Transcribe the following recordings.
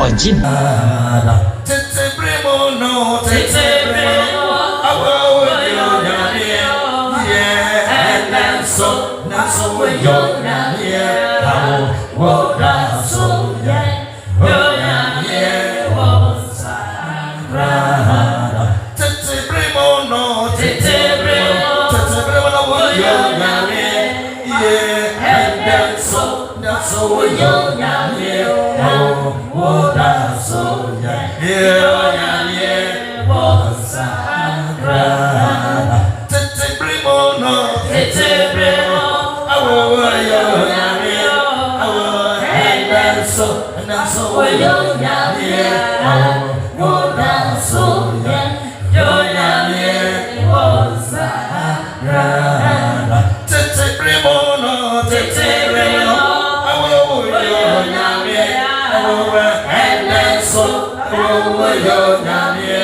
Ojinara tete primo no tete primo awo yo nyame yeah and then so na so yo nyame awo da so yeah yo nyame wo sagrada tete primo no tete primo no yo nyame yeah and then so na so yo nyame awo da so yeah yo nyame wo sagrada tete primo no tete primo awo yo nyame awo and then so na so yo nyame awo da so yeah yo nyame wo sagrada tete primo no tete primo awo yo nyame awo and then so awo yo nyame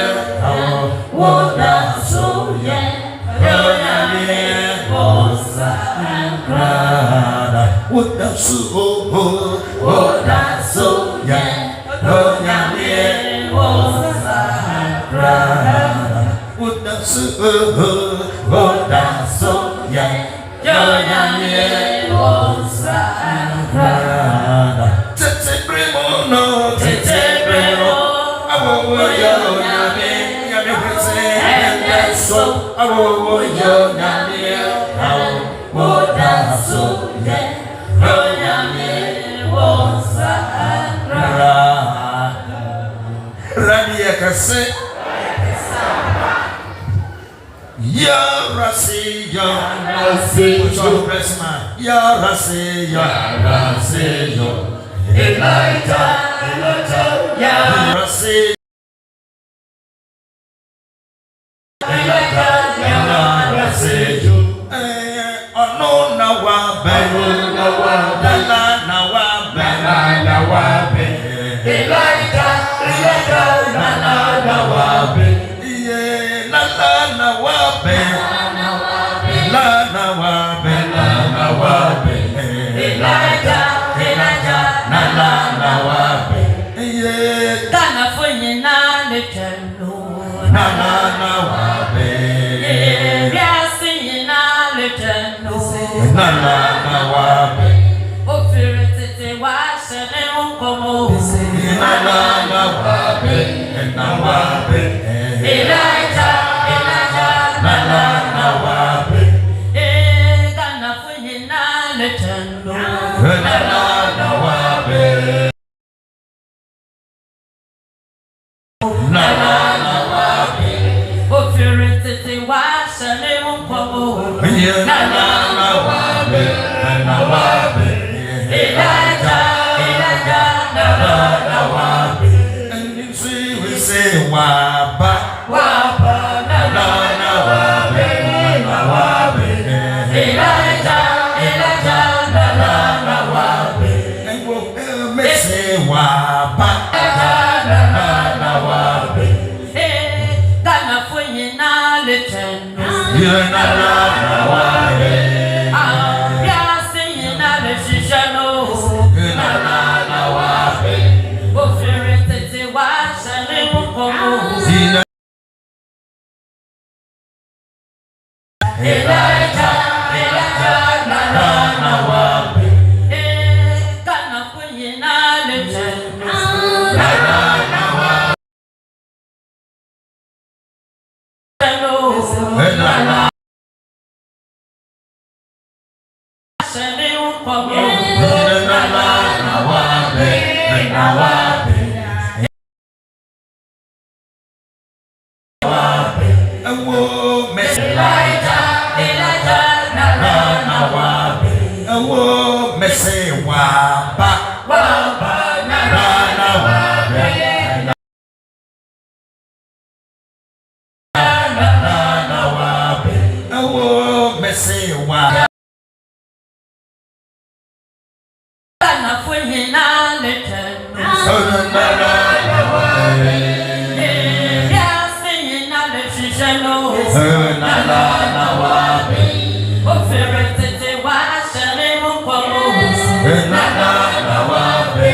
awo da so yeah yo nyame wo sagrada wo da so yeah yo nyame wo sagrada wo da so yeah yo nyame wo sagrada tete primo no tete primo awo yo nyame nyame prese and then so awo yo nyame awo da so yeah yo nyame wo sagrada rani yakase ya rasi yo Elijah ya rasi ono na wa be na wa be Elijah na wa be ye na wa be na wa be Elijah na wa be ye Kana funye na leteno na wa be Biasi na leteno na wa be Ofire tete wa sene unkomo na wa be Elijah na wa be Kana funye na leteno na wa be na wa be Ofire tete wa sene unkomo na wa be Elijah na wa be and we say wa ba wa ba na wa be Elijah na wa be and we say wa ba na wa be Kana funye na leteno na wa be Biasi na leshishano na wa be Ofire tete wa sene unkomo Elijah na wa be Kana funye na leteno na wa Sene unkomo na wa be awo mese Elijah na wa be awo mese wa ba na wa be na wa be awo mese wa Kana funye na leteno na wa be Biasi na leshishano na wa be Ofire tete wa sene unkomo na wa be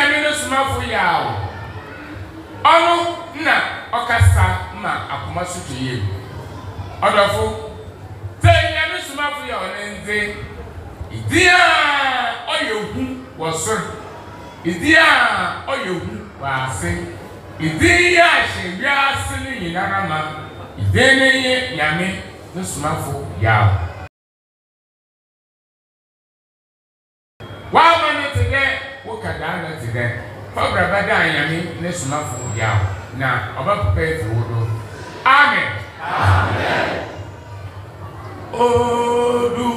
Nyame Somafo Yawoh. Ono na okasa ma akoma sutuye. Odofo. Say Nyame Somafo Yawoh nze. Idia oyehu woso. Idia oyehu wase. Idia hwebia asene nyinara ma. Idene ye Nyame Somafo Yawoh. Wa manu today wokadana today. Fabra bada Nyame Somafo Yawoh. Na oba prepare for wodo. Amen. Amen. Odu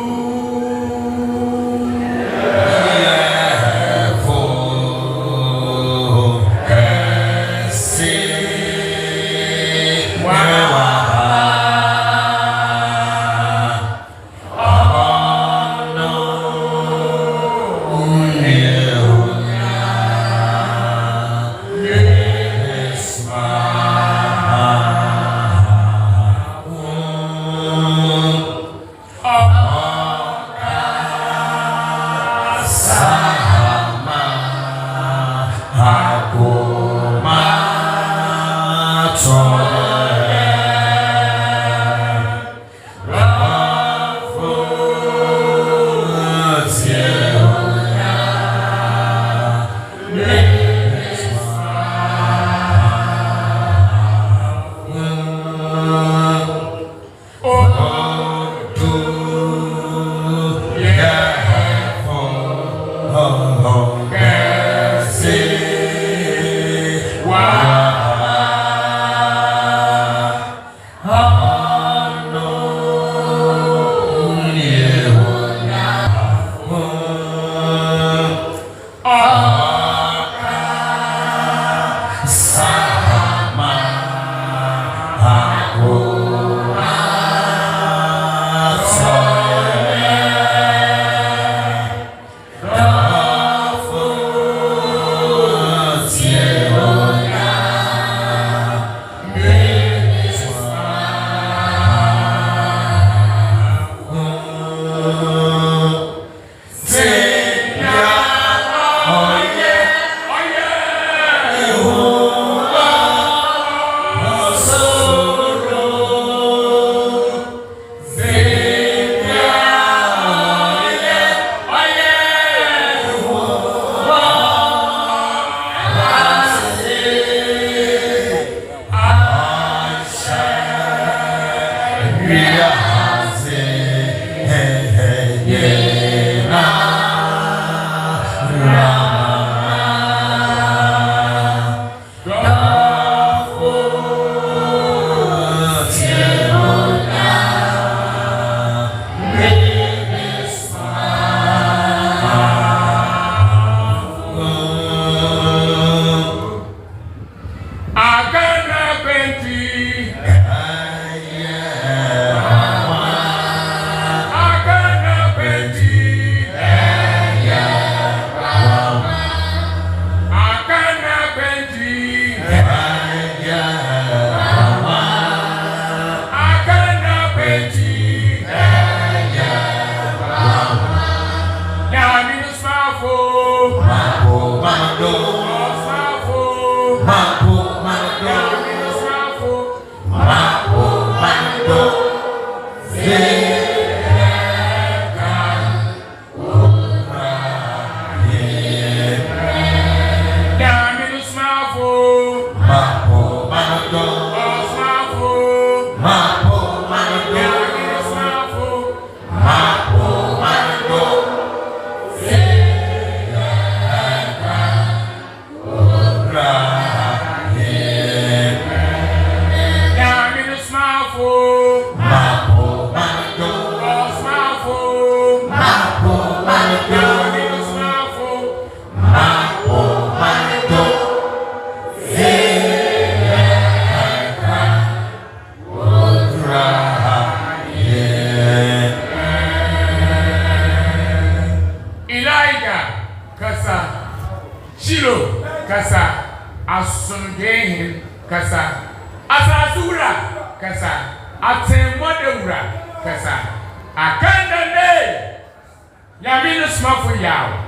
Nyame Somafo Yawoh.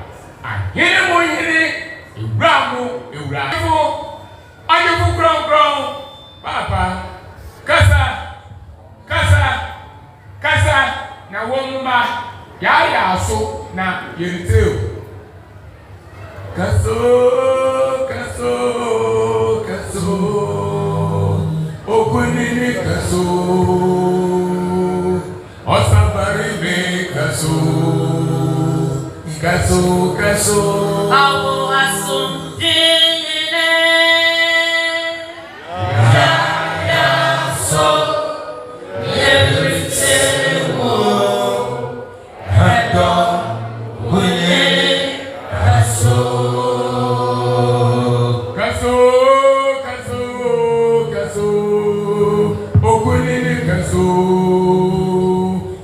Ahene mo hene, ewuramu, ewurafo. Ayefu kron papa. Kasa na womma ya so na yeriteo. Kaso. Okunini kaso. Osabari me kaso. Awo asum dine. Ya so. Yeriteo. Hado. Kune. Kaso. Okunini kaso.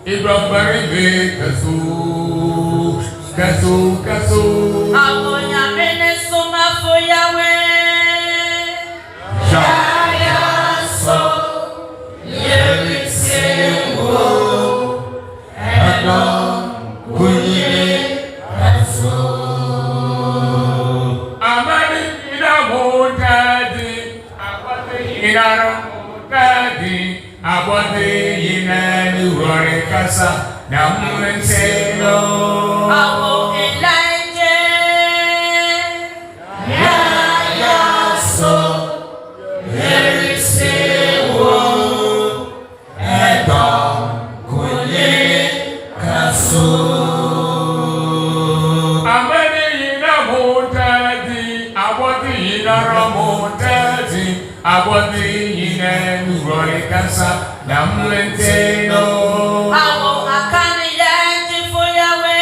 Ibrahim kaso. Awo Nyame Somafo Yawoh. Ya so. Yeriteo. Hado. Kune. Kaso. Amani ina mutadi. Abode ina ni rore kasa. Na mwentseno. Awo Abode yina nurore kasa na mlenteno. Awo akani yanji fo Yawoh.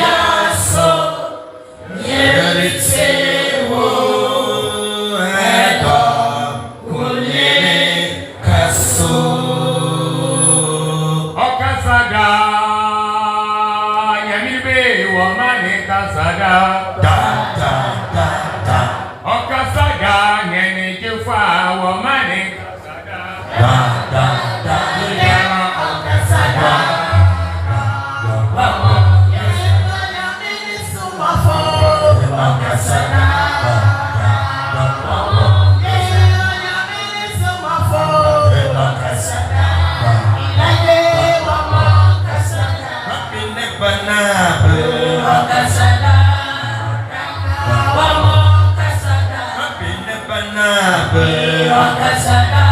Ya so. Yeriteo. Hado. Kune. Kaso. Okasada. Yamibe wamane kasada. Okasada nene kefa wamane kasada. Okasada.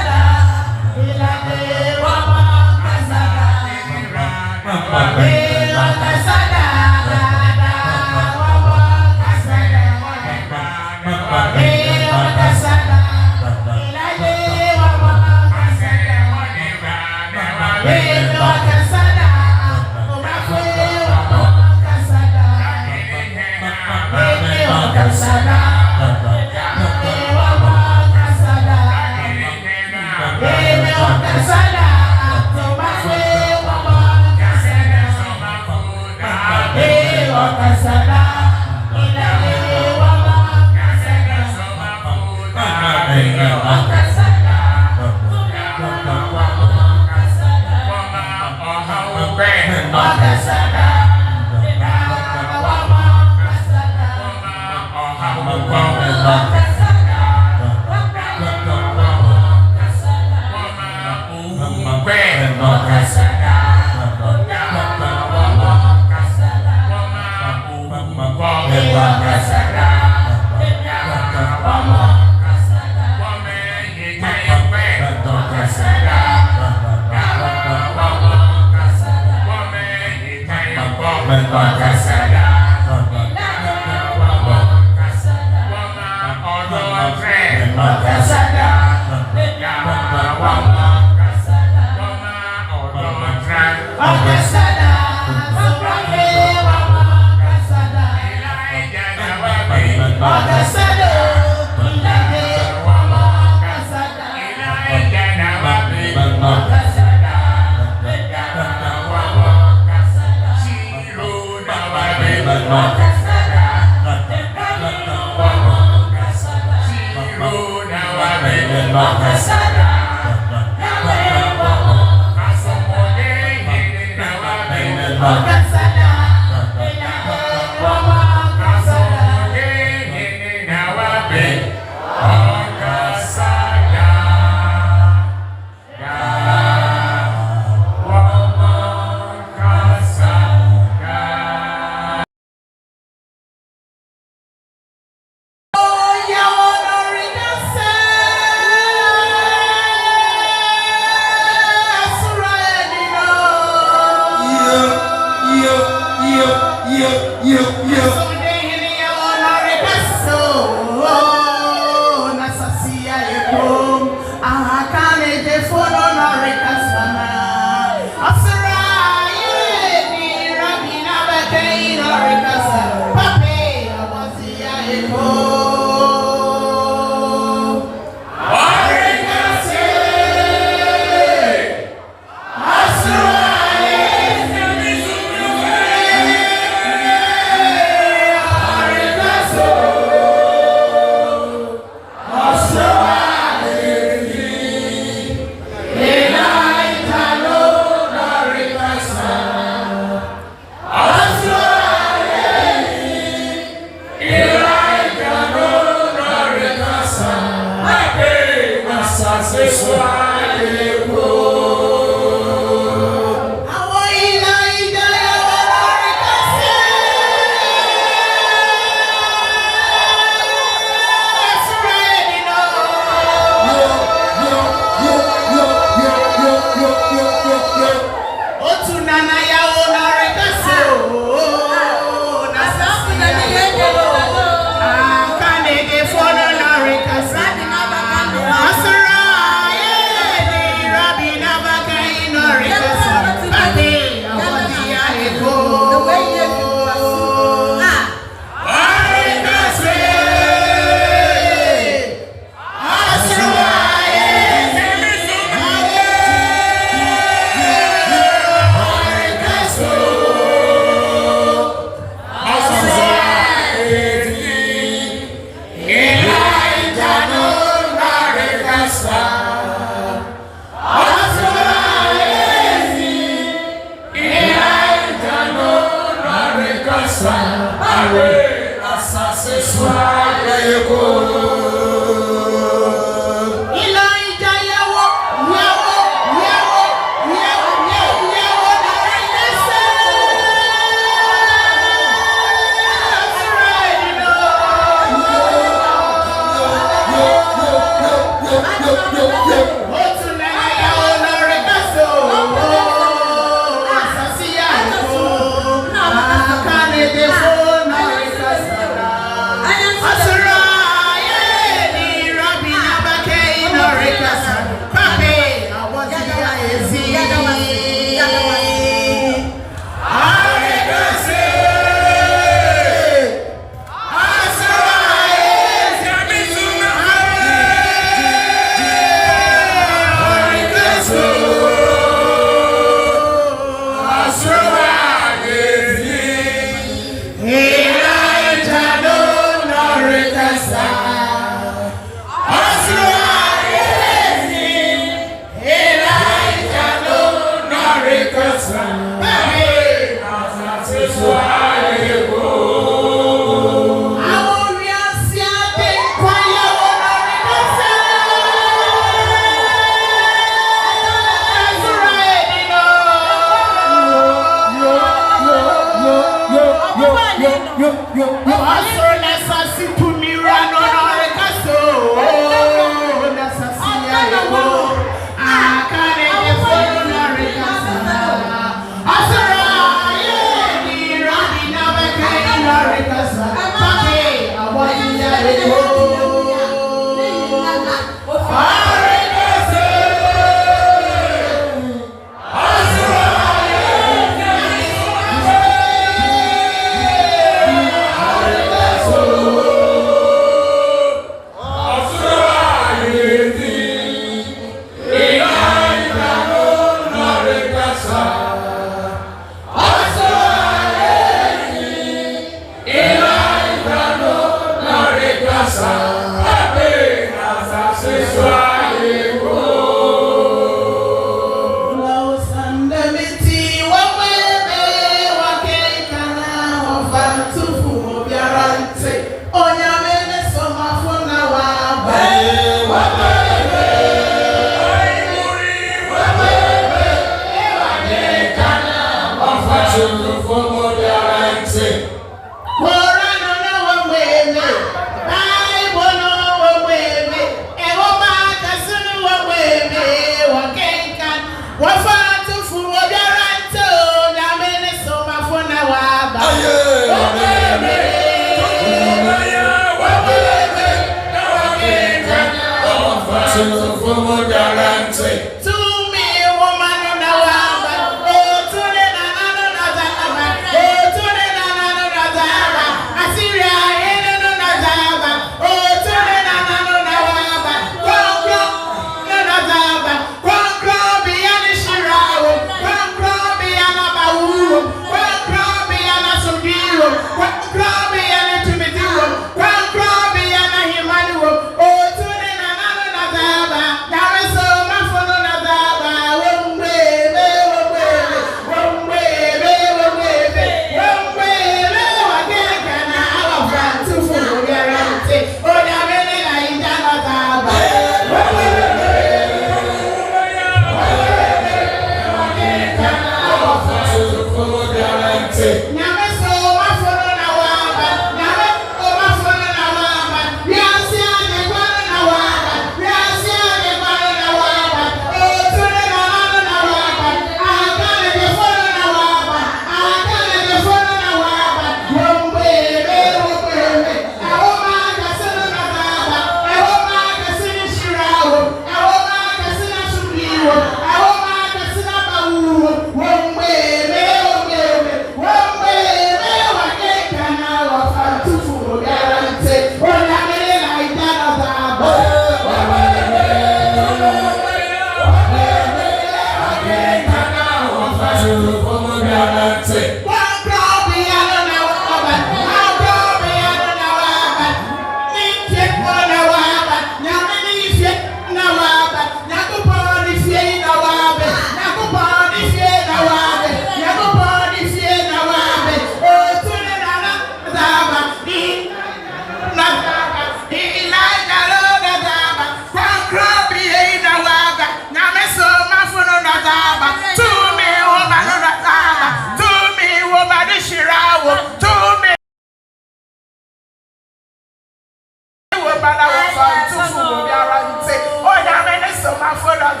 bana wo fa tufu wo biara nte o Nyame ne Somafo Yawoh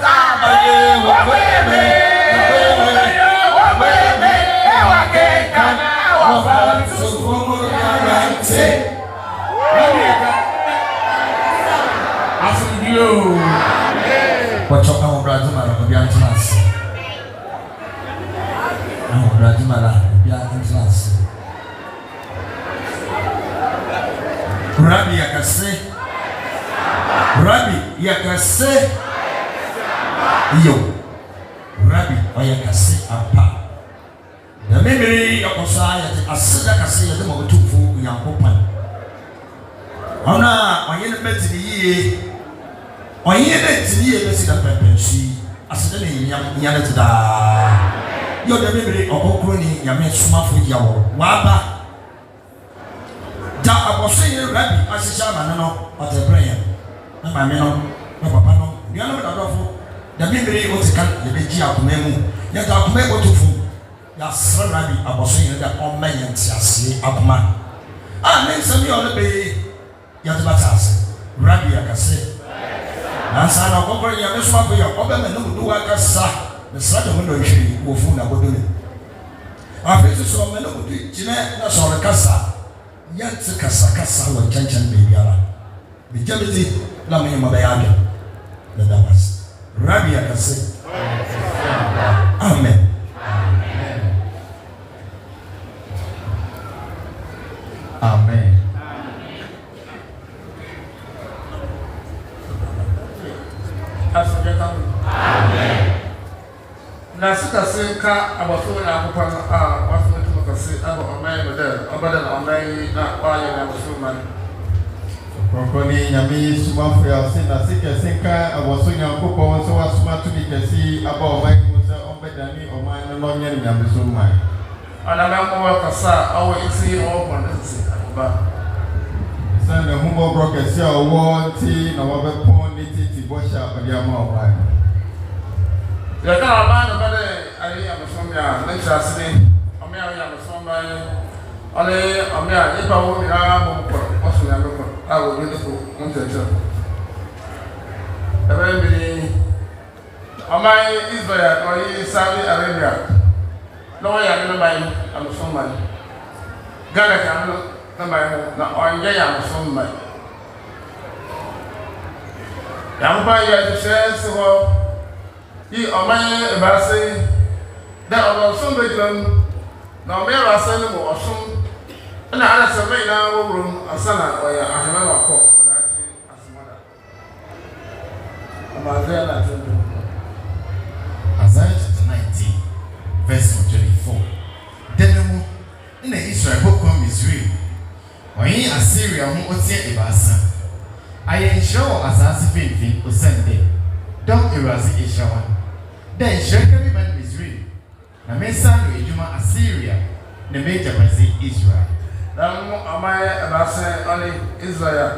What's up, our brother? We are class. Our brother, we are class. Rabbi Yakase, yo, Rabbi Yakase, apa. The memory of society, a Sidakasi, the more two for young woman. Ona, I ain't met the year. I ain't met the year, Mr. Pepsi. I said, Yanata. You're the memory of Ɔkrɔnkrɔnyi Nyame Somafo Yawoh. Waba. Da abɔsɛ Rabbi asisa ma no ɔtɛbrɛ na ma me no na papa no bia no da dɔfo da memory o tika le beji akoma mu ya da akoma e botofu ya sra Rabbi abɔsɛ da ɔmma yɛntiase akoma a ne nsɛm yɛ ɔle be ya de batase Rabbi akase na sa na Ɔkrɔnkrɔnyi Nyame Somafo Yawoh ɔbɛma no do akasa ne sra de mo no hwiri wo fu na bodole afesu so me no do gyina na so rekasa yantse kasa wa chanchan baby ala me jameti la me mabaya the damas Rabbi akase amen amen asogeta amen na sikase ka abafo na akopa wafu kasi abo amay model abada na amay na waya na musulman Ɔkrɔnkrɔnyi Nyame Somafo Yawoh na sikɛsenka aboso Nyankopɔn so wasoma to bi kasi aba ɔman mu sɛ ɔmbɛdani ɔman no nyɛ Nyame Somman ana mɛmo kasa awo isi ɔbɔ nsi aba sɛ na humɔborɔ kɛse a ɔwɔ nti na wɔbɛpɔn ne titi bɔhyɛ a ɔde ama ɔman yɛka aba no bɛde ayi amesomya ne kyerɛse Amia Yamsoma, Ole Amia, if I will be also I will do the book. Everybody, Amai Israel or Saudi Arabia. No, I am not I'm so much. Ghana can not on Yam so much. Yampa, you share so he Amai Bassi that also make them. Na me rasani mo osun na ala sebe na wowrum asana oya ahema wako odachi asmada amazia na tundu Isaiah chapter 19 verse 24 denemu na Israel bokom Misraim oyin Assyria ho otie ebasa ayenhye wo asase fimfin osende dom erazi ehyawan den shirka bi man Misraim na mesano ejuma Assyria na meja pasi Israel dan amay abase oni Israel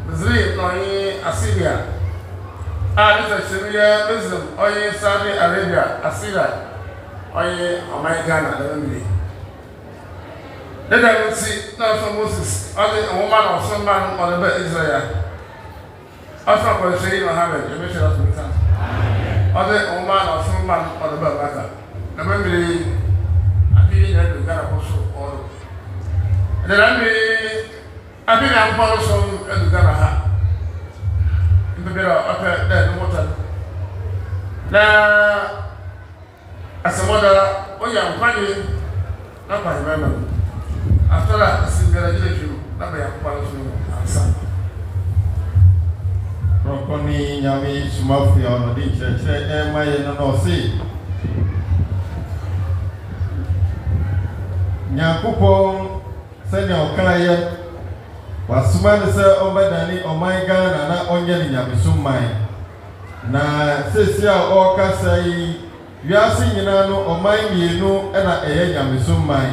Misraim no Assyria ni Syria Muslim oyi Saudi Arabia Assyria oyi amay Ghana da mbi da nsi na so Moses oni woman of some man on the Israel after ko say Muhammad e be shara sultan oni woman of some man on the Baka na mbi abi na do Ghana ko so all da mbi abi na ko so do Ghana ha mbebera apa da no motor na asamoda oya nkwani na pa mema after that singara jile juru na ba yakwa so ansa Ɔkrɔnkrɔnyi Nyame Somafo Yawoh no de kyerɛkyerɛ ɛma yɛ no na ɔse Nyankopɔn sɛnea ɔkaeɛ wasoma ne sɛ ɔbɛdane ɔman Ghana na ɔnyɛ ne Nyamesomman na sesi a ɔrekasa yi wiase nyinaa no ɔman mmienu ɛna ɛyɛ Nyamesomman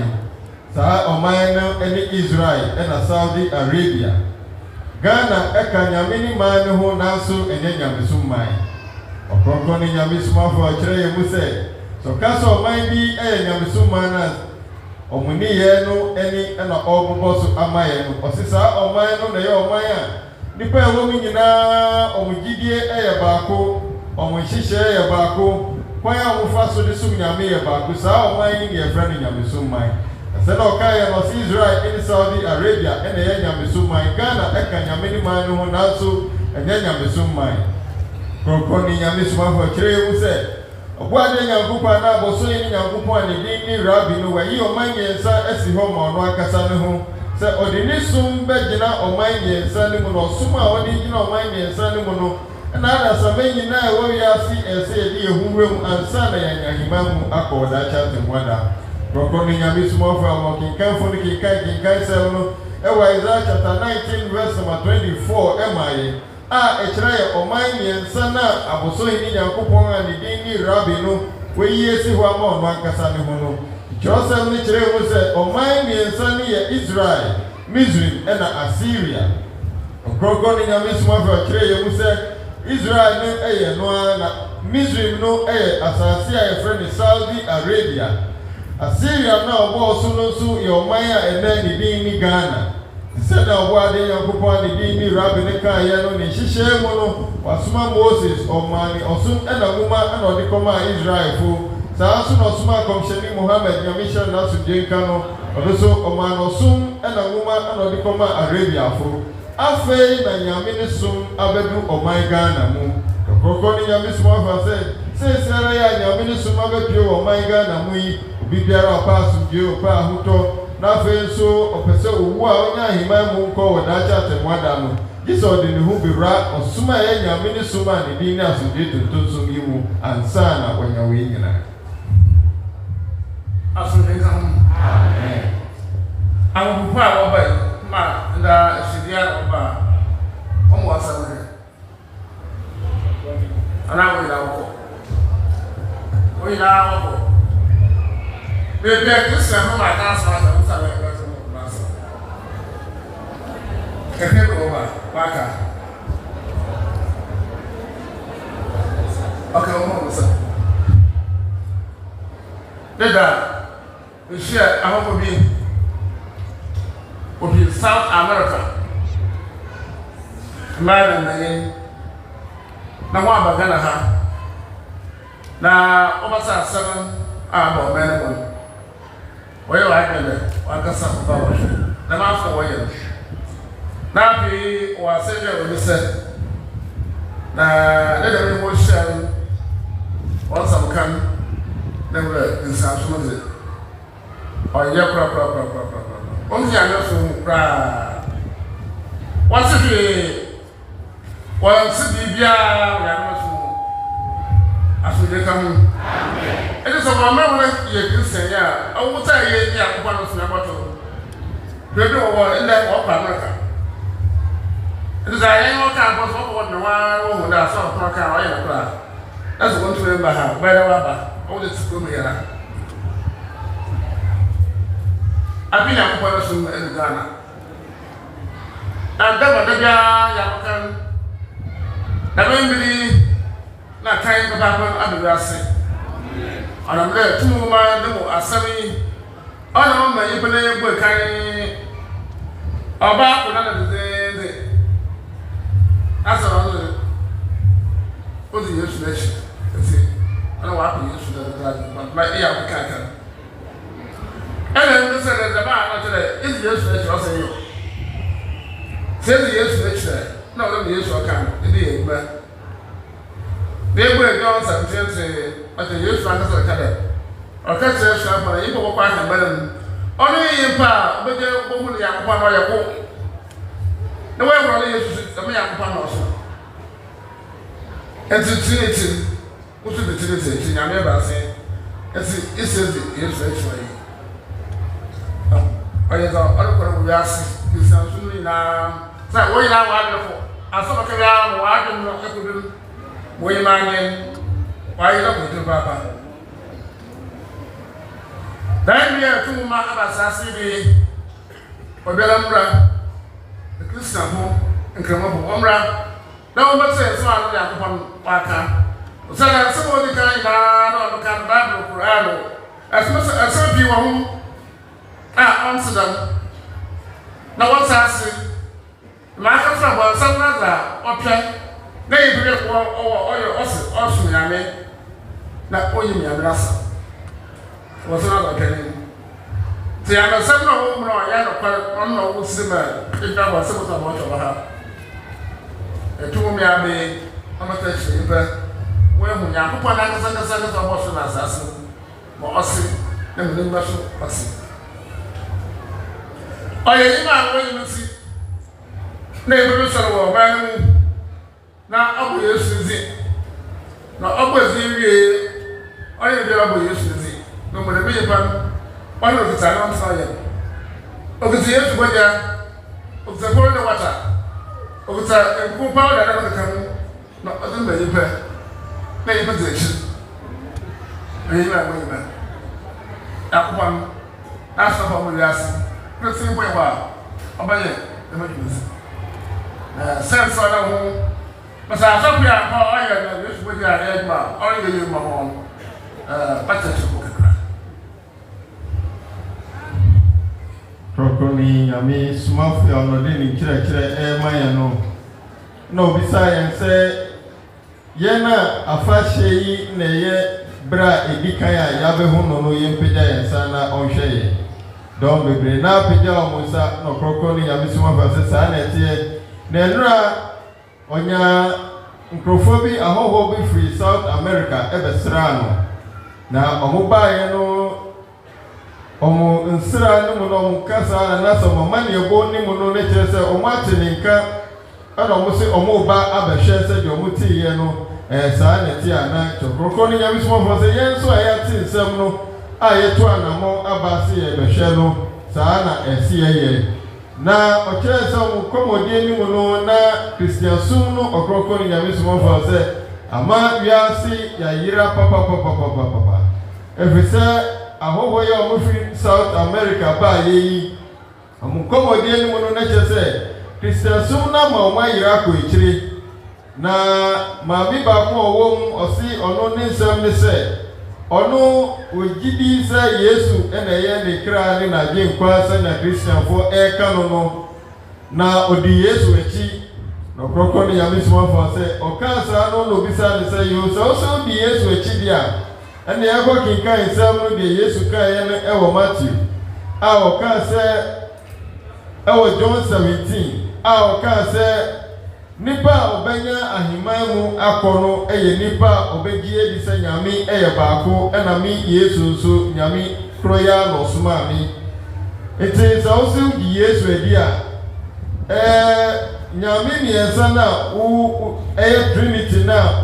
saa ɔman no ɛne Israel ɛna Saudi Arabia Ghana ɛka Nyame ne man ne ho nanso ɛnyɛ Nyamesomman Ɔkrɔnkrɔnyi Nyame Somafo ɔkyerɛ yɛn mu sɛ sɛ ɔman bi ɛyɛ Nyamesomman na ɔmuniyɛ no ɛni ɛna ɔbobɔ so ama yɛn no ɔsi saa ɔman no na ɛyɛ ɔman a nipa ewo mi nyinaa omugidie eye baako omuhihye eye baako kwan a wofa so de sum nyame eye baako saa oman yi ne efra ne nyame sum man sɛ na ɔkaeɛ no ɔse Israel in Saudi Arabia ɛna ɛyɛ nyame sum man Ghana ɛka nyame ne man no ho nanso ɛnyɛ nyame sum man Ɔkrɔnkrɔnyi Nyame Somafo kyerɛ mu sɛ ɔboade Nyankopɔn na abɔso yi ne Nyankopɔn a ne din ne Rabi no wayi ɔman mmiɛnsa asi hɔ ma ɔno ankasa ne ho sɛ ɔde ne sum bɛgyina ɔman mmiɛnsa ne mu na ɔsom a ɔde gyina ɔman mmiɛnsa ne mu no ɛna adasama nyinaa ɛwɔ wiase ɛsɛ yɛde yɛho wura mu ansa na yɛanyahema mu akɔ ɔdaakye atemmuada Ɔkrɔnkrɔnyi Nyame Somafo a wɔkenkanfo no kenkan sɛm no ɛwɔ Isaiah chapter 19 verse number 24 ɛma yɛ a ɛkyerɛ yɛ ɔman mmiɛnsa na abosɔhene ne Nyankopɔn a ne din ne Rabi no wɔyi esi hɔ ama ɔno ankasa ne ho no kyerɛwsɛm no kyerɛ mu sɛ ɔman mmiɛnsa ne yɛ Israel, Misrim ɛna Assyria Ɔkrɔnkrɔnyi Nyame Somafo kyerɛ yɛ mu sɛ Israel no ɛyɛ noa na Misrim no ɛyɛ asase a yɛfrɛ ne Saudi Arabia Assyria na ɔbɔ so no nso yɛ ɔman a ɛnɛ ne din ne Ghana sɛda ɔboade Nyankopɔn ne din ne Rabi ne kaeɛ no ne nhyehyɛ mu no wasoma Moses ɔmane ɔsom ɛna nwoma ɛna ɔde kɔmaa Israelfo saa nso na ɔsoma akɔmhyɛne Muhammad Nyame hyɛ n'asomdwe nka no ɔno nso ɔmane ɔsom ɛna nwoma ɛna ɔde kɔmaa Arabiafo afei na Nyame ne som abɛdu ɔman Ghana mu Ɔkrɔnkrɔnyi Nyame Somafo sɛ seesiara yɛ a Nyame ne som abɛpie wɔ ɔman Ghana mu yi obi biara ɔpɛ asomdwe ɔpɛ ahotɔ na afei nso ɔpɛ sɛ owu a ɔnya ahemman mu nkɔ wɔ daakye atemmuada no gye sɛ ɔde ne ho bewura ɔsom a ɛyɛ Nyame ne som a ne din ne asomdwe tontonsom yi mu ansa na ɔnya wei nyinaa asomdwe nka ho ahopopo a wɔba yi ma nda ahyidia a wɔba a ɔmo asɛm hɛ anaa wɔnyinaa wɔkɔ Bebe Christian no ma dance ma da musa le dance mo dance. Keke ko ba waka. Okay, mo musa. Deda we share ahobo bi obi South America. Mara na yen na wa ba Ghana ha. Na obasa 7 abo men Where I can I got some power. The master way. Now be or say when you said now let everyone share once I'm come never in South or yeah proper. Only I know from cry. Once it be as we come. It is a moment you can say, yeah, I will say, yeah, one of the bottle. The door in that walk America. It is a young campus of one who does some car in a class. That's one to remember how, by the way, all this room here. I've been a person in Ghana. And then the young I don't believe not trying to happen at the say. And I'm there 2 months, I'm saying, oh, no, my Ibrahim will carry about another day. That's all. What do you use to I don't want to use to but my ear can't. And then they said that the man today is used to also you. Say the use to no, let me use your can. It is, they were going to but the use of the cadet. Or catch a shop for a people quite a melon. Only in power, but they're only a one or a book. The way we're used to the young pan also. And to Trinity, what to the Trinity, I never say, it's the use I don't know, ask you something now. So, what you are wonderful. I saw a career, I don't know. Why you not with your papa? Then we are 2 months of Sassy, or Belambra, the Christian home, and come up with Umbra. No one says, so I'm not upon Waka. So that some of the kind of Bible Qurano, as much as some people who answer them. Now, what's asking? Mark Trouble, some other, okay. Nay, or also Yame, not only Yamasa. Was another penny. See, I'm a son of woman or young or one simmer, if I was supposed to watch over her. A 2 me, I'm a touch, when young upon another seconds of watching assassin, or Ossie, and the Russian Ossie. I am see. Neighbors are very now up with you. Now up with you. I am the use no matter be upon one of the time silent. Of the years weather of the boiling water of the cool powder that will come not other than you pay. Pay position. Amen. That one asked about the ass. The same way, wow. About it, the emergency. Sense on the home. But I thought we are all iron, this with your head, or you, my home. Ɔkrɔnkrɔnyi Nyame Somafo Yawoh ni kyerɛkyerɛ ɛma no na obisa yɛn sɛ yɛn a afahyɛ yi na ɛyɛ bra edi kan a yɛabɛho no yɛn pagya yɛn sa na ɔnhwɛ yɛn dɔm bebree na pagya wɔn nsa na Ɔkrɔnkrɔnyi Nyame Somafo sɛ saa na ɛteɛ na ɛnura ɔnya nkurɔfoɔ bi ahɔhoɔ bi firi South America ɛbɛsra no na omubaye no omu nsira ni mu no kasa na so mama ne ebo ni mu no ne kire se omu ateninka ana omu se omu ba abehwe se de omu tiye no saa ne ti ana Ɔkrɔnkrɔnyi Nyame Somafo se yen so aya ti nsem no ayeto anamo abase ye behwe no saa na esi ye na okire se omu komodie ni mu no na Christian sum no Ɔkrɔnkrɔnyi Nyame Somafo se ama wiase ya yira papa efisa ahoho ya omufiri South America ba yeyi amukomodie ni mu no na chese Christian sum na ma o yira ko ekire na ma bi ba ko owom osi ono ne nsem ne se ono ogidi se Yesu ena ye ne kra ne na je nkwa se na Christian fo eka no na odi Yesu echi no Ɔkrɔnkrɔnyi Nyame Somafo se okansa no no bisa ne se yo so di Yesu echi dia ene yakɔ kinkan nsɛm no de Yesu kan ye no ɛwɔ Matthew a ɔka sɛ ɛwɔ John 17 a ɔka sɛ nipa a ɔbɛnya aheman mu akɔ no ɛyɛ nipa a ɔbɛgye edi sɛ Nyame ɛyɛ baako ɛna me Yesu nso Nyame koro ya na ɔsoma me enti sɛ ɔso di Yesu edi a Nyame miɛnsa na ɛyɛ Trinity na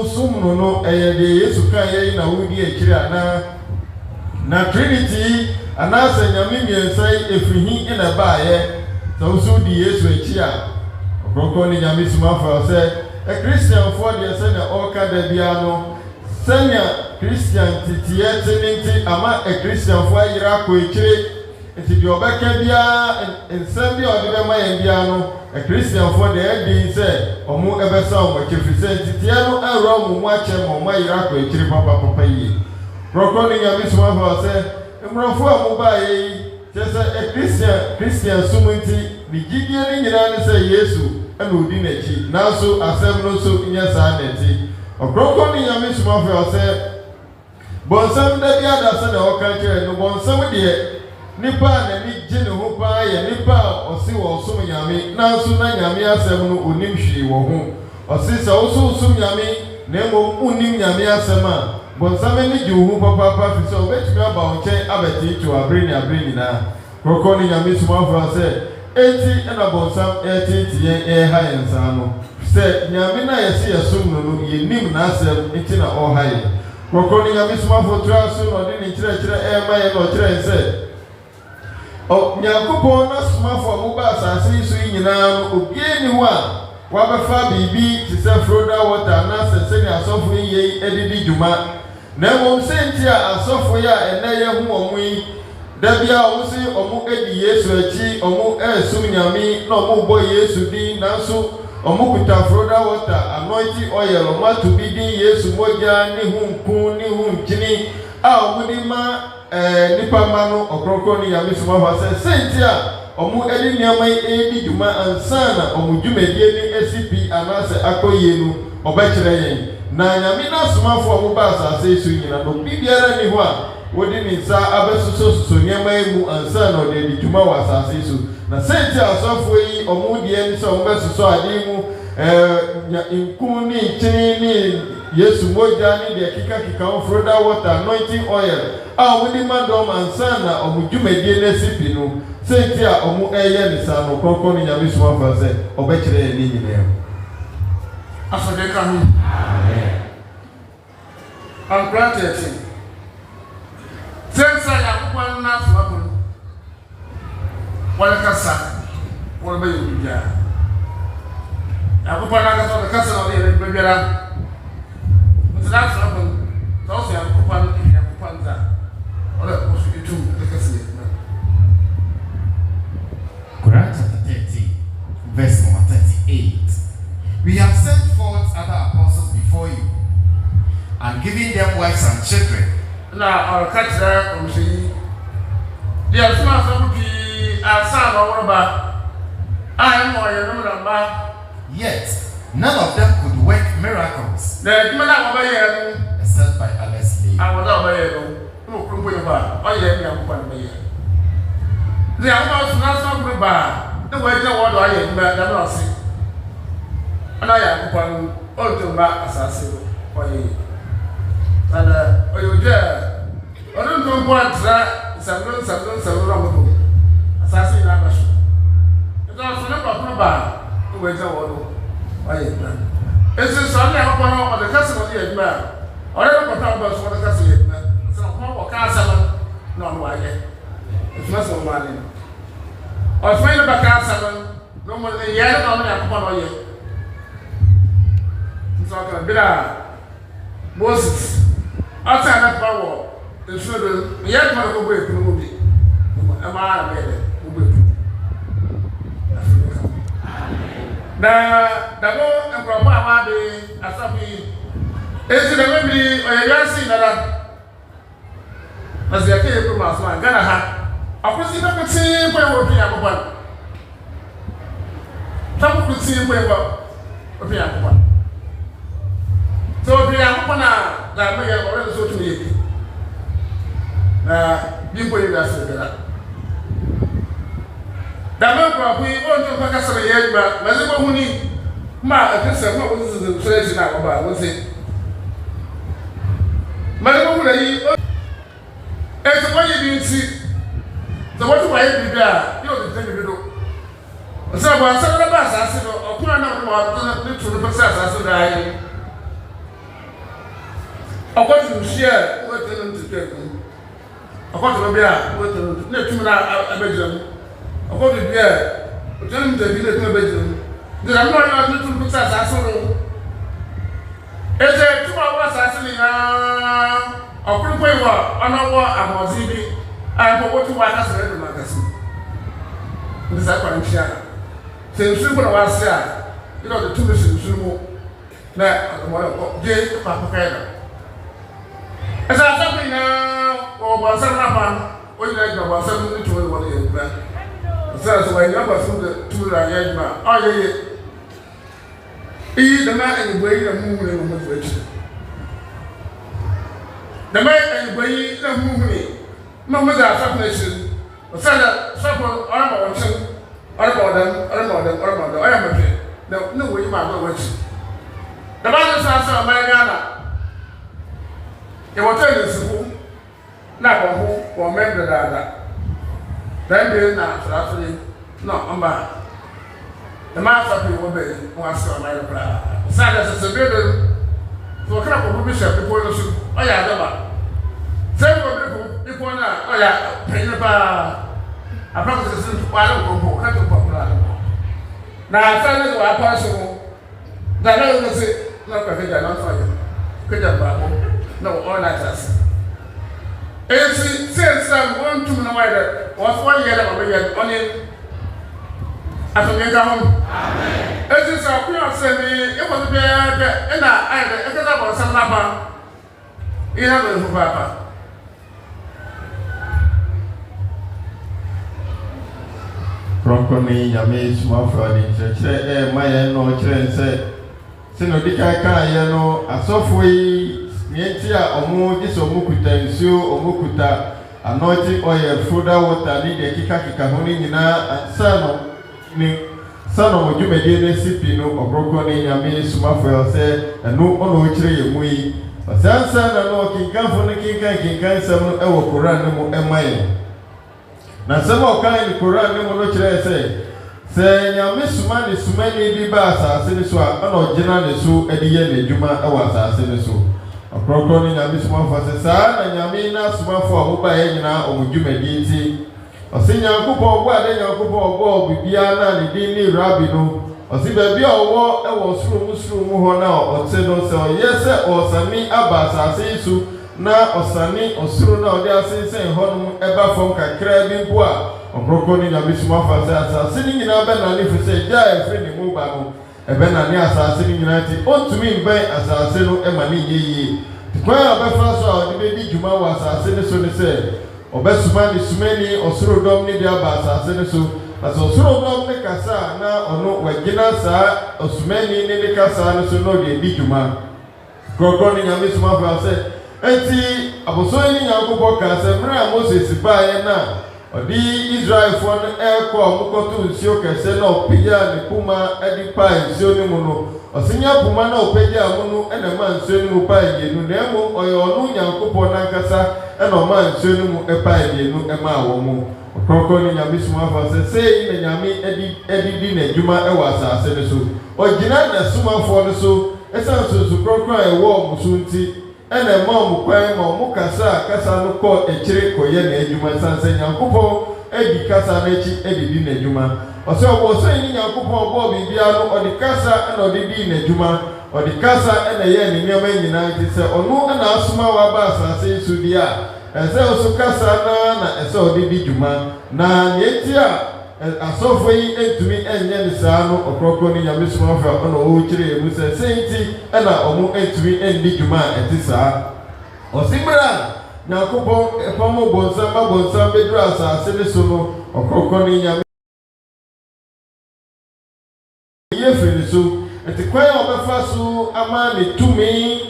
sum no ɛyɛ de Yesu kan yɛ na di akiri na Trinity anasa Nyame miɛnsa efrihi ina baayɛ sɛ so di Yesu akyi a Ɔkrɔnkrɔnyi Nyame Somafo sɛ Christian for de sɛ na ɔka da bia no sɛnya Christian titiɛ tinti ama Christian for ayira ko akiri enti de ɔbɛka bia nsɛm bi ɔde bɛma yɛn bia no Christian for the ending say omu ebesa omu chefise titia no ero omu ache mo ma yira ko ekiri papa yi Ɔkrɔnkrɔnyi Nyame Somafo se emrofo omu ba yi se Christian sumunti ni gidie ni nyina ne se Yesu ana odi na chi nanso asem no so nya saa na ti Ɔkrɔnkrɔnyi Nyame Somafo se bonsam da bia da se na ɔka kire no bonsam de nipa na ni gine ho pa ye nipa osi wo som Nyame nanso na Nyame asem no onim hwi wo ho osi se wo so som Nyame na mo unim Nyame asem a bonsam ni gi ho papa fi so betumi aba wo chen abeti to abreni na Ɔkrɔnkrɔnyi Nyame Somafo se enti na bonsam eti ye ha yensa no se Nyame na ye se yesom no ye nim na asem enti na o ha ye Ɔkrɔnkrɔnyi Nyame Somafo tra so no de ni kyerɛ ma ye no kyerɛ se Nyankopɔn na Somafo mo ba asase so nyina no obie ni ho a wabefa bibi ti se froda water na sese ni asofo yi edidi dwuma na mo senti a asofo ya ene ye ho omo yi da bia o si omo edi Yesu achi omo esum Nyame na omo bo Yesu din nanso omo kuta froda water anointing oil omo to bi din Yesu moja ni hu nkun ni hu nkini a omo di ma nipa ma no Ɔkrɔnkrɔnyi Nyame Somafo se senti a omu edi nneɛma edi dwuma ansana omu dwumadie ni esipi anase akɔyie no ɔbɛkyerɛ yɛn na nyame na somafo omu ba asase so nyina no bibiara ni ho a wodi ni nsa abɛsoso nneɛma yi mu ansana ɔde di dwuma wɔ asase so na senti asɔfo yi omu die ni sɛ omu bɛsoso ade mu nku ni nkyene ni Yesu moja ni de kika ofroda water anointing oil a wodi madom ansana omu dwumadie na sipi no senti a omu eye ni sa no konkon ni Nyame Somafo sɛ ɔbɛkyerɛ ni nyina afɔde ka ho am granted sensa ya kokwan na Somafo wala kasa wala bayu bia ya kokwan na kasa na ole bebiara. That's happened. Also, I have Kupanda. Or was you do the Cassia? Quran chapter 30, verse number 38. We have sent forth other apostles before you and given them wives and children. Now, I'll catch that from the dear smart of the son or about I am more your number. Yet, none of them could work miracles. The man over here, except by Allah's name. I was over here. No, Kumba. Oh, yeah, I'm one way. The house not some good bar. The way the water I am, I'm not sick. And I am one ultimate assassin for you. And, you dare. I don't know what some assassin. It's also not a bar. The way the water. It's a son of the customer here, man. Or I don't know about what the customer here, man. So, what cancer? No, why yet? It's not so money. Or find about cancer, no more than yet on the upon yet. It's not a bit of Moses. Outside that power, the children, yet one of the way to the movie. Am I made it? Na dabo nkrɔfo a wade asafi ezi na mebi oyasi nara na se yake yeko maso an gana ha akosi na kuti po ewo bi akopan tabu kuti po ewo obi akopan so obi akopan na da me ye ore so tu ye na bi po ye ase dara Dama kwa kui onto paka sare yegba mazebo huni ma atese ma wozi sere na baba wozi mazebo huni yi eto kwaye bi nti so what do I do there you the thing you do so ba sare ba asase no okuna na no wa to to pesa asase da yi akwatu share wo to no to akwatu be a wo to na tumi na abejam Ako di dia, jangan jadi dia tu betul. Dia nak orang tu tu bisa sasur. Eze cuma awak sasur ni na. Aku pun awak, anak awak amozi ni. Aku pun tu awak kasih tu makasih. Ini saya pernah share. Sensu pun awak share. Itu ada tu sensu mu. Nah, aku mahu dia apa kaya. Eze apa ni na? Oh bahasa apa? Oh ini lagi bahasa ni cuma awak ni. So when you have the two arrangement, oh yeah, the man and the way the movement was rich. The man and the way the movement, no matter how nation, or send a support or about them, or about them, I am a friend. No way you might go with you. The man is also Americana. It was tell you school, not who or member that. Then they not actually no amba. The master people be wants to my reply. Sadness is a building. So can I bishop before the shoot? Oh yeah, never. Several people now. Oh yeah, pay the bar. I practice in Palo Combo, not to popular. Now I find it what possible. That I will say, not perfect, not for you. Could you no, all that us. Since one to know whether was 1 year of a year on it. After we go home, as is our prayer, said it was there, and I was some lava. You have a papa. Ɔkrɔnkrɔnyi Nyame Somafo Yawoh ma yɛn no kyerɛ sɛ sino dika ka yɛ no asɔfo yi mienti a ɔmo gye sɛ ɔmo kuta nsuo ɔmo kuta anointing oil froda water ne de kika ho ne nyinaa sano mo dwumadie ne sipi no Ɔkrɔnkrɔnyi Nyame Somafo Yawoh sɛ ɛno ɔno ɔkyerɛ yɛ mu yi ɔsansa na no kinkanfo ne kinkan sɛm no ɛwɔ Koran no mu ɛma yɛ na sɛm ɔkan ne Koran no mu no kyerɛ sɛ Nyame suma ne sumani bi ba asase ne so a ɔna ɔgyina ne so de yɛ n'adwuma ɛwɔ asase ne so Ɔkrɔnkrɔnyi Nyame Somafo sɛ saa na Nyame na somafo a wɔba yɛ nyinaa ɔmo dwumadie nti ɔsɛ Nyankopɔn ɔbɔ ade Nyankopɔn ɔbɔ bibia na ne din ne Rabbi no ɔsɛ baabi a ɔwɔ ɛwɔ soro mu hɔ na ɔte no sɛ ɔyɛ sɛ ɔsane aba asase yi so na ɔsane ɔsoro na ɔde asensɛn hɔ nom ɛba fam kakra bi mpo a Ɔkrɔnkrɔnyi Nyame Somafo sɛ asase ne nyinaa bɛnane fi sɛ gya a ɛfiri ne mu ba no ɛbɛnane asase ne nyinaa nti ɔntumi mbɛn asase no ɛma ne yie kwan a ɔbɛfa so a ɔde bɛdi dwuma wɔ asase ne so ne sɛ ɔbɛsoma ne sumani ɔsoro dɔm ne de aba asase ne so na sɛ ɔsoro dɔm ne kasa na ɔno wagyina saa ɔsumani ne ne kasa no so na ɔde adi dwuma Ɔkrɔnkrɔnyi Nyame Somafo sɛ enti abosom ne Nyankopɔn ka sɛ mmerɛ a Moses baeɛ na ɔde Israelfoɔ no ɛrekɔ a ɔmokɔto nsuo kɛse na ɔpagya ne poma de paa nsuo no mu no ɔsenya poma na ɔpagya mu no ɛna ma nsuo no mu paa mmienu na mmom ɔyɛ ɔno Nyankopɔn n'ankasa ɛna ɔma nsuo no mu paa mmienu ɛmaa wɔn mu Ɔkrɔnkrɔnyi Nyame Somafo sɛ sei na Nyame di n'adwuma ɛwɔ asase no so ɔgyina n'asomafoɔ no so ɛsan soso kronkron a ɛwɔ ɔmo so nti ɛna ɛma ɔmo kwan ma ɔmo kasa no kɔ akyire kɔyɛ n'adwuma ɛsan sɛ Nyankopɔn adi kasa no akyi di n'adwuma ɔsɛ ɔbɔ sɛ ne Nyankopɔn ɔbɔ biribiara no ɔde kasa ɛna ɔde di n'adwuma ɔde kasa ɛna ɛyɛ ne nneɛma nyinaa nti sɛ ɔno ɛna asoma waba asase yi so di a ɛsɛ ɔso kasa na ɛsɛ ɔde di dwuma na yɛnti a asɔfo yi entumi ɛnyɛ ne saa no Ɔkrɔnkrɔnyi Nyame Somafo a ɔna ɔkyerɛ yɛ mu sɛ sɛnti ɛna ɔmo entumi ɛndi dwuma a ɛte saa ɔsimmere a Nyankopɔn ɛpam bɔnsam bɛduru asase ne so no Ɔkrɔnkrɔnyi Nyame yɛ firi ne so ɛte kwan a ɔbɛfa so ama ne tumi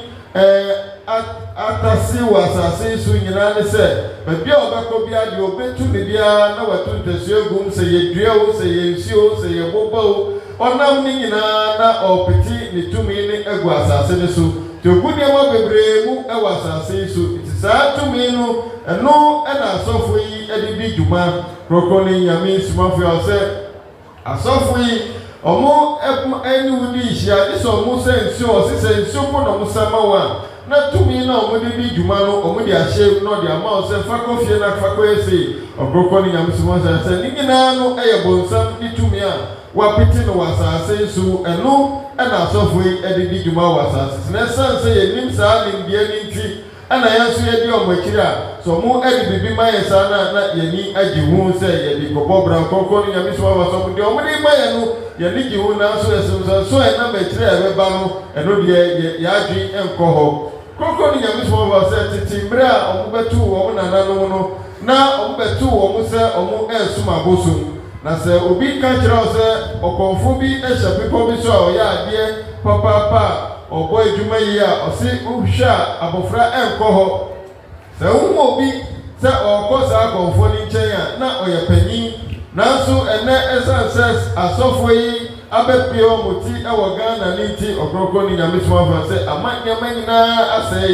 atase wɔ asase so nyinaa ne sɛ baabi a ɔbɛkɔ bi adeɛ ɔbɛtu ne biara na watu ntasuo gum sɛ yɛdua o sɛ yɛnsuo sɛ yɛbobɔ o ɔnam ne nyinaa na ɔpete ne tumi ne agu asase ne so nti ogu nneɛma bebree mu ɛwɔ asase yi so nti saa tumi no ɛno ɛna asɔfo yi de di dwuma Ɔkrɔnkrɔnyi Nyame Somafo Yawoh sɛ asɔfo yi ɔmo ɛne wo di hyia ne sɛ ɔmo sɛ nsuo ɔse sɛ nsuo po na ɔmo sama wo a na tumi na ɔmo de di dwuma no ɔmo de ahyɛ na ɔde ama ɔsɛ fakɔ fie na fakɔ ese Ɔkrɔnkrɔnyi Nyame Somafo sɛ ne nyinaa no ɛyɛ bɔnsam de tumi a wapete no wɔ asase so ɛno ɛna asɔfo yi de di dwuma wɔ asase na ɛsan sɛ yɛnim saa nimdeɛ ne nti ɛna yɛn nso yɛdi ɔmo akyiri a sɛ ɔmo de bibi ma yɛ saa na yɛni agye ho sɛ yɛde kɔbɔ bra Ɔkrɔnkrɔnyi Nyame Somafo sɛ ɔmo deɛ ɔmo de ma yɛ no yɛni gye ho nanso ɛsɛm so ɛnam akyiri a ɛbɛba no ɛno deɛ yɛadwe nkɔ hɔ Ɔkrɔnkrɔnyi Nyame Somafo sɛ tete mmerɛ a ɔmo bɛtu wɔn nananom no na ɔmo bɛtu wɔn sɛ ɔmo ɛresum abosom na sɛ obi ka kyerɛ sɛ ɔkɔnfo bi ɛhyɛ pepɔ bi so a ɔyɛ adeɛ papaapa a ɔbɔ adwuma yi a ɔse wohwɛ a abɔfra ɛnkɔ hɔ sɛ wohu obi sɛ ɔkɔ saa akɔnfo no nkyɛn a na ɔyɛ panyin nanso ɛnɛ ɛsan sɛ asɔfo yi abɛpie ɔmo ti ɛwɔ Ghana ne nti Ɔkrɔnkrɔnyi Nyame Somafo sɛ ama nneɛma nyinaa asɛe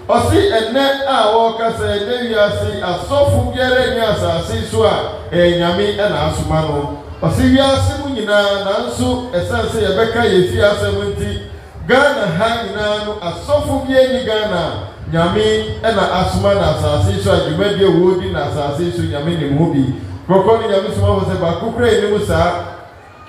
ɔsi ɛnɛ a wɔkasa ɛnɛ wiase asɔfo biara ni asase so a Nyame ɛna asoma no ɔsi wiase mu nyinaa nanso ɛsan sɛ yɛbɛka yɛ fi asɛm nti Ghana ha nyinaa no asɔfo biara ni Ghana Nyame ɛna asoma na asase so a dwumadie wɔ di na asase so Nyame ne mu bi Ɔkrɔnkrɔnyi Nyame Somafo sɛ baako kura enim saa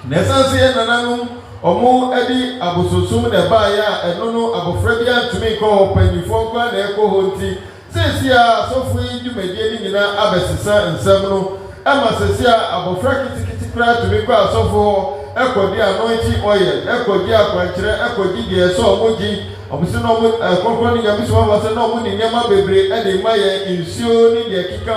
na ɛsan sɛ yɛ nananom ɔmo ɛde abososum na ɛbaayɛ a ɛno no abɔfra bi antumi nkɔ hɔ panyinfoɔ nkɔ na ɛkɔ hɔ nti sɛsi a asɔfo yi dwumadie ne nyinaa abɛsesa nsɛm no ɛma sɛsi a abɔfra kitikiti koraa tumi kɔ asɔfo hɔ ɛkɔdi anointing oil ɛkɔdi akwankyerɛ ɛkɔdi deɛ ɛsɛ ɔmo gye Omuso no Ɔkrɔnkrɔnyi Nyame Somafo sɛ na ɔmo de nneɛma bebree ɛde ma yɛ nsuo ne deɛ keka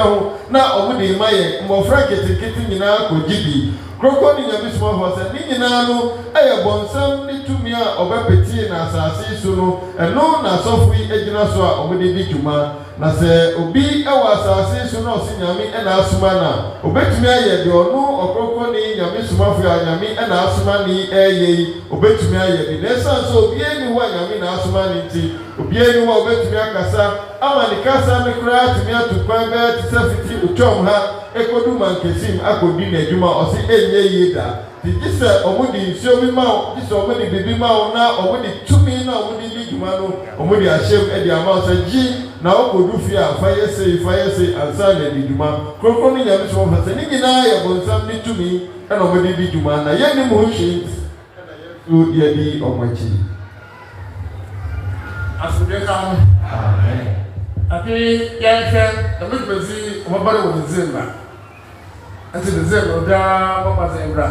ho na ɔmo de ma yɛ mmɔfra ketekete nyinaa kɔgye bi. Ɔkrɔnkrɔnyi Nyame Somafo sɛ ne nyinaa no ɛyɛ bɔnsam ne tumi a ɔbɛpetie na asase so no ɛno na asɔfo yi agyina so a ɔmo de di dwuma. Na sɛ obi ɛwɔ asase so na ɔsi Nyame ɛna asoma na obetumi ayɛ deɛ ɔno Ɔkrɔnkrɔnyi Nyame Somafo a Nyame ɛna asoma ne ɛyɛ yi obetumi ayɛ bi. Na ɛsan so obiara ni hɔ a Nyame na asoma ne nti obiara ni hɔ a obetumi akasa ama ne kasa ne koraa tumi ato kwan bɛyɛ te sɛ fiti otwam ha ekodu mankesim akɔdi n'adwuma ɔsi ɛnyɛ yie da. Ti gye sɛ ɔmo de nsuo bi ma wo gye sɛ ɔmo de bibi ma wo na ɔmo de tumi na ɔmo de di dwuma no ɔmo de ahyɛm ɛde ama wo sɛ gye na ɔkɔdu fie a fa yɛ sei ansa na di dwuma. Ɔkrɔnkrɔnyi Nyame Somafo sɛ ne nyinaa yɛ bɔnsam ne tumi ɛna ɔmo de di dwuma na yɛn nim ho hwee ɛna yɛn so yɛdi ɔmo akyi. Asubie ka ho. Amen. Abi yɛhwɛ ɛmo dwumadzi ɔmɔbare wɔ December. Ɛti December obiara bɔkɔ sɛ mbra.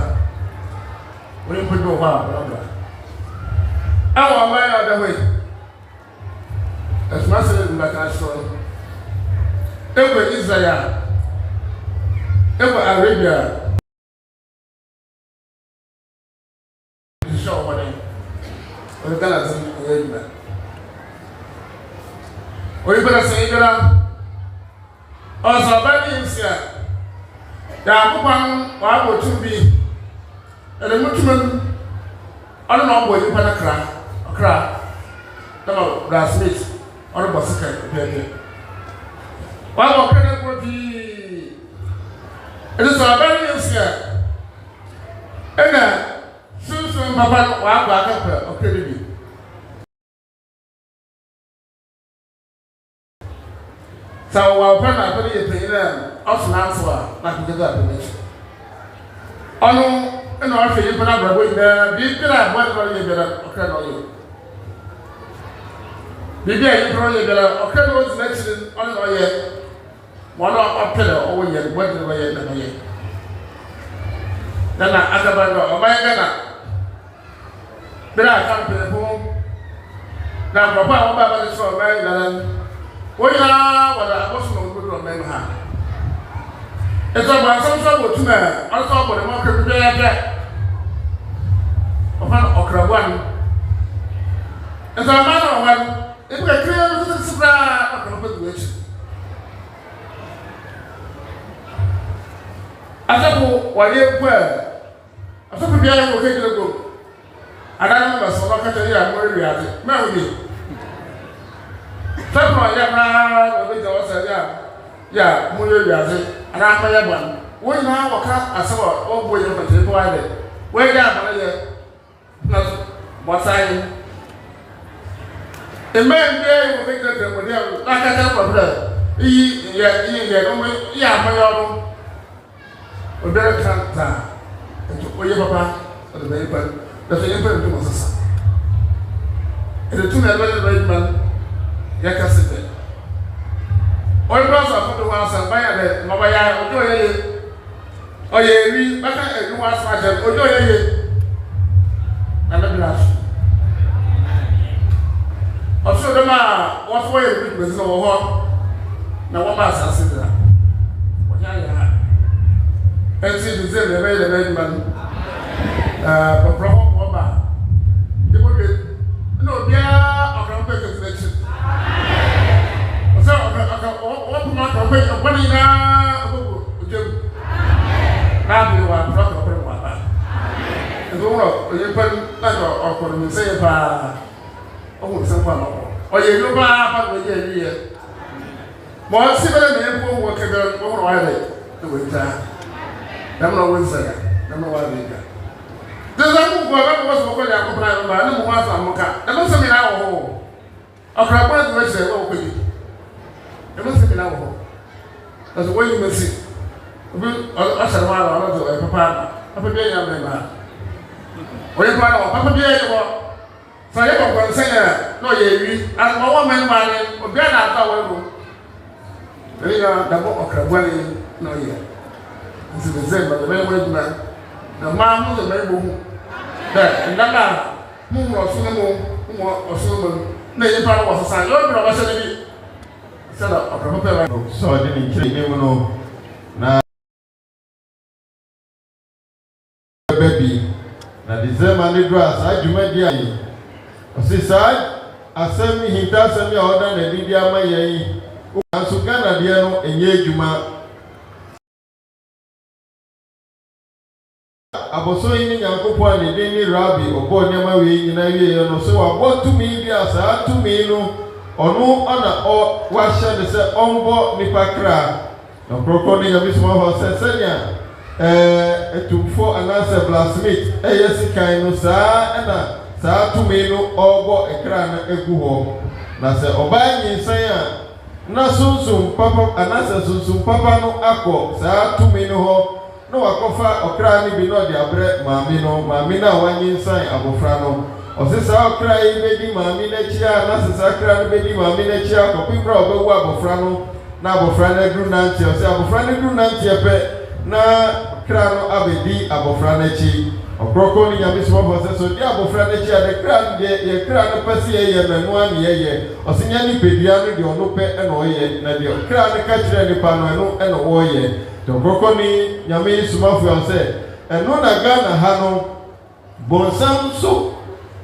Wɔn mpo do hɔ a bra. Ɛwɔ ɔman yɛ ɔda hɔ yi. Ɛsoma sɛ mbaka sɔrɔ. Ɛwɔ Israel. Ɛwɔ Arabia. Ɛhyɛ ɔmɔdɛ. Ɔde Ghana ti ɔyɛ adwuma. Oyi bɛrɛ sɛ ebira. Ɔsɔ ɔbɛn ne nsia. Yaakopɔn wabɔ tum bi. Ɛdɛ mutumam ɔno na ɔbɔ nipa no ɔkra na ma bracelet ɔno bɔ sika pɛpɛ wabɔ ɔkra no kuro pii ɛde sɛ ɔbɛn no yɛnsia ɛna sunsun papa no wabɔ akapɛ ɔkra no bi sɛ wɔwɔ pɛ na apɛ no yɛ panyin a ɔfenanfo a na akokɛdɛ apɛ no akyi ɔno ɛna ɔhwɛ yi pɛn abrabɔ nyinaa biribi a bɔn no yɛ biara ɔkra na ɔyɛ biribi a yi pɛn ɔyɛ biara ɔkra na ɔgyina akyire ɔno na ɔyɛ wɔn a ɔpɛ dɛ ɔwɔ yɛ no bɔn no ɔyɛ na ɔyɛ na akaba no ɔman Ghana bere a aka mpanyinfo na nkurɔfo a wɔba abɛde so ɔman Ghana wɔn nyinaa wɔde abɔso na wɔn ɔman mu ha. It's a bansom with two men, also for the market there. Upon Okrawan. As a man of one, if we are clear to the surprise of the witch. As a while you were, I thought we are okay to go. And I remember so long as I am more reality. Marry. February, yeah, more reality. And I'm my one. When I walk up, I saw all boy of the table. Where down, not what I. A man there will make that with them, like I tell my brother. Yeah, my own. Or better can't. And to Oya Papa, or the baby, that's the emperor to us. And the two men, man, Yakasite. All girls are for the ones and buy a Mabaya, or ye, but I do ask myself, or ye, and the glass. Also, the man, what way with no home? Now, what must I say that? What I have. And see the same, the very man, but from Wamba. You would be no, yeah, or come back to the what not a way of money now? Now you are proud of them. And all you put that or say about someone or you know about what you hear. More similar than people working over Wiley to winter. I'm not with say, I'm not one maker. There's a move was over there, I don't want some mocha. There must be our home. A crab was say, oh, with you. There must be now. That's the way you must see. I shall want to a papa, a young man. What you want, Papa Bear? So I ever say, no, ye, and my woman, my or bear out our they are the book of Crabwelly, no, yeah. This is the same, but the very man, the man was a very boom. That, and that moon was in the moon. Mo oso na ye pa wo sasa yo bi ro ba se ni se da Ɔkrɔnkrɔnyi so de ni kire ni mu no na baby na December ni do asa adwuma di ayi osisa asem hinta asem ya oda na bidi ama yayi o aso Ghana de no enye adwuma aboso yi ni Nyankopɔ ne de ni Rabbi obo nyama we nyina wie no so wabɔ tumi bi asa tumi no ono ana o wahye de se onbo nipa kra Ɔkrɔnkrɔnyi Nyame Somafo sesenya etumfo anase blacksmith eyesikan no saa na saa tumi no obo ekra na egu ho na se oba nyinsan a na sunsun papa anase sunsun papa no akọ saa tumi no ho no wakofa okra ni bi no de abre maami na wanyinsan abofra no osisa okra yi bedi maami na chia na sisa okra no bedi maami na chia ko pibra obewu abofra no na abofra na duru nanti o se abofra na duru nanti epe na kra no abedi abofra na chi Ɔkrɔnkrɔnyi Nyame Somafo se so di abofra na chi ade kra no ye kra no pese ye manu ani ye osinya ni pedua no de ono pe na oye na de kra no ka kire ni pa no eno na oye Ɔkrɔnkrɔnyi Nyame Somafo se eno na Ghana ha no bonsam so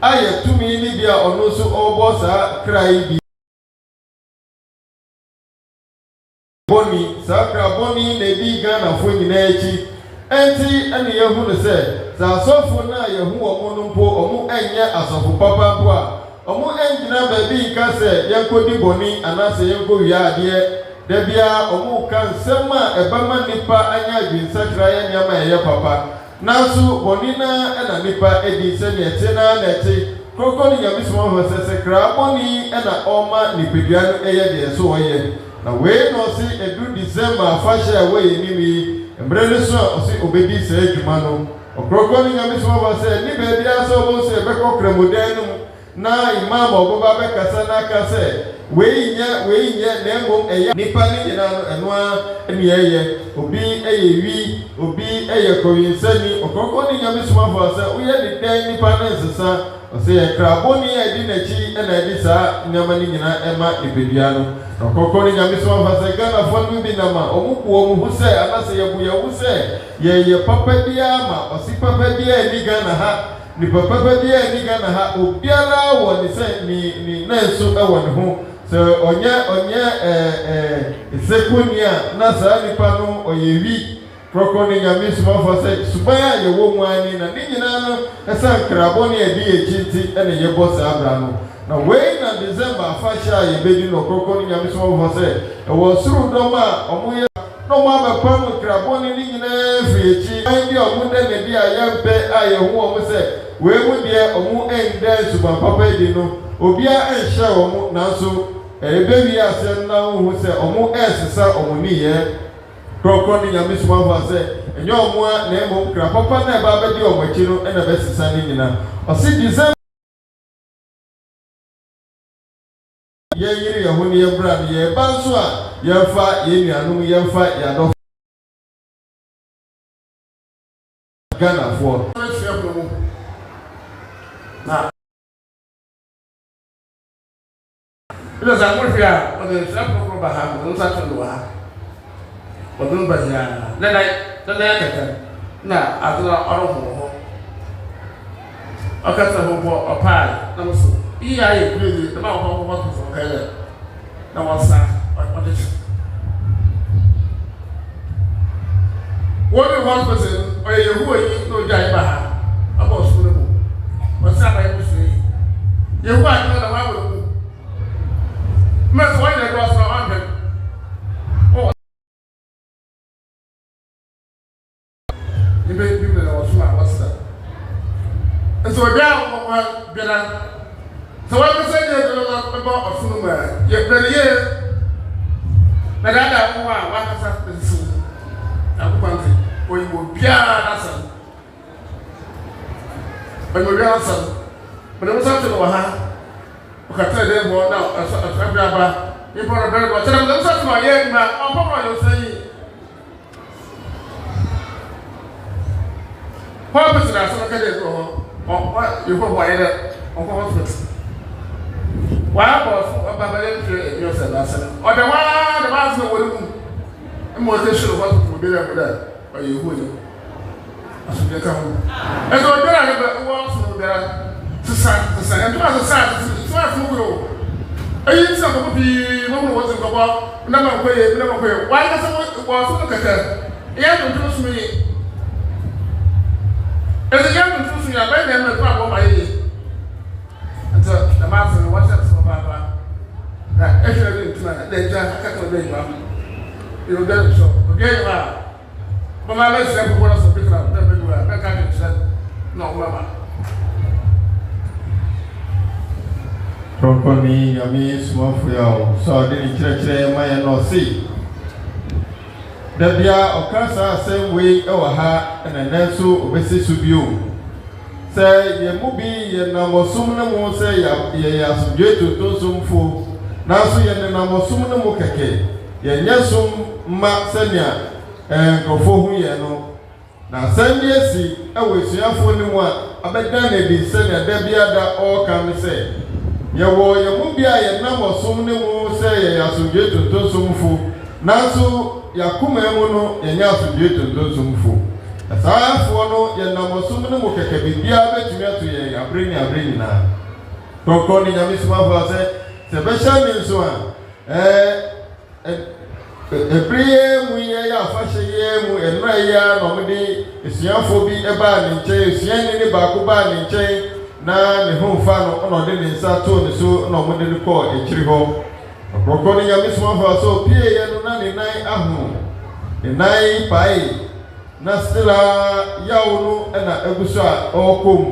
aye tumi ni bia ono so obo sa kra yi bi boni sakra boni na di Ghana fo nyina echi enti ene yehu ne se za asofo na yehu omo no mpo omo enye asofo papa bo a omo engina ba bi nka se yenkodi boni anase yenko wia ade da bia omo kan sema ebama nipa anya adwinsakra ya nyama eye papa nanso boni na ena nipa edi se ne ete na ete Ɔkrɔnkrɔnyi Nyame Somafo se kra boni ena oma nipedua no eye de so oye na we no si edu December fashion we ni wi embre ne so o si obedi se adwuma no Ɔkrɔnkrɔnyi Nyame Somafo se ni be bia so bo se be ko kramodan no na imam oboba be kasa na kasa we nye na emom eya nipa ni nyina no enoa eni eye obi eye wi obi eye koyinsani Ɔkrɔnkrɔnyi Nyame Somafo se uye ni den nipa na nsesa o se kraboni edi na chi na edi sa nyama ni nyina ema ibedua no Ɔkrɔnkrɔnyi Nyame Somafo se Ghana fo no bi na ma omukuo mu hu se anase ye bu ye hu se ye papa dia ma osi papa dia ni Ghana ha ni papa dia ni Ghana ha obiara wo ni se ni na nso e wo ne ho se onye sekunia na sa nipa no oyewi Ɔkrɔnkrɔnyi Nyame Somafo se subaya ye wo mu ani na ni nyina no esa kraboni edi echinti ene ye bo sa abra no na we na December afasha ye bedi no Ɔkrɔnkrɔnyi Nyame Somafo se e wo suru doma omo ye no ma ba pam kraboni ni nyina fi echi ai bi omo de ne bi ayempe aye hu omo se we mu de omo ende suban papa edi no obia enhye omo nanso ebewi asem na hu se omo esesa omo ni ye Ɔkrɔnkrɔnyi Nyame Somafo se enye omo na emo kra papa na ba be di omo echi no na be sesa ni nyina o si December ye yiri ye ho ni ye bra ni ye ba so a ye fa ye nuanum ye fa ya do Ghana for na ila za mo fia o de sa pro ba ha mo sa tun do ha o dun ba ya na ka na adura oro ho akata ho bo opa na mo so iya ye kule de ma ho so kale na wasa o de one person o ye hu yi no ja ba ha abo so le mo o sa ba ye so yi ye hu a no na wa wo mu me so wa ye do so on them o ibe bi me na wo so ma wasa so bia wo wa bia so wa se ye do na ba o so ma ye bere ye na da wo wa ka sa so akupante oyibo biara nasa oyibo biara nasa but I'm saying to ha okata de bo na asabia ba ipo na bere bo tell them say to ye ma on papa you say what person na so ka de go on what you go why that on ko hospital Why was Babylon yourself? Or the one the man's no one. And more than sure what would be there with that. Or you would. As we come. And so there are also there to sign and to sign to sign. I used to be one was about never pay. Why does it was look at her? He had to choose me. As a young person, I made them a problem by you. Until the master watches for Baba. That actually, they just cut the big one. You'll get it so. Okay, but my last step was to pick up the big one. I can't say no, Mama. Ɔkrɔnkrɔnyi Nyame Somafo Yawoh so ɔde ne kyerɛkyerɛ ma yɛ no ɔse da bia ɔka saa asɛm wei ɛwɔ ha ɛna nanso obɛsi so bio sɛ yɛ mu bi yɛ namɔsom no mu sɛ yɛ asomdwoe tontonsomfo nanso yɛ ne namɔsom no mu kɛkɛ yɛnyɛ som mma sɛnea nkurɔfoɔ ho yɛ no na asɛm bi asi ɛwɔ asuafoɔ no mu a abɛda no adi sɛnea da bia da ɔɔka no sɛ yɛwɔ yɛ mu bi a yɛnam ɔsom ne mu sɛ yɛyɛ asomdwoe tontonsomfo nanso yɛakoma mu no yɛnyɛ asomdwoe tontonsomfo asaafoɔ no yɛnam ɔsom ne mu kɛkɛ biribiara bɛtumi ato yɛn abere ne abere nyinaa Ɔkrɔnkrɔnyi Nyame Somafo sɛ sɛ bɛhyɛ ne nso a ebire mu yɛ afahyɛ yɛ mu ɛnura yɛ na ɔmode asuafoɔ bi ɛbaa ne nkyɛn asuani ne baako baa ne nkyɛn na ne ho mfa no ɔno de ne nsa to ne so na ɔmo de ne kɔ akyiri hɔ Ɔkrɔnkrɔnyi Nyame Somafo so pie yɛ no na ne nan aho ne nan pae na stila yawo no ɛna egu so a ɔkɔm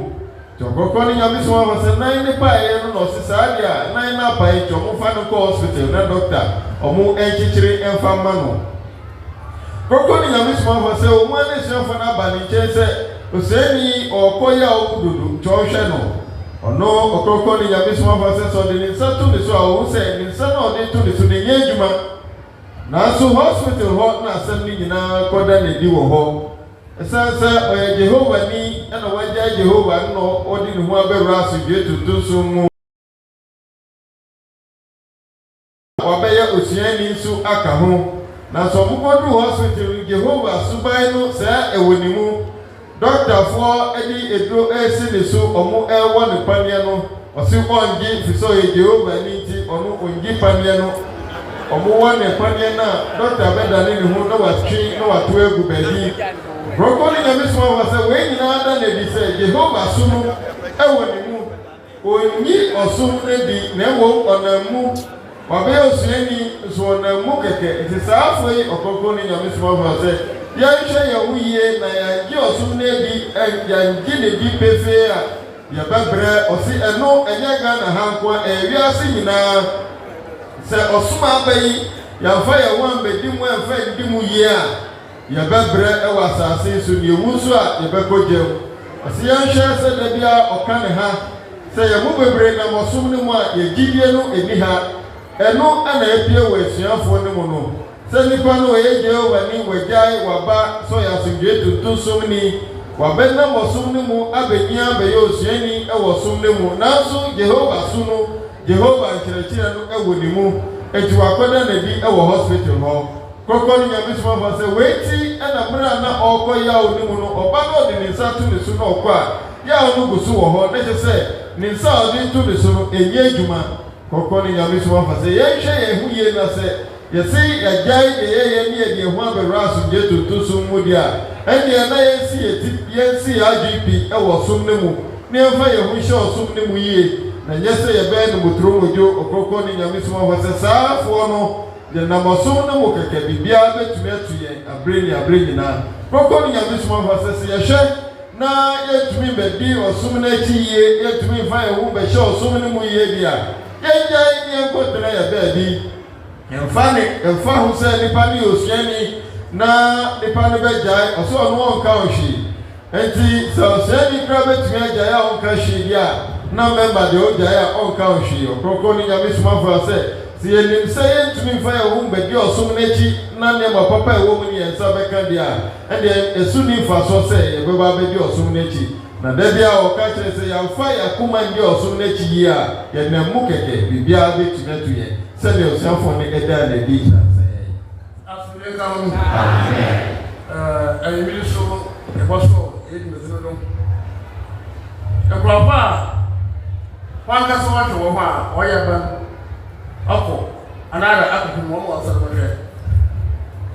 Ɔkrɔnkrɔnyi Nyame Somafo sɛ nan ne pae no na ɔsi saa deɛ a nan na pae tɔ ɔmo fa no kɔ hospital na doctor ɔmo ɛnkyekyere ɛmfa mma no Ɔkrɔnkrɔnyi Nyame Somafo sɛ ɔmo ane suafo no aba ne nkyɛn sɛ oseni ɔkɔ yɛ ɔkudodo twɔhwɛ no ɔno Ɔkrɔnkrɔnyi Nyame Somafo sɛ sɛ ɔde ne nsa to ne so a ɔwɔ sɛ ne nsa na ɔde to ne so ne nyɛ adwuma nanso hospital hɔ na asɛm no nyinaa kɔda ne di wɔ hɔ ɛsan sɛ ɔyɛ Jehova ni ɛna wagya Jehova no ɔde ne ho abɛwura asomdwoe tontonsum mu wabɛyɛ osuani nso aka ho nanso ɔmokɔduru hospital Jehova suban no sɛ ɛwɔ ne mu Doctor edi edro esi ne so ɔmo ɛwɔ ne paneɛ no ɔsi ɔngye fisɔ yɛ Jehova ni ti ɔno ɔngye paneɛ no ɔmo wɔ ne paneɛ na doctor bɛda ne ho na watwe na wato egu baabi Ɔkrɔnkrɔnyi Nyame Somafo sɛ wei nyinaa da na edi sɛ Jehova so no ɛwɔ ne mu onyi ɔsom edi na ɛwɔ ɔnam mu wabɛyɛ osuani nso ɔnam mu kɛkɛ nti saa afɔ yi Ɔkrɔnkrɔnyi Nyame Somafo sɛ yɛnhwɛ yɛn ho yie na yɛngye ɔsom no adi yɛngye ne di pefee a yɛbɛbrɛ ɔsi ɛno ɛnyɛ Ghana ha nko a ɛwiase nyinaa sɛ ɔsom aba yi yɛmfa yɛn ho ambɛdi mu ɛmfa ndi mu yie a yɛbɛbrɛ ɛwɔ asase so ne ewu nso a yɛbɛkɔ gyam ɔsi yɛnhwɛ sɛ da bi a ɔka ne ha sɛ yɛn mo bebree nam ɔsom no mu a yɛgyidie no ɛni ha ɛno ɛna epie wɔ asuafoɔ no mu no sɛ nipa no ɔyɛ Jehova ni wagyae waba sɛ ɔyɛ asomdwoe tontonsum ni wabɛnam ɔsom no mu abɛnyia bɛyɛ osuani ɛwɔ ɔsom no mu nanso Jehova so no Jehova nkyerɛkyerɛ no ɛwɔ ne mu eti wakɔda n'adi ɛwɔ hospital hɔ Ɔkrɔnkrɔnyi Nyame Somafo sɛ weeti ɛna mmerɛ a na ɔrekɔ yawo no mu no ɔba na ɔde ne nsa to ne so na ɔkɔ a yawo no gu so wɔ hɔ na kyerɛ sɛ ne nsa a ɔde to ne so no ɛnyɛ adwuma Ɔkrɔnkrɔnyi Nyame Somafo sɛ yɛnhwɛ yɛn ho yie na sɛ yɛsɛ yɛgyae yɛyɛ ne yɛde ho abɛwura asomdwoe tontonsum mu deɛ a ɛnneɛ na yɛnsi yɛagye ɛwɔ som no mu na yɛmfa yɛn ho hyɛ ɔsom no mu yie na nyɛ sɛ yɛbɛyɛ no motoro modwo Ɔkrɔnkrɔnyi Nyame Somafo sɛ saafoɔ no yɛnam ɔsom no mu kɛkɛ biribiara bɛtumi atu yɛn abere ne abere nyinaa Ɔkrɔnkrɔnyi Nyame Somafo sɛ yɛhwɛ na yɛntumi bɛdi ɔsom no akyi yie yɛntumi mfa yɛn ho bɛhyɛ ɔsom no mu yie bi a yɛngyae ne yɛnkɔtena yɛ baabi ɛmfa ho sɛ nipa no yɛ osuani na nipa no bɛgyae ɔsɛ ɔno ɔnka ɔhwee enti sɛ ɔsuani kora bɛtumi agyae a ɔnka hwee bi a na mɛmba deɛ ɔgyae a ɔnka ɔhwee Ɔkrɔnkrɔnyi Nyame Somafo sɛ sɛ yɛnim sɛ yɛntumi mfa yɛn ho mbɛdi ɔsom no akyi na nneɛma papa ɛwɔ mu ne yɛn nsa bɛka deɛ a ɛdeɛ ɛso ne mfa so sɛ yɛbɛba bɛdi ɔsom no akyi na dabia o ka kire se ya fa ya kuma ndi oso na chi ya ya na mu keke bibia betumi to ye se le osiafo ne eda na di na se asule ka mu ayi mi so e boso e di mezo no e kwa pa ka so wa to wo ha o ya ban ako anara akuku mo mo so mo je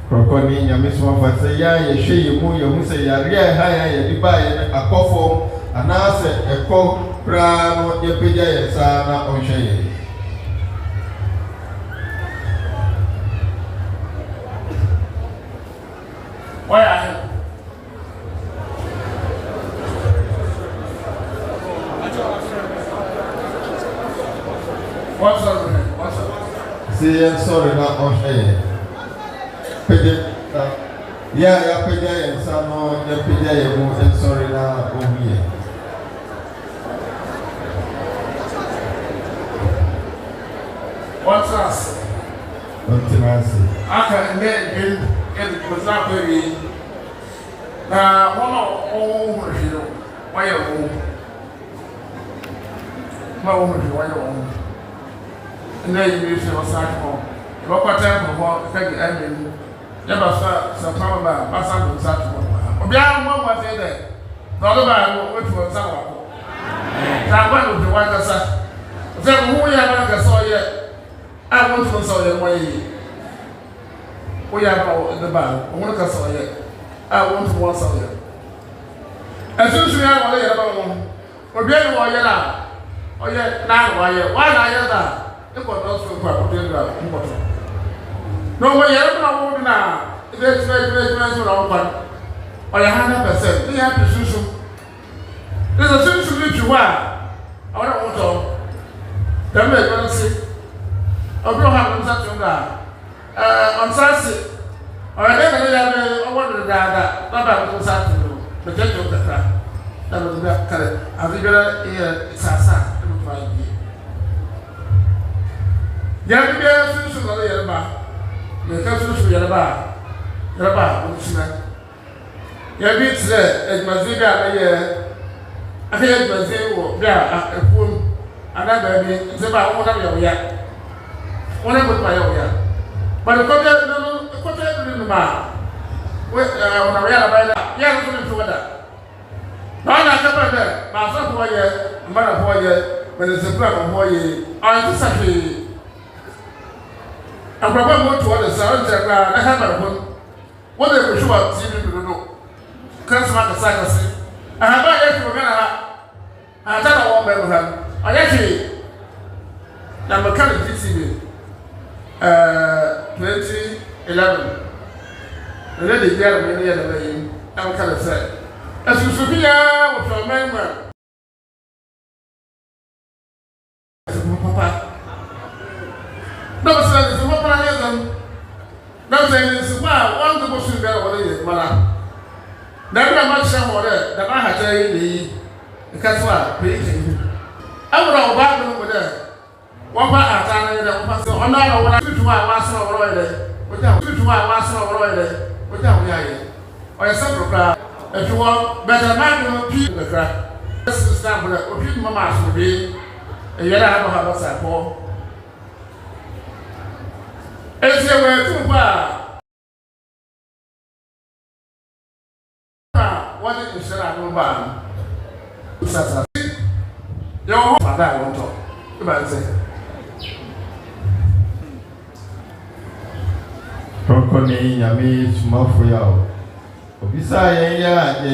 Ɔkrɔnkrɔnyi Nyame Somafo sɛ ya ye hwe ye mu ye hu sɛ yare ha ya ye di ba ye akɔfo anaasɛ ɛkɔ kra no ye pegya ye saa na ɔhwɛ ye oya he what's up sɛ yɛ nsɔre na ɔhwɛ ye pegya ya pegya ye nsa no ya pegya ye mu nsɔre na ɔhu ye what's us ɔntenase aka ne en kosa kweri na wono o hwiro waye wo ma wo hwiro waye wo na yi fi wasa ko ko kwata ko ka gi amen ya ba sa pa ba sa do sa to obi a mo mo te de no do ba wo tu sa wa ko ta ba no de wa ka sa se mo ya ba ka so ye a mo tu so ye mo ye o ya ba de ba o ka so ye a wo tu mo so ye asunsu ya wo ye ba mo obi a wo ye na o ye na wo ye wa na ye da e ko do so ko ko de da ko to no mo ye na wo na e so na wo pa o ya 100% ni ya asunsu this asunsu ni tu wa I want to go dem e go si obi o ha no sa tu da on Saturday o ya de ya be o wo de da ba ko sa tu no be je to da da do da kare abi bela e sa e mo fa yi ya bi be su no ye ba me ka su ye ba o su na ya bi tre e mazi ga na ye afi mazi wo ga e fu ana ba bi se ba wo na ye ya wona ko pa ye ya ba ko te no ba we ona ya la ba ya no so ni da na na ka ba de ba so ko ye mara ko ye ba de se bra ko ye an ti sa ke abraba mo to da sa on je bra na ha ba ko wo de ko shuwa ti bi do kan sa ka sa ka se aha ba ye ko ga na ha ta na wo ba ko ha aya ki na ma kan ti ti bi 2011 le de year me ne ya da yi am kala sai asusufia wo to member papa no so le so papa ne zam no so le so ba wan go so ga wo le mara da na ma sha ho de da ba ha ta yi ni ka so a pe yi awura oba no mo de wo ba ata na de wo pa so ona na wo na tutu a wa so wo ro de wo ta tutu a wa so wo ro de wo ta wo ya ye o ya sa pro if you want better man to keep the crack this is not but o keep mama so be e yara ha ba sa ko e se we tu pa what is shara no ba sa sa yo ho fa da won to e ba se Ɔkrɔnkrɔnyi Nyame Somafo Yawoh obisa ye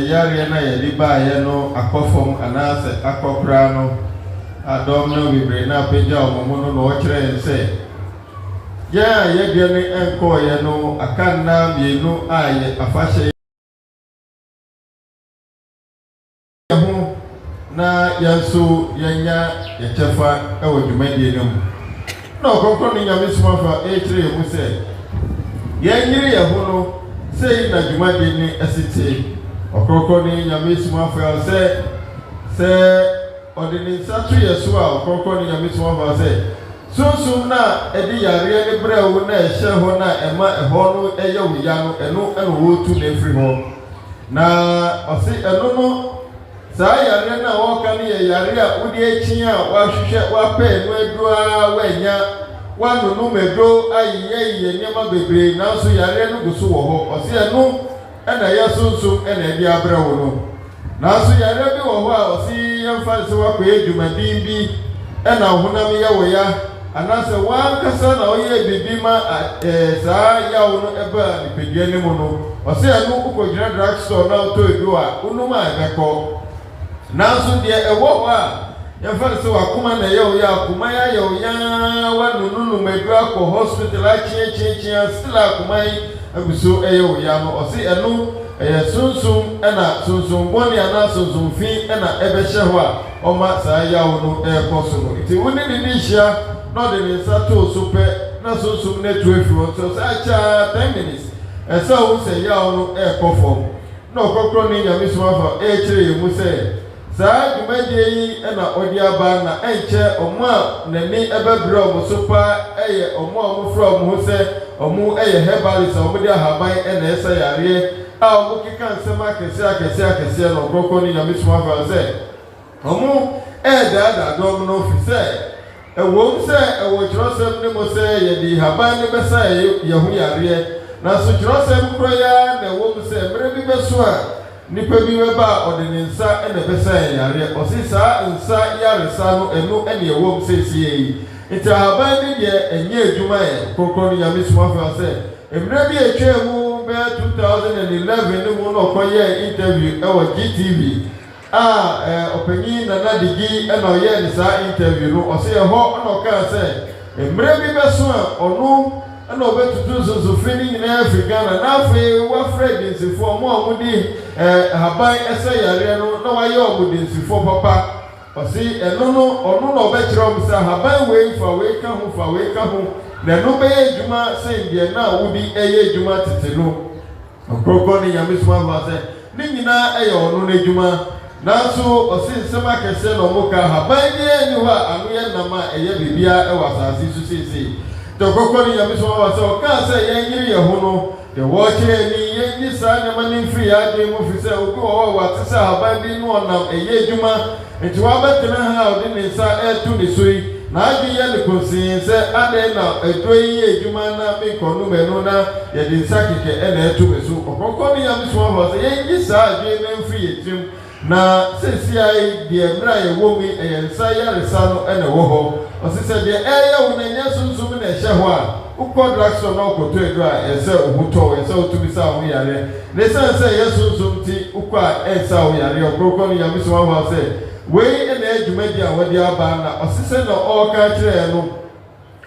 yare na ye di ba ye no akɔfom anaasɛ akɔkra no adɔm na bebre na pegya omomo no na ɔkyerɛ nse ya ye de ne enko ye no aka na mienu a ye afahye ho na yanso yanya ye chefa ewo dwumadie no mu na Ɔkrɔnkrɔnyi Nyame Somafo kyerɛ mu sɛ yanyire ye ho no sei na dwumadie ni asite Ɔkrɔnkrɔnyi Nyame Somafo Yawoh sɛ ɔde ne nsa to yɛ so a Ɔkrɔnkrɔnyi Nyame Somafo sɛ sunsun na ɛde yareɛ ne brɛ wo na ɛhyɛ hɔ na ɛma ɛhɔ no ɛyɛ wo ya no ɛno ɛna wo tu na efiri hɔ na ɔse ɛno no saa yare na wɔka ne yɛ yare a wode akyi a wahwehwɛ wapɛ no adura wanya wanono medro ayiyɛ nneɛma bebree nanso yare no gu so wɔ hɔ ɔse ɛno ɛna yɛ sonsom ɛna ɛde abrɛ wo no nanso yare bi wɔ hɔ a ɔse yɛmfa sɛ wakɔyɛ dwumadin bi ɛna honam yɛ wɔ ya anaasɛ wankasa na ɔyɛ bibi ma saa yawo no ɛba nipadua no mu no ɔse ɛno wokɔgyina drug store na wotɔ edu a wonom a ɛbɛkɔ nanso deɛ ɛwɔ hɔ a yɛmfa sɛ wakoma na ɛyɛ wo yɛ akoma yɛ ayɛ wo yaa wanonunu madu akɔ hospital akyeɛkyeɛkyeɛ still akoma yi aguso ɛyɛ wo ya no ɔse ɛno ɛyɛ sunsun ɛna sunsun bɔne anaa sunsun fi ɛna ɛbɛhyɛ hɔ a ɔma saa yawo no ɛrekɔ so no nti wo ne ne hyia na ɔde ne nsa too so pɛ na sunsun no atu afiri hɔ nso sɛ akyɛ 10 minutes ɛsɛ wo sɛ yawo no ɛrekɔ fam na Ɔkrɔnkrɔnyi Nyame Somafo ɛrekyerɛ yɛn mu sɛ saa dwumadie yi ɛna ɔde aba na ɛnkyɛ ɔmo a n'ani ɛbɛbrɛ ɔmo so paa ɛyɛ ɔmo a ɔmo frɛ ɔmo ho sɛ ɔmo ɛyɛ herbalist a ɔmo de ahaban ɛna ɛsɛ yareɛ a ɔmo keka nsɛm akɛseɛ na Ɔkrɔnkrɔnyi Nyame Somafo sɛ ɔmo ɛɛdaadaa dɔm no fi sɛ ɛwɔm sɛ ɛwɔ kyerɛsɛm ne mo sɛ yɛde haban ne bɛsa yɛ ho yareɛ nanso kyerɛsɛm kora ya na ɛwɔm sɛ mmerɛ bi bɛso a nipa bi bɛba a ɔde ne nsa ɛna bɛsa yɛ yareɛ ɔse saa nsa yaresa no ɛno ɛne ɛwɔm sɛsie yi nti ahaban ne deɛ ɛnyɛ adwuma yɛ Ɔkrɔnkrɔnyi Nyame Somafo sɛ mmerɛ bi atwa mu bɛyɛ 2011 ne mu na ɔkɔyɛ interview ɛwɔ GTV ɔpanyin Nana Digi ɛna ɔyɛ ne saa interview no ɔse ɛhɔ ɛna ɔkaa sɛ mmerɛ bi bɛso a ɔno ɛna ɔbɛtutu nsonsofin ne nyinaa afiri Ghana na afei wafrɛ densifoɔ ɔmo a ɔmode haban ɛsɛ yareɛ no na wayɛ ɔmo densifoɔ papa ɔse ɛno no ɔno na ɔbɛkyerɛ ɔmo sɛ haban wei fa wei ka ho na ɛno bɛyɛ adwuma sɛn deɛ na wodi ɛyɛ adwuma tete no Ɔkrɔnkrɔnyi Nyame Somafo sɛ ne nyinaa ɛyɛ ɔno n'adwuma nanso ɔse nsɛm akɛseɛ na ɔmo ka haban deɛ ni hɔ a ano yɛ nam a ɛyɛ biribiara ɛwɔ asase so seesei Ɔkrɔnkrɔnyi Nyame Somafo sɛ ɔkaa sɛ yɛnyere yɛn ho no deɛ wɔkyerɛ ni yɛnyi saa nneɛma ne mfiri yɛ aden mu fi sɛ obi wɔ hɔ a wɔate sɛ haban bi no ɔnam ɛyɛ adwuma nti wɔabɛtena ha a ɔde ne nsa ɛreto ne so yi na adwe yɛ ne konsii sɛ adɛn na aduro yi yɛ adwuma na menkɔno mɛno na yɛde nsa kɛkɛ ɛna ɛto me so Ɔkrɔnkrɔnyi Nyame Somafo sɛ yɛnyi saa adwe no mfiri yɛ tirim na sɛsi a deɛ mmerɛ a yɛwɔ mu ɛyɛ nsa yaresa no ɛna ɛwɔ hɔ ɔse sɛ deɛ ɛyɛ wo na ɛnyɛ sunsun na ɛhyɛ hɔ a wokɔ drug store na wokɔtɔ edu a ɛsɛ ohu tɔ ɛsɛ otumi sa ho yareɛ na ɛsiane sɛ ɛyɛ sunsun ti wokɔ a ɛnsa ho yareɛ Ɔkrɔnkrɔnyi Nyame Somafo sɛ wei ɛna adwumadi a wɔde aba na ɔse sɛ na ɔreka kyerɛ no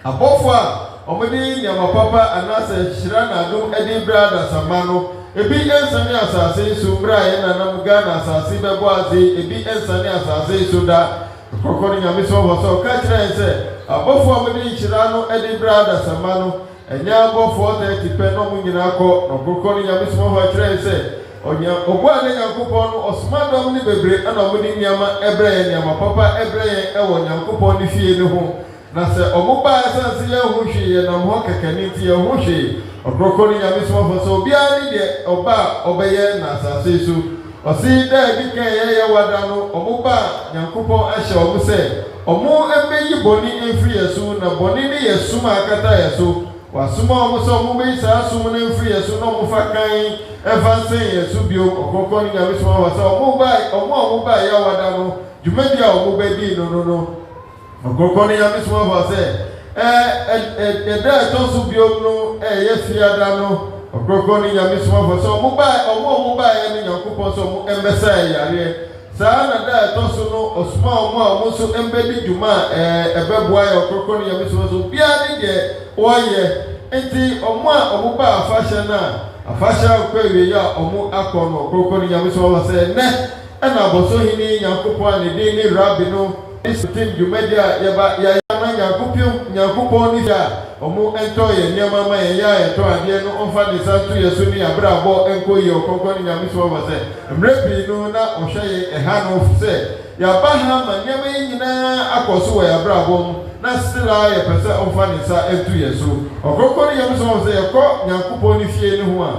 abɔfo a ɔmode nneɛma papa anaasɛ hyira na adom ɛde brɛ adasamma no ebi ɛnsane asase so mmerɛ a yɛn nanam Ghana asase bɛbɔ ase ebi ɛnsane asase so da Ɔkrɔnkrɔnyi Nyame Somafo sɛ ɔka kyerɛ sɛ abɔfo a wɔde nhyira no ɛde brɛ adasamma no ɛnyɛ abɔfo 30 pɛ na ɔmo nyinaa kɔ na Ɔkrɔnkrɔnyi Nyame Somafo kyerɛ sɛ ɔboa ne Nyankopɔn no ɔsoma dɔm ne bebree ɛna ɔmode nneɛma ɛbrɛ yɛn nneɛma papa ɛbrɛ yɛn ɛwɔ Nyankopɔn ne fie no ho na sɛ ɔmo baa ɛsiane sɛ yɛn ho hwee yɛnam hɔ kɛkɛ ne nti yɛn ho hwee Ɔkrɔnkrɔnyi Nyame Somafo sɛ obiara ne deɛ ɔba a ɔbɛyɛ na asase so ɔse dɛ adi kan yɛyɛ wada no ɔmo baa Nyankopɔn ahyɛ ɔmo sɛ ɔmo ɛbɛyi bɔne mfiri yɛ so na bɔne ne yɛ sum a akata yɛ so wasoma ɔmo sɛ ɔmo bɛyi saa sum no mfiri yɛ so na ɔmo fa kan ɛfa nsɛn yɛ so bio Ɔkrɔnkrɔnyi Nyame Somafo sɛ ɔmo a baa yɛ wada no dwumadi a ɔmo bɛdi no Ɔkrɔnkrɔnyi Nyame Somafo sɛ ɛda ɛtɔ so bio no ɛyɛ fiada no Ɔkrɔnkrɔnyi Nyame Somafo sɛ ɔmo baa yɛ ne Nyankopɔn sɛ ɔmo ɛmbɛsa yɛ yareɛ saa na da ɛtɔ so no ɔsoma ɔmo a ɔmo nso ɛmbɛdi dwuma a ɛbɛboa yɛ Ɔkrɔnkrɔnyi Nyame Somafo sɛ obiara ne deɛ wɔyɛ nti ɔmo a ɔmo baa afahyɛ no a afahyɛ akɔ awie a ɔmo akɔ no Ɔkrɔnkrɔnyi Nyame Somafo sɛ nnɛ ɛna abɔsɔhene Nyankopɔn a ne din ne Rabbi no ɛsitim dwumadi a yɛyɛ ama Nyankopɔn ne fie a ɔmo ɛntɔ yɛ nneɛma ma yɛyɛ a yɛtɔ adeɛ no ɔmfa ne nsa to yɛ so ne abrabɔ ɛnkɔ yɛ Ɔkrɔnkrɔnyi Nyame Somafo sɛ mmerɛ pii no na ɔhwɛ yɛ ɛha no sɛ yɛaba ha ma nneɛma yi nyinaa akɔ so wɔ yɛ abrabɔ mu na still a yɛpɛ sɛ ɔmfa ne nsa ɛto yɛ so Ɔkrɔnkrɔnyi Nyame Somafo sɛ yɛkɔ Nyankopɔn ne fie no ho a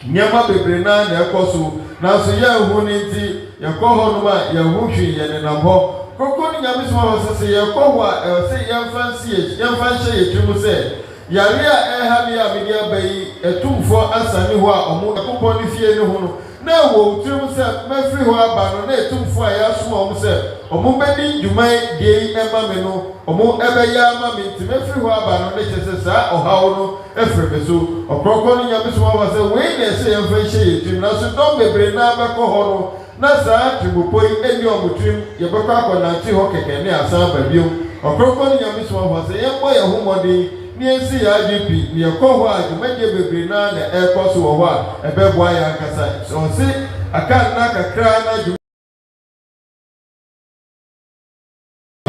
nyama bebre na ekoso na so ya hu ni ti yekọ ho no ma ya hu hwe ye ne nam ho kokko ni Nyame Somafo se yekọ ho a se yemfa hye yetrim se yare a ha bi a media bayi etumfo asani ho a omo ekopọ ni fie ni ho no na wo trim se mafiri ho aba no na etumfo a ya so omo se omo bedi dwumai de ema me no omo ebe ya ma me nti mafiri ho aba no na kyese sa ohawo no efrebe so Ɔkrɔnkrɔnyi ni Nyame Somafo se we na se yemfa hye yetrim na so dom bebre na abekọ ho no na sa tribupo yi eni omutrim yebekọ akonanti ho keke ne asan ba biom Ɔkrɔnkrɔnyi ni Nyame Somafo se yembo ye homodi ni ensi ya GP ni ekọ ho a dwumaje bebre na ekọ so ho a ebebo ya nkasa so se aka na kakra na dwuma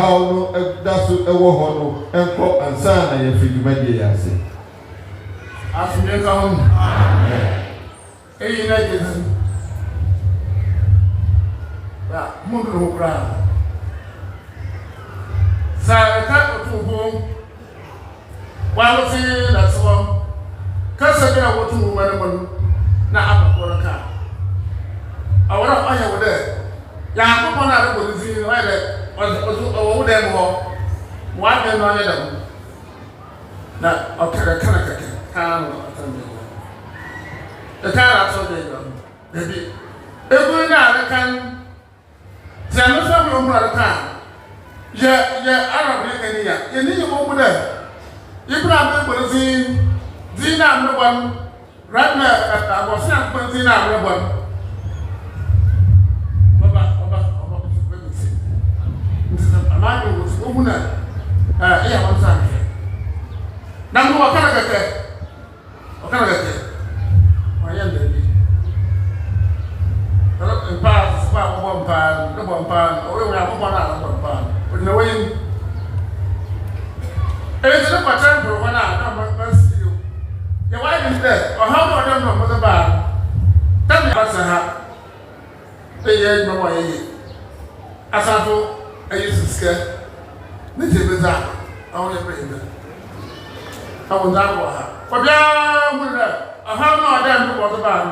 how no daso ewo ho no enko ansa na ye fidwumaje ya se Afune ka ho. Eyi na jesu. Ya, mo ko kra. Sa ka to bo. Wa lo ti na so. Ka se bi na wo tu mo na akakọ ka. Awara anya wo de. Ya akakọ na re bo zi wa de. O wo de mo. Mo ade no anya de. Na okere kana kake. Kan atande. E kan atande go. Ebi. Egu na re kan. Zame so mo mo re kan. Ye Arab le kan ya. Ye ni mo mo de. Ibrahim be bo zi na mo bon. Right now, I was not going to have one. Baba, this is a man who was open. Yeah, one time. Now, what can I get? What can I get? I am the pass, one pan, or we have one pan. But in a way, it's a pattern for 1 hour. Your wife is dead, or how do I don't know for the bar? Tell me what's a hat. They ain't no way. As I thought, I used to scare. This is bizarre. I want to bring them. I was not for her. But yeah, I have no idea what the bar.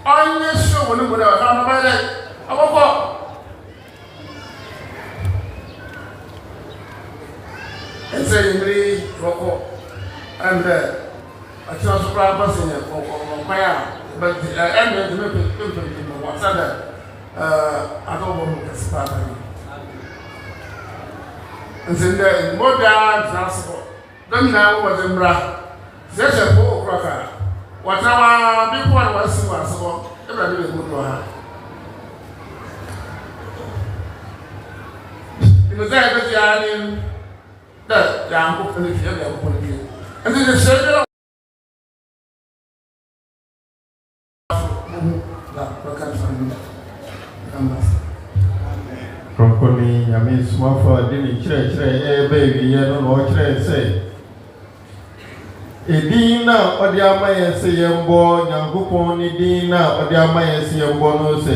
I just show when you would have found about it. I will go. And say, me, Rocco, and I can't surprise person or fire, but I am going to make it what's other. I don't want to start. And then more than possible. Don't know what the bra. There's a poor cracker. Whatever big one was possible, everybody will go to her. It was there that you are in that young book and if you have a you. And then the circle. Ɔkrɔnkrɔnyi Nyame Somafo de ne kyerɛkyerɛ baby ye no no kyerɛ sɛ edin na ɔde ama yɛn sɛ yɛmbɔ Nyankopɔn ne din na ɔde ama yɛn sɛ yɛmbɔ no sɛ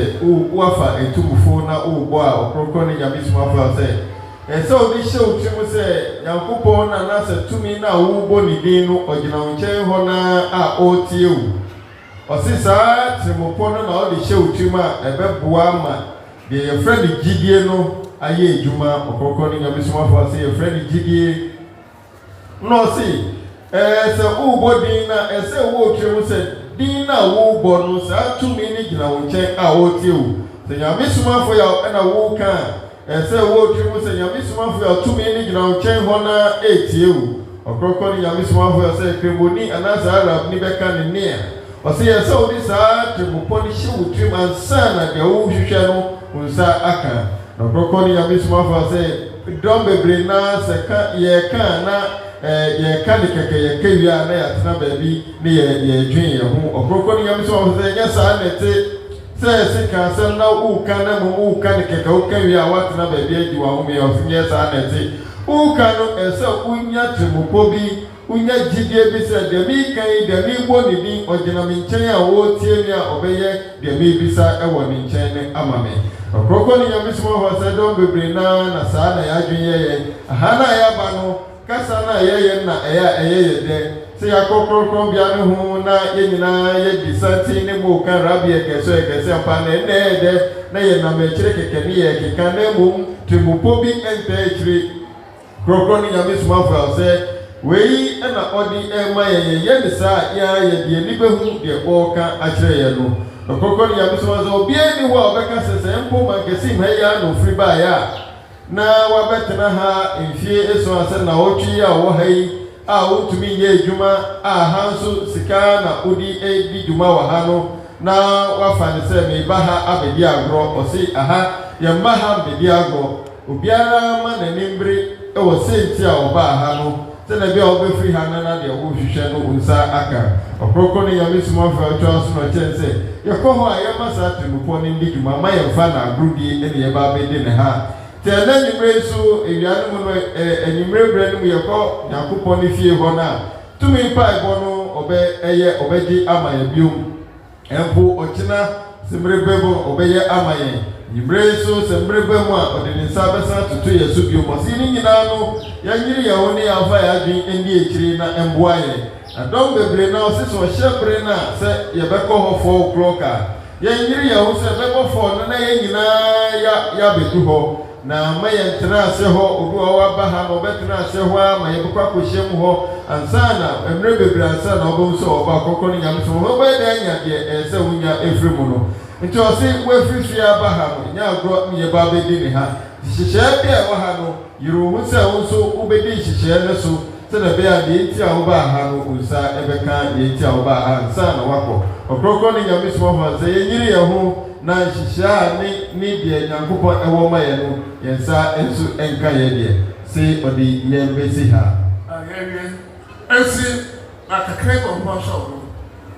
wafa etumfo na wobɔ a Ɔkrɔnkrɔnyi Nyame Somafo sɛ ɛsɛ ɔde hyɛ otrim sɛ Nyankopɔn na na sɛ tumi na wobɔ ne din no ɔgyina wo nkyɛn hɔ na a ɔtie wo ɔsi saa trimopɔ no na ɔde hyɛ otrim a ɛbɛboa ma de yɛfrɛ ne gyidie no ayɛ adwuma Ɔkrɔnkrɔnyi Nyame Somafo sɛ yɛfrɛ ne gyidie na ɔsi sɛ wobɔ din na ɛsɛ wo otrim sɛ din na wobɔ no saa tumi ne gyina wo nkyɛn a ɔtie wo sɛ Nyame Somafo ya ɛna wo ka ɛsɛ wo otrim sɛ Nyame Somafo ya tumi ne gyina wo nkyɛn hɔ na etie wo Ɔkrɔnkrɔnyi Nyame Somafo sɛ kremoni anasa Arab ni bɛka ne nea ɔsɛ yɛsɛ wo de saa trimopɔ ne hyɛ wo trim ansa na deɛ wo hwehwɛ no unsa aka na Ɔkrɔnkrɔnyi Nyame Somafo sɛ dɔm bebre na sɛ ka yɛka na yɛka ne kɛkɛ yɛka wia na yɛatena baabi ne yɛdwen yɛn ho Ɔkrɔnkrɔnyi Nyame Somafo sɛ nyɛ saa nɛte sɛ sika asɛm na woka na mmom woka ne kɛkɛ woka wia a woatena baabi adi wahome ɔsɛ nyɛ saa nɛte woka no ɛsɛ wonya trimopɔ bi wonya gyidie bi sɛ deɛ meeka yi deɛ mebɔ ne din ɔgyina me nkyɛn a wɔretie me a ɔbɛyɛ deɛ mebisa ɛwɔ ne nkyɛn ne ama me Ɔkrɔnkrɔnyi Nyame Somafo sɛ dɔm bebre na saa na yɛadwen yɛyɛ aha na yɛaba no kasa na yɛyɛ na ɛyɛ yɛ dɛ se yakokro bia ne ho na yenina ye disati ne mo kan rabia kese ampa na ede na ye na me kire keke ne ye keka na mum tumupo bi ente kire krokro ni Nyame Somafo Yawoh se wei na odi ema ye ne sa ya ye de ni behu de boka akire ye no krokro ni Nyame Somafo Yawoh obi ani ho obeka sese mpo man kesi me ya no free ba ya na wabetena ha mfie eso ase na otwi ya wo hai a wotumi nye adwuma a hanso sika na odi edi dwuma wa ha no na wafa ne se me ba ha abedi agro osi aha ye ma ha abedi agro obiara ma na nimbre e wo senti a oba ha no se na bia obefri ha na de wo hwehwe no unsa aka okroko ne Nyame Somafo Yawoh twa so no chense ye ko ho a ye ma sa tumupo ne ndi dwuma ma ye fa na agrodi e ne ye ba bedi ne ha tena nimre so ewiane mu no enimre bre no yeko yakopon ne fie ho na tumi pa ebo no obeji amaye biom empo ochina semre bebo obeye amaye nimre so semre bemu a odeni nsa besa tutu yesu biom osini nyina no yanyiri ye ho ne afa ya dwen endi ekiri na emboaye adom bebre na osiso shebre na se yebeko ho 4 o'clock yanyiri ye ho se bebo 4 na ye nyina ya betu ho na maye ntrase ho obi wa ba ha no betrase ho ma ye bukwa kohyem ho ansana emre bebre ansana obo so oba kokko ni Nyame so ho ba da nya de ese wunya efrimu no nti o se we frifia ba ha no nya agro mi ye ba be di ni ha hihye bia wa ha no yiru hu se wo so ubedi hihye ne so se na be a de ti a wo ba ha no unsa ebeka de ti a wo ba ha ansana wako okroko ni Nyame Somafo se ye nyiri ye ho na hihya ni de Nyankopon ewo ma ye no yensa ensu enka ye de se odi ye mbesi ha again ensi akakre ko mo so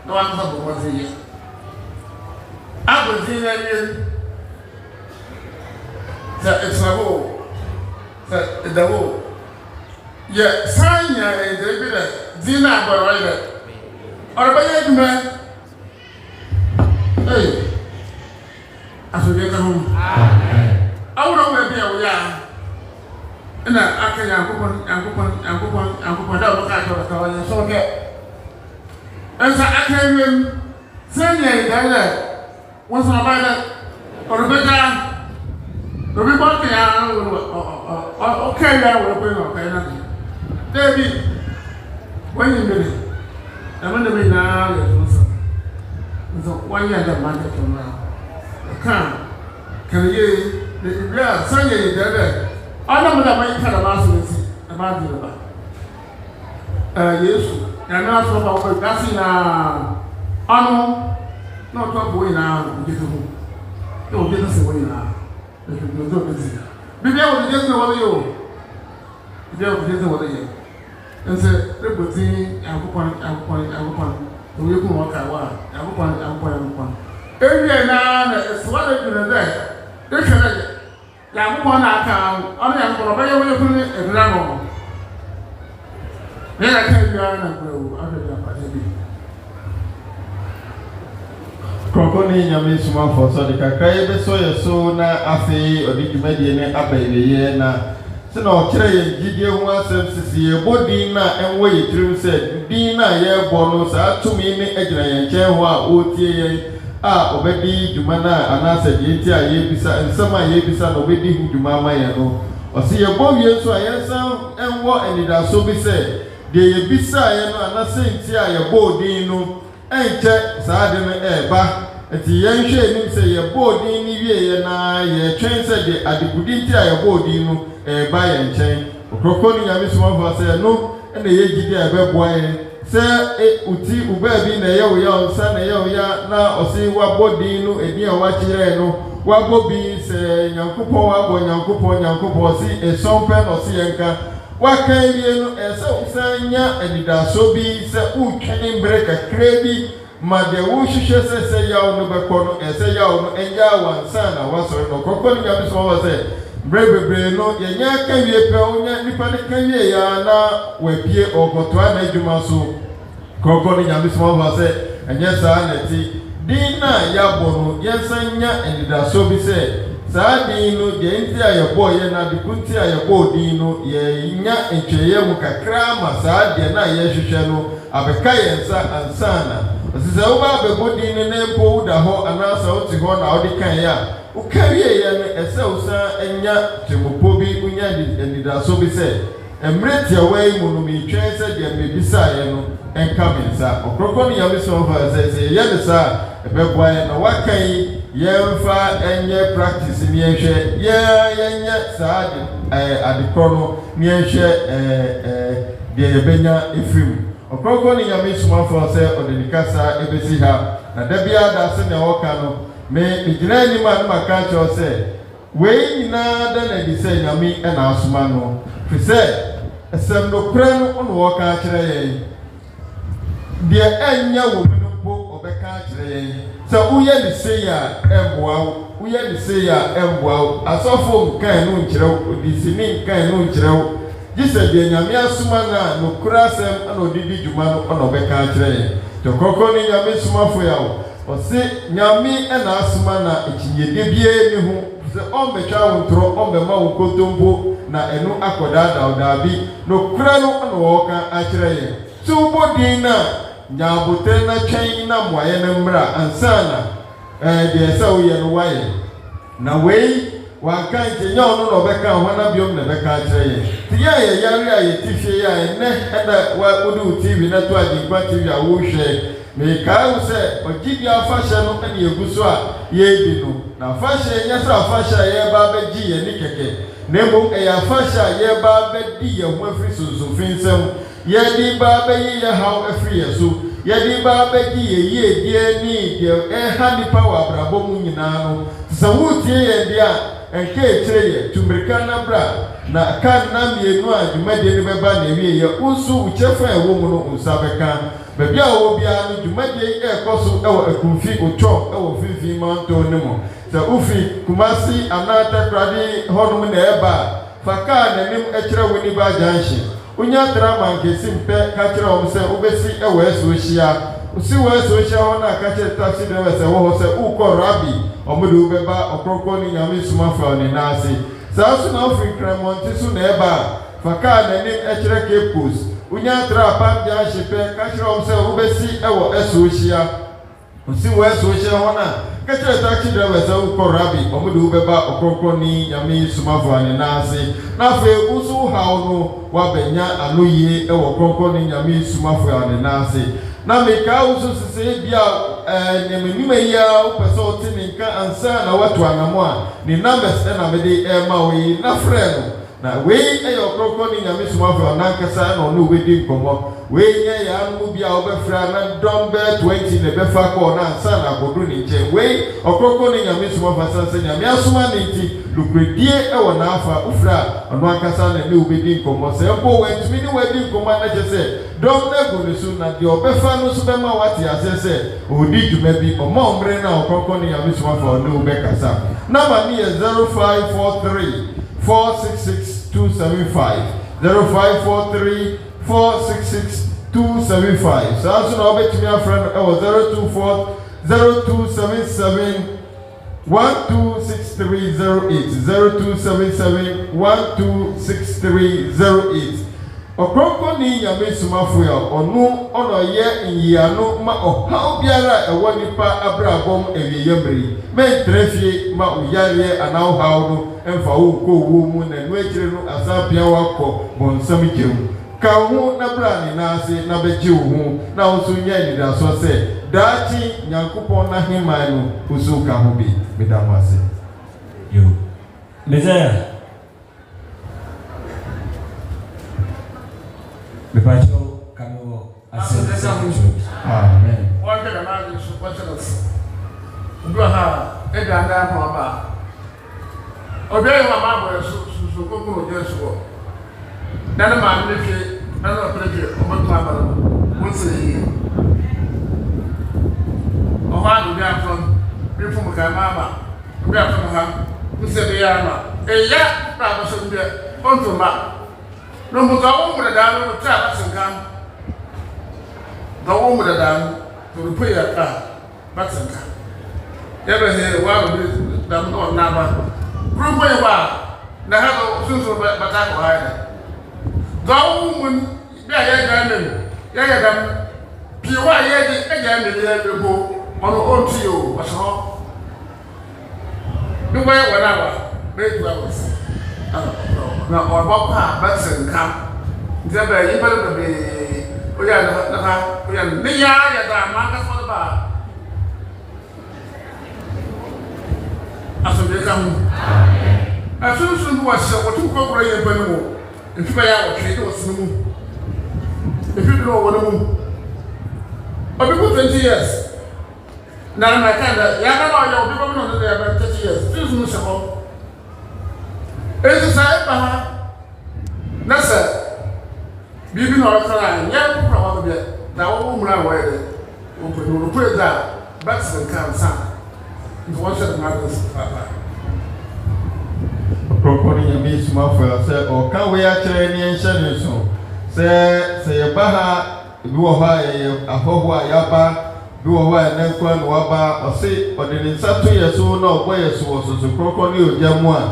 no wan ha bo wazi ye agozi na ye sa etsawo sa edawo ye sanya e de bi de dina ba right there orba ye duma asode ka hom amen awura we bia wo ya na akanya ankopon da wo ka to ka wo so ke ensa akawem sanya da da wo so ba da orubeka obi ba ke ya o okay ya wo ko no kai na debi wani mbele amanda me na ya so wani ya da ma ta to na kan ye ya sanya ye da ana mu da mai kada ba su nsi ba di ba Yesu ya na so ba ko gasi na anu no to bo ina je to yo je to se wo ina no to be si bibia wo je to wo yo bibia wo je to wo ye ense reboti akopon to ye ko wo ka wa akopon ewie na swale bi na de kele ya mo na aka ona ya ko ba ye wo ku ni edra no ne na ka bia na ko ade ya pa bi kroko ni Nyame Somafo so de kakra ye be so ye so na afi odi dwumadie ne abaye na se na o kire ye gidie ho asem sisi ye bodi na enwo ye tirim se din na ye bo no sa tumi ni agira ye nche ho a o tie ye a obedi dwuma na anase de nti a ye bisa nsema ye bisa na obedi hu dwuma ma ye no o se ye bo wie so a ye san enwo enida so bi se de ye bisa ye no anase nti a ye bo din no enche saade me eba eti ye nhwe nim se ye bo din ni wie ye na ye twen se de adegudi nti a ye bo din no eba ye nchen okroko ni Nyame Somafo se no ene ye gidi ebe boa ye se uti ubabi na ye wo ya onsa na ye wo ya na osi wa bodin no edi a wa kire no wa bobi se Nyankopon si esompe no si yenka wa kan wie no ese usanya edida so bi se utwene breka krebi ma de wo hwehwe se ya no bekọ no ese ya no enja wansa na wasoro no kokko ni Nyame Somafo se brebebre no yenya ka wie pe onya nipa ne ka wie ya na wapie ogoto ana adwuma so kokko ni Nyame Somafo se enye sa na ti din na ya bo no yensanya endida so bi se saa din no de nti a yɛbɔ yɛ na de kunti a yɛbɔ din no yɛ nya ntweyɛ mu kakra ma saa de na yɛhwehwɛ no abɛka yɛn nsa ansana ɔsɛ wo ba bɛbɔ din no na mpo wo da hɔ anaasɛ wo te hɔ na wo de kan ya wo kawie yɛ no ɛsɛ wo sa anya temopo bi unya anidaso bi sɛ emre tia wei mu no mi twɛn sɛ de mebisa yɛ no enka me nsa Ɔkrɔnkrɔnyi Nyame Somafo sɛ yɛ ne sa ɛbɛboa yɛ na wakan yɛmfa ɛnyɛ practice ni yɛhwɛ yɛnyɛ saa adekorɔ no ni yɛhwɛ deɛ yɛbɛnya efrim Ɔkrɔnkrɔnyi Nyame Somafo sɛ ɔde ne kasa ebesi ha na da bia da se na wɔka no me gyina anim a no maka kyerɛ sɛ wei nyinaa da na di sɛ Nyame ɛna asoma no fi sɛ ɛsɛm no kora no ɔno wɔka kyerɛ yɛn deɛ ɛnyɛ wɔ mu no mpo ɔbɛka kyerɛ yɛn sɛ woyɛ ne sei a ɛmboa wo woyɛ ne sei a ɛmboa wo asɔfo nkan no nkyerɛ wo odisini nkan no nkyerɛ wo gye sɛ deɛ Nyame asoma no a nokora asɛm ana ɔdedi dwuma no ɔna ɔbɛka kyerɛ yɛn nti Ɔkrɔnkrɔnyi Nyame Somafo Yawoh ɔse Nyame ɛna asoma na ekyinyede biara ni ho sɛ ɔmbɛtwa wo ntorɔ ɔmbɛma wo nkontompo na ɛno akɔdaadaa wo daabi nokora no ɔna wɔka akyerɛ yɛn sɛ wobɔ din na nyaabotere na twɛn na mmoayɛ no mmra ansana deɛ sɛ woyɛ no wayɛ na wei wanka nkyɛ nyɛ ɔno na ɔbɛka ho na biom na ɛbɛka akyerɛ yɛn nti yɛ a yɛyare a yɛti fie yɛ a ɛnɛ ɛna wode wo TV na to Agyenkwa TV a wohwɛ mekaa wo sɛ ɔgyidi afahyɛ no ɛne yɛgu so a yɛdi no na afahyɛ nyɛ sɛ afahyɛ a yɛba abɛgye yɛn ni kɛkɛ na mmom ɛyɛ afahyɛ a yɛba abɛdi yɛn ho afiri sonsomfin nsɛm yɛde ba abɛyi yɛ haw afiri yɛ so yɛde ba abɛgye yɛ yiedie ne deɛ ɛha nipa wɔ abrabɔ mu nyinaa no sɛ wotie yɛn deɛ a ɛnka ekyire yɛ tumirika na bra na ka na mmienu a dwumadie no bɛba na ewie yɛ nso ukyɛfa a ɛwɔ mu no nsa bɛka baabi a wɔwɔ biara no dwumadie ɛkɔ so ɛwɔ akumfi otwɔ ɛwɔ finfin manto no mu sɛ ufi Kumasi anaa Takoradi hɔnom na ɛba fa kaa n'anim ɛkyerɛ wo nipa junction unya drama nkesi mpɛ ka kyerɛ wɔn sɛ wobɛsi ɛwɔ ɛso hyia usi wɔ ɛso hyia hɔ na ka kyerɛ taxi driver sɛ wɔ hɔ sɛ ukɔ rabi ɔmo de wobɛba Ɔkrɔnkrɔnyi Nyame Somafo ne naase saa so na ofiri Kramonti so na ɛba fa kaa n'anim ɛkyerɛ Cape Coast unya tra pam dia hyepɛ ka kyerɛ wɔn sɛ wobɛsi ɛwɔ ɛso hyia usi wɔ ɛso hyia hɔ na ka kyerɛ taxi driver sɛ ukɔ rabi ɔmo de wobɛba Ɔkrɔnkrɔnyi Nyame Somafo ne naase na afei usu haw no wabɛnya ano yie ɛwɔ Ɔkrɔnkrɔnyi Nyame Somafo ne naase na meka usu sise bia nyamanima yi a wopɛ sɛ wote ne nka ansa na wato anamo a ne numbers ɛna mede ɛma wo yi na frɛ no na wei ɛyɛ Ɔkrɔnkrɔnyi Nyame Somafo nankasa na ɔno wobɛdi nkɔmmɔ wei nyɛ yɛ ano bia wobɛfrɛ na dɔm bɛɛ 20 na ɛbɛfa kɔɔ na ansa na akɔduru ne nkyɛn wei Ɔkrɔnkrɔnyi Nyame Somafo asan sɛ Nyame asoma ne nti lukuredie ɛwɔ n'afa wofrɛ a ɔno ankasa na ne wobɛdi nkɔmmɔ sɛ mpo wantumi ne wadi nkɔmmɔ na kyɛ sɛ dɔm na gu ne so na deɛ ɔbɛfa no so bɛma wate aseɛ sɛ ɔdi dwuma bi ɔma ɔmmerɛ na Ɔkrɔnkrɔnyi Nyame Somafo ne wobɛkasa na ma ne yɛ 0543 466 275 0543 466 275 saa so na wobɛtumi afrɛ no ɛwɔ 024 0277 126308 0277 126308 Ɔkrɔnkrɔnyi Nyame Somafo a ɔno ɔyɛ nyiano ma ɔhaw biara ɛwɔ nipa abrabɔm awieyɛmre mɛntrɛ fie ma uyareɛ anaa ɔhaw no ɛmfa wo kɔ wo mu na no akyire no asapia wakɔ bɔnsam kyɛm ka ho na bra ne naase na bɛgye wo ho na wo so nya anidaso sɛ daakye Nyankopɔn na heman no wo so ka ho bi medam ase yo Messiah Bepacho kamo asante amen What can I do? What can I say? Ubraha, Edanda, Mama. Obey my mama, so go to the Then a man, if you don't play it, my mama, once a year. A while we are from Mama, we are from her, who said the Yama. A yak, I was there, on to ma. No more go over the down of Travis and come. Go over the down to repair your car, Batson. Ever hear one of them not never Prove where you are. Na ha so so bata ko ha. Go mun be ya ga men. Ya ga dam. Pi wa ye di e ga men ya be go. Ono on to you. What ho? Do where whatever. Be 2 hours. Na o ba pa ba sen kam. Nti ba yi ba be o ya na ha o ya ni ya da ma ka so ba. Aso be kam. Soon was what you call Ray and Benimo. If you may have a trade or swim. If you know what I mean. But people 20 years. Now, my kind of Yama, people know there about 30 years. Still, Mushamo. It's a side, that's it. Bibi no cry, young probably. Now, woman, where open will put that. Bats and come, son. It wasn't mother's papa. Ɔkrɔnkrɔnyi Nyame Somafo Yawoh sɛ ɔka we akyerɛ ne nhyɛ ne so sɛ yɛba ha bi wɔ hɔ a yɛyɛ ahɔho a yɛaba bi wɔ hɔ a yɛnankwa na waba ɔse ɔde ne nsa to yɛ so na ɔbɔ yɛ so wɔ soso kronkron ne ogya mu a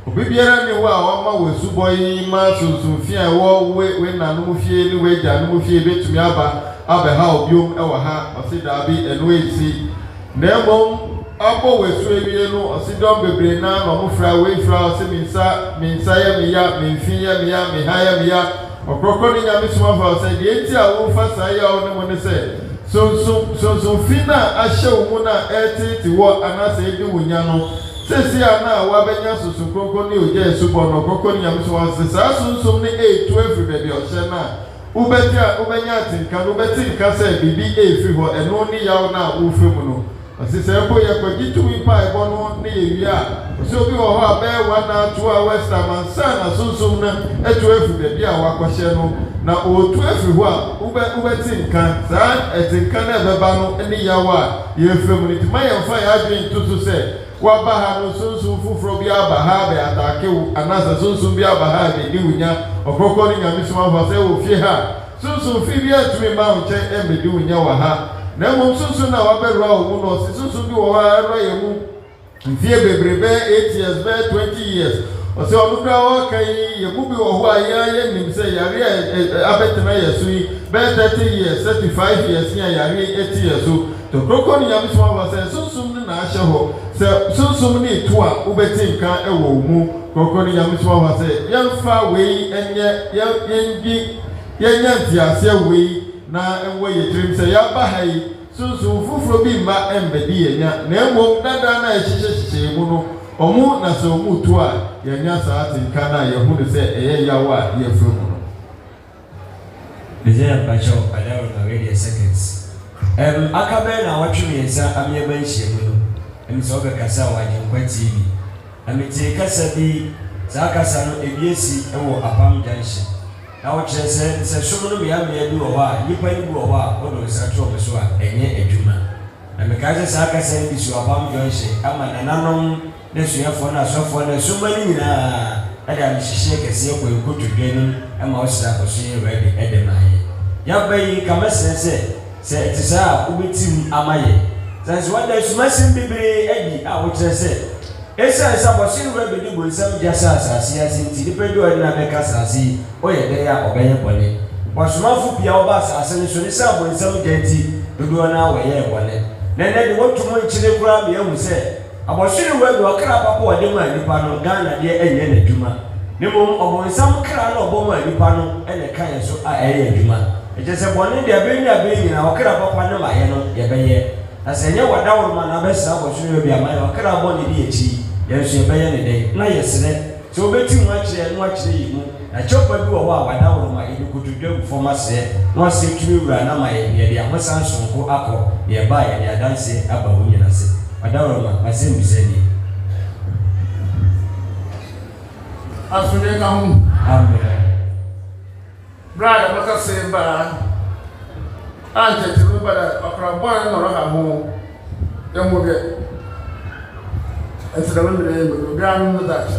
obi biara ne hɔ a wama wɔ asubɔ yi ma sunsumfi a ɛwɔ we nanom fie ne we agyanom fie betumi aba abɛha obiom ɛwɔ ha ɔse daabi ɛno ɛnsi na mmom Abo we swebi no osidom bebre na no mfra we fra o se minsa ya meya menfi ya meya mehaya meya Ɔkrɔnkrɔnyi Nyame Somafo sɛ de enti a wo fa sa ya wo ne mo ne sɛ so fina ahye wo mu na etiti wo anase edi wonya no sesi ana wa benya so kronkron ne ogya esubɔ no Ɔkrɔnkrɔnyi Nyame Somafo sɛ sa sunsun ne etu afri baabi ɔhyɛ na ubenya atinka no betinka sɛ bibi efri hɔ ɛno ne yaw na wo fri mu no Asise bo ye kwaji tumi pa ebo no ne yewia so bi wo ho abe wa na to a western man na sunsum na etu afi be bia wa kwahye no na otu afi ho a ube tinka sa etinka na beba no ne yawa ye frem ni tima ye mfa ya adwen tutu se wa ba ha no sunsum fufuro bi aba ha be atake wo anasa sunsum bi aba ha be di wunya Ɔkrɔnkrɔnyi Nyame Somafo se wo fie ha sunsum fi bi atumi ma ho che e be di wunya wa ha na mo sunsun na wabɛrua wo mu no sunsun bi wo ha ɛrɔ yɛ mu mfie bebrebe 8 years be 20 years ɔsɛ ɔno kra wo kan yɛ mu bi wo ho a yɛ nim sɛ yare abɛtena yɛ so yi be 30 years 35 years ya yare 80 years so to Ɔkrɔnkrɔnyi Nyame Somafo sɛ sunsun na ahyɛ hɔ sɛ sunsun ne to a wobɛti nka ɛwɔ wo mu Ɔkrɔnkrɔnyi Nyame Somafo sɛ yɛmfa wei ɛnyɛ yɛnya ntiase wei na enwe yetrim se ya ba hai sunsun fufuro bi mba embedi yenya na emom dada na ehihye mu no omu na se omu to a yenya saati nka na ye hu de se eye yawa ye furu mu no Deja pacho adawo na radio seconds akabe na watwe yensa amye ban hie mu no so be kasa waje nkwa TV amete kasa bi za kasa no ebiesi ewo apam junction na wo kyerɛ sɛ som no mea bi wɔ hɔ a nipa ni bi wɔ hɔ a wɔde nsa to ɔmo so a ɛnyɛ adwuma na meka sɛ saa kasa no bi so abam junction ama nananom ne suafoɔ na asɔfoɔ na soma no nyinaa ɛde ahyehyɛ kɛseɛ kɔ nkotodwa no ama ɔsra akɔso yɛ ready ɛde ma yɛ yɛba yi kama sɛ ɛte saa a wobɛtim ama yɛ sɛ wɔda sumasim bebree adi a wokyerɛ sɛ esa sabɔsin wura bedi bonsam jasa asase asinti nipa bi ɔde na bɛka asase ɔyɛ dɛ a ɔbɛyɛ bɔne wɔsomafo pia ɔba asase ne so ne sa bonsam gyanti dodoɔ na wɔyɛ bɔne na nɛ de wɔtum nkyire kura me ahu sɛ abɔsin wura bi ɔkra papa ɔde ma nipa no Ghana deɛ ɛnyɛ n'adwuma ne mom ɔbonsam kra na ɔbɔ ma nipa no ɛna ka yɛ so a ɛyɛ adwuma ɛkyɛ sɛ bɔne deɛ bɛnyina ɔkra papa no ma yɛ no yɛbɛyɛ na sɛ nyɛ wadaworo ma na bɛsra abɔsin wura bi ama yɛ ɔkra bɔ ne di akyi yɛnso yɛbɛyɛ ne dɛn na yɛsrɛ sɛ wobɛti mu akyerɛ no akyerɛ yi mu na kyɛpa bi wɔ hɔ a wadaworo ma yɛde kotodwa gu fam asrɛ na wasɛ tumi wura na ma yɛde ahosa nsonko akɔ yɛba yɛde adanse aba wo nyina se wadaworo ma asɛ mbisa ni asune ka ho amen brother baka se ba ante timu bada okra bon no ha ho emu ge It's a little bit of that.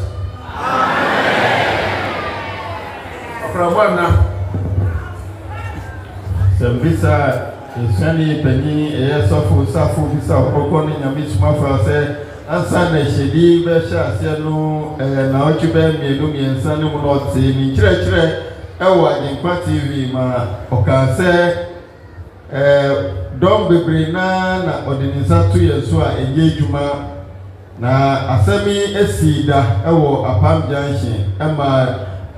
Amen. Sambisa, Sani Penny, Safu, Bisa, Ɔkrɔnkrɔnyi Nyame Somafo sɛ ansa na hyedi be sha ase no na otwe mienu miensa ne mu no te ni kire ewo Agenkwa TV ma okase dom bebre na odinisa to yeso a enye djuma na asemi esida ewo apam junction ema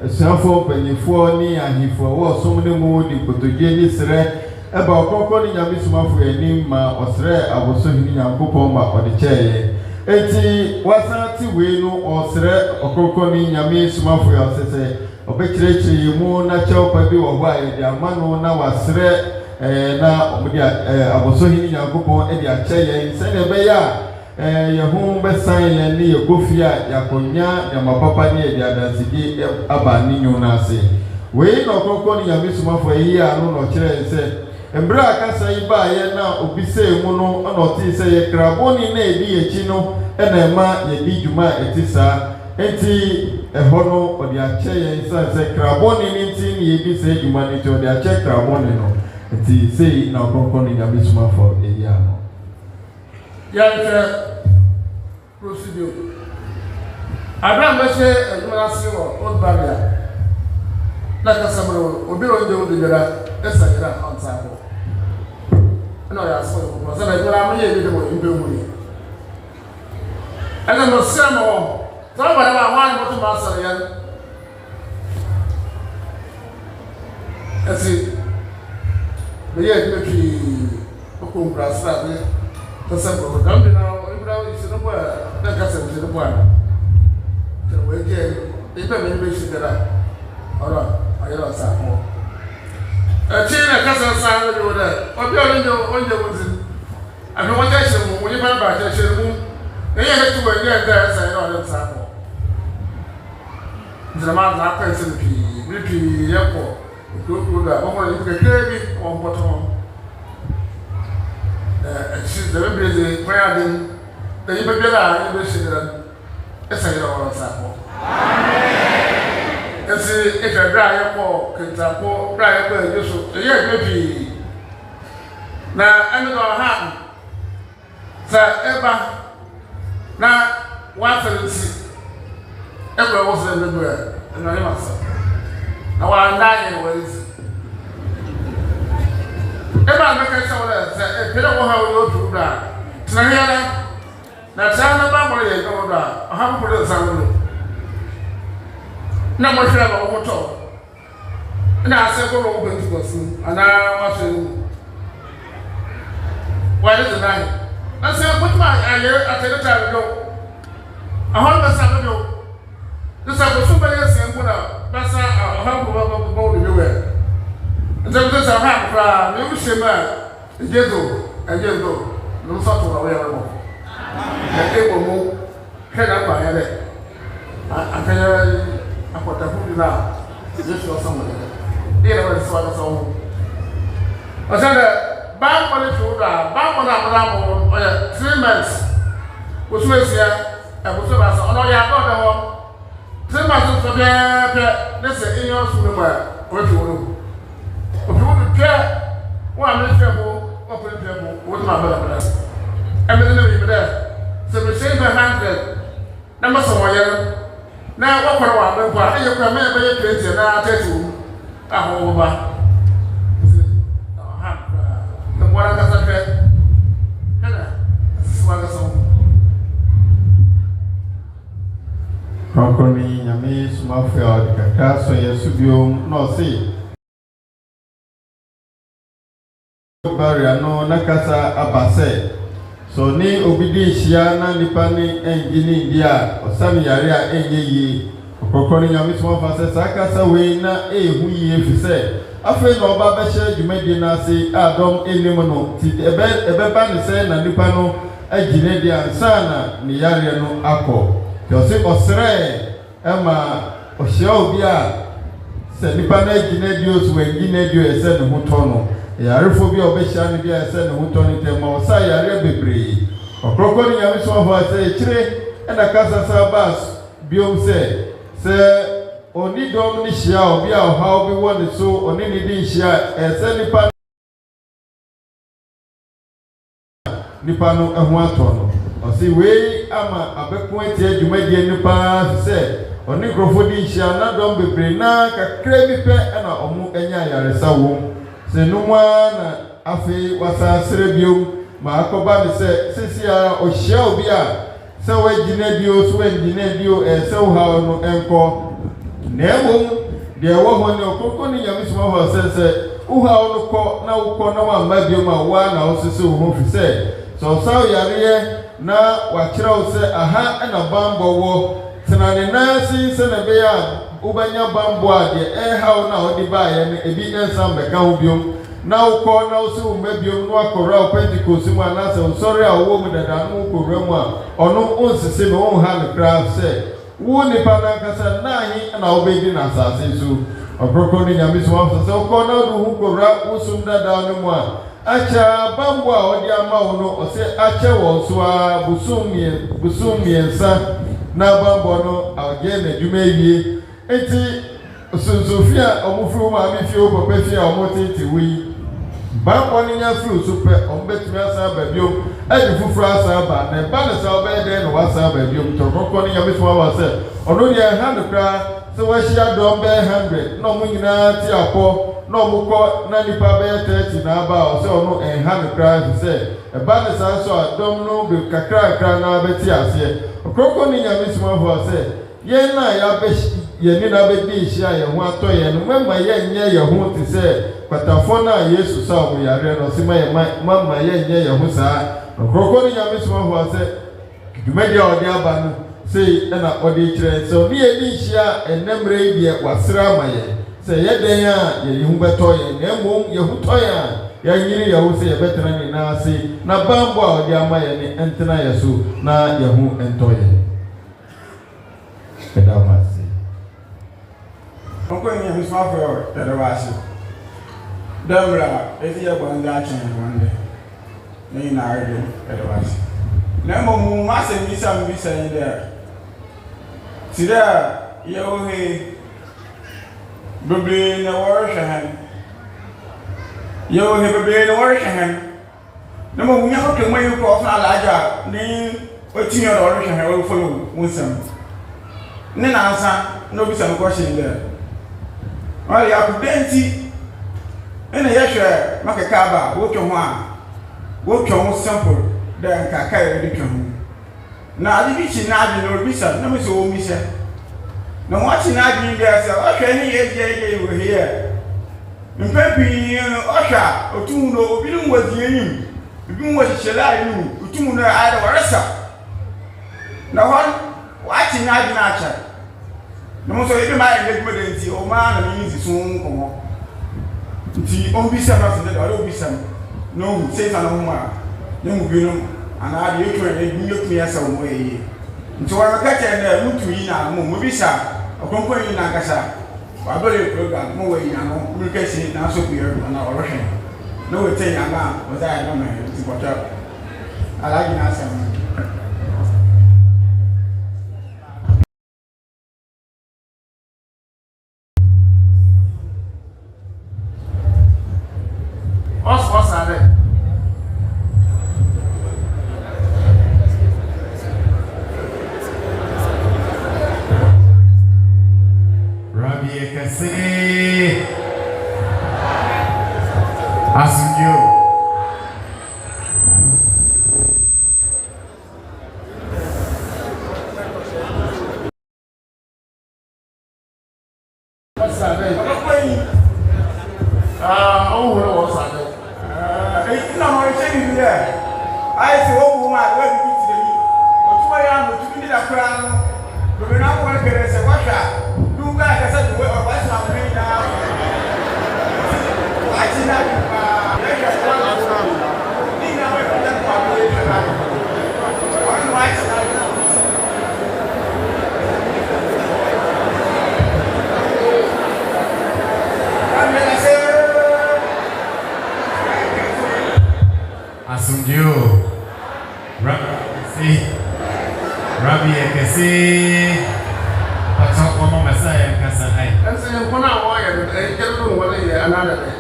esuafo panyifo ni ahifo wo som ne mu di kotodie ni sere eba Ɔkrɔnkrɔnyi Nyame Somafo Yawoh ma osere aboso hini Nyankopɔn ma ode cheye enti wasati we no osere Ɔkrɔnkrɔnyi Nyame Somafo Yawoh sese obekirechiri mu na chawpa bi wo hwa ye dia mano na wasere na omudi aboso hini Nyankopɔn e dia cheye se ne be ya Yehu besan ye ni yegofia yakonya ya mapapa ni dia dansidi aba ni nyuna se we no Ɔkrɔnkrɔnyi Nyame Somafo Yawoh anu no kire se embra akasa iba ye na obise mu no ona oti se ye kraboni na edi echi no na ema ye di djuma etisa enti eho no odi ache ye nsa se kraboni ni nti ni ye bi se djuma ni to odi ache kraboni no enti sei na Ɔkrɔnkrɔnyi Nyame Somafo Yawoh ano ya nke procedure Abraham bese eduma se wo old barrier na kasamro obi onde wo dira esa gira ansa ho no ya so ko so na gira me ye bi de mo imbe mu ni ana no se mo so ba na wa mo to ma so ya esi me ye bi pi ko brasa be to se ko dam bi na ibra isi no bo na kasa bi no bo ana to we je ibe me ni be shi dira ora ayela sa ho China kasa sa no do da obi onje wonzi abi won ja shemu woni ba ba ja shemu e ye hetu wa ye da sa no le sa ho drama na pa se pi ye ko ko da o mo ni ke bi on bottom chi da be de prayer din da yi be da yi be shi da e sa ye no sa ho esi efebra ayeko kentapo bra ayeko ejeso eye bebi na emi do ha sa eba na wa felisi ebra wo se bebu e na ni masa na wa ndanye wo isi eba na ka sa wala sa e pere wo ha wo yo tu bra tna hiala na tsana ba mo ye ko bra ha mo ko sa wo na mo hwera ba wo to na ase ko ro be tu gosu ana wa se wa de na na se ko ma aye atene ta do ahon ba sa do do sa ko so ba ye se ko na ba sa ahon ko ba do we nze ko sa ha ko me u se ma ejedo no so to wa we mo e ko mo he na ba ya de akanya akota hudu na Yesu osamo de ira ba so ba so osanda ba ko le chuda ba ko na ba mo 3 months ko so esia e ko so ba so ono ya do de ho 3 months so be ne se inyo su ne ba o ti wo o ti wo pe wa me fe bo o pe pe bo o ti ma ba ba e me ne bi be se me se 100 na ma so mo ye na wakwara wa mpa aye kwa me be ye na atatu aho ba ha na wala ka safe kana swaga so Ɔkrɔnkrɔnyi Nyame Somafo Yawoh kaka so yesu biom no se barrier no nakasa abase so ni obidi hia na nipa ni engini dia osami yare a enyeyi Ɔkrɔnkrɔnyi Nyame Somafo se sakasa we na ehu yie fise afi no ba be hye dwumadi na se adom enim no ti ebe ba ne se na nipa no agine dia ansana ni yare no akọ yose osere ema ohia obi a se nipa na agine dio so agine dio ese ne hoto no yarefo bi obehia ne bi ese ne hoto ne tema osa yare bebre Ɔkrɔnkrɔnyi Nyame Somafo se kire na kasa sa bas biom se oni dom ni hia obi a oha obi woni so oni ni di hia ese nipa no ehu ato no ɔsi wei ama abɛko ati adwumadie no paa sɛ ɔne nkurɔfoɔ di nhyia na dɔm bebree na kakra bi pɛ ɛna ɔmo anya ayaresa wɔm sɛ nomaa na afei wasa sere biom ma akɔba ne sɛ sisi a ɔhyia obi a sɛ wagyina bio so wangyina bio sɛ wohaw no ɛnkɔ na mmom deɛ ɛwɔ hɔ ne ɔkɔkɔ ne Nyame Somafo sɛ wohaw no kɔ na wokɔ na wamma biom a woa na wosese wo ho fi sɛ sɛ ɔsaw yareɛ na wakyerɛ wo sɛ aha ɛna bambɔ wɔ tena ne nan ase sɛ na ɛbɛyɛ a wobɛnya bambɔ a deɛ ɛhaw na ɔde baeɛ no ebi ɛnsa mbɛka ho biom na wokɔ na wosi wo mma biom na wakɔwura wo Pentecost mu anaasɛ wosɔre a wowɔ mu dada no wokɔwura mu a ɔno onsese no wonha no koraa sɛ wo nipa nankasa na ahe na wobɛdi na asase so ɔkorɔkorɔ ne Nyame Somafo sɛ wokɔ na wode ho kɔwura wo som dada no mu a akyɛ bambɔ a ɔde ama wo no ɔsɛ akyɛ wɔn so a bosom mmiɛnsa na bambɔ no ɔgye n'adwuma awie enti sonsofi a ɔmo firi wo maame fie wo papa fie a ɔmo tete wo yi bambɔ no nya firi so pɛ ɔmo bɛtumi asa aba biom ɛde foforɔ asa aba na ɛba ne sɛ ɔbɛyɛ dɛn na wasa aba biom tɔkɔkɔ ne Nyame Somafo sɛ ɔno deɛ ɛha no koraa sɛ wahyia dɔm bɛyɛ 100 na ɔmo nyinaa te apɔ na ɔmo kɔ na nipa bɛyɛ 30 na aba a ɔsɛ ɔno ɛha no koraa sɛ ɛba ne saa so a dɔm no be kakrakra na bɛte aseɛ ɔkɔkɔ ne Nyame Somafo sɛ yɛn na yɛni na bɛdi nhyia yɛn ho atɔ yɛn no mɛma yɛnyɛ yɛn ho te sɛ kwatafo na Yesu sa ɔmo yare no ɔsɛ mama yɛnyɛ yɛn ho saa ɔkɔkɔ ne Nyame Somafo sɛ dwumadi a ɔde aba no sei ɛna ɔde kyerɛ sɛ ɔne yɛdi nhyia ɛnɛmmerɛ yi deɛ wasra ama yɛn sɛ yɛdɛn a yɛn ho bɛtɔ yɛn na mmom yɛn ho tɔ yɛn a yɛnyere yɛn ho sɛ yɛbɛtena ne nan ase na bambɔ a ɔde ama yɛn ne ɛntena yɛn so na yɛn ho ɛntɔ yɛn ɛda ho ase Ɔkrɔnkrɔnyi Nyame Somafo Yawoh ɛda ho ase dɛmmerɛ a ɛsi yɛ bɔnde akyɛn bɔnde ne nyinaa ɛdo ɛda ho ase na mmom masɛm bisa mbisa yi dɛ ti dɛ yɛwɔ he bebree na wɔrehwɛ hɛn yɛwɔ he bebree na wɔrehwɛ hɛn na mmom nyɛ kɔkɛ mɔ yi kɔ ɔfena alaagya ne ɔtumi ɔdɔ ɔrehwɛ hɛn ɔrefɔlɔ wo nsɛm ne nansa na obisa no kɔhyɛn dɛ ɔyɛ akudɛ nti ɛna yɛhwɛ makɛka aba wotwa ho a wotwa ho simple dɛ nkaka yɛde twa ho na ade bi kyi n'adwene na obisa na mesɛ wɔmmisa na wɔakyi n'adwene dɛ sɛ ɔhwɛ ne yɛgye wɔ hɛ mpɛ pii ɔhwɛ a otum no obi no wɔ die nim obi mu wɔ hyehyɛle a nim otum no ayɛ dɛ wɔresa na hɔ wɔakyi n'adwene akyɛ na mo nso ebi ma yɛ ndedwuma de nti ɔmaa na ne nsi so nkɔmmɔ nti ɔmbisa no asɛ dɛ ɔde obisa no na ɔhu sɛ sa no ho a ne mu binom anaa de yɛtwa ne bi yɛtumi asa wo yɛ yie nti wɔreka kyerɛ dɛ mutu yi na mo bisa Ɔkrɔnkrɔnyi na nkasa wabɛlɛ program mo wɔ yi na no mmirika si na so kuyɛ na ɔrehwɛ na wɔte nyama a wɔdze ayɛ dɔm nti kɔtɔ alagye na asɛm Rabbi Ekesi, what's up, Mama Messiah, Casa? And say, one hour, I don't know what they are another day.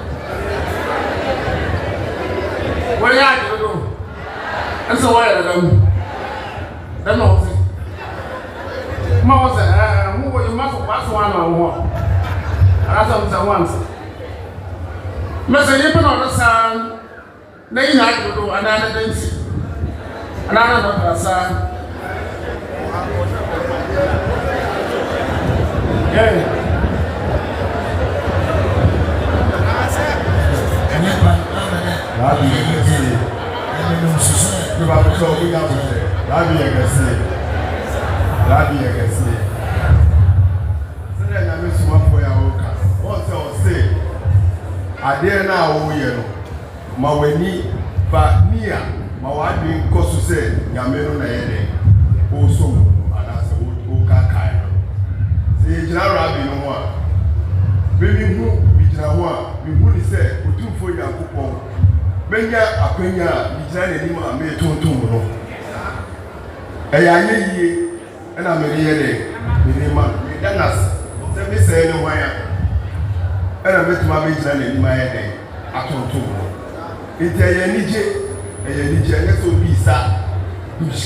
What are you doing? And so, why are them? Then no say. Ma say who you must pass one on one. And that's once. Me say you put on the sun. Na ina do another dance. Another no person. Yeah. Rabbi Yegesi. You have to show me up there. Rabbi Yegesi. Rabbi Yegesi. Say Nyame Somafo Yawoh. What say? Ade na wo ye no. Ma wani ba nia ma wa dwen koso say Nyame no na ye de. O so ana se o ka kai no. Say jira Rabbi no ho a. Baby hu bi jira ho a, bi hu ni say otumfo Yakobon. Benya akwenya bijira na ni ma me tonton no eya nye yie na me ye de me ma me danas se me se ne hwan ya na metuma bijira na ni ma ye de atonton no ite eya nije ne so bi sa push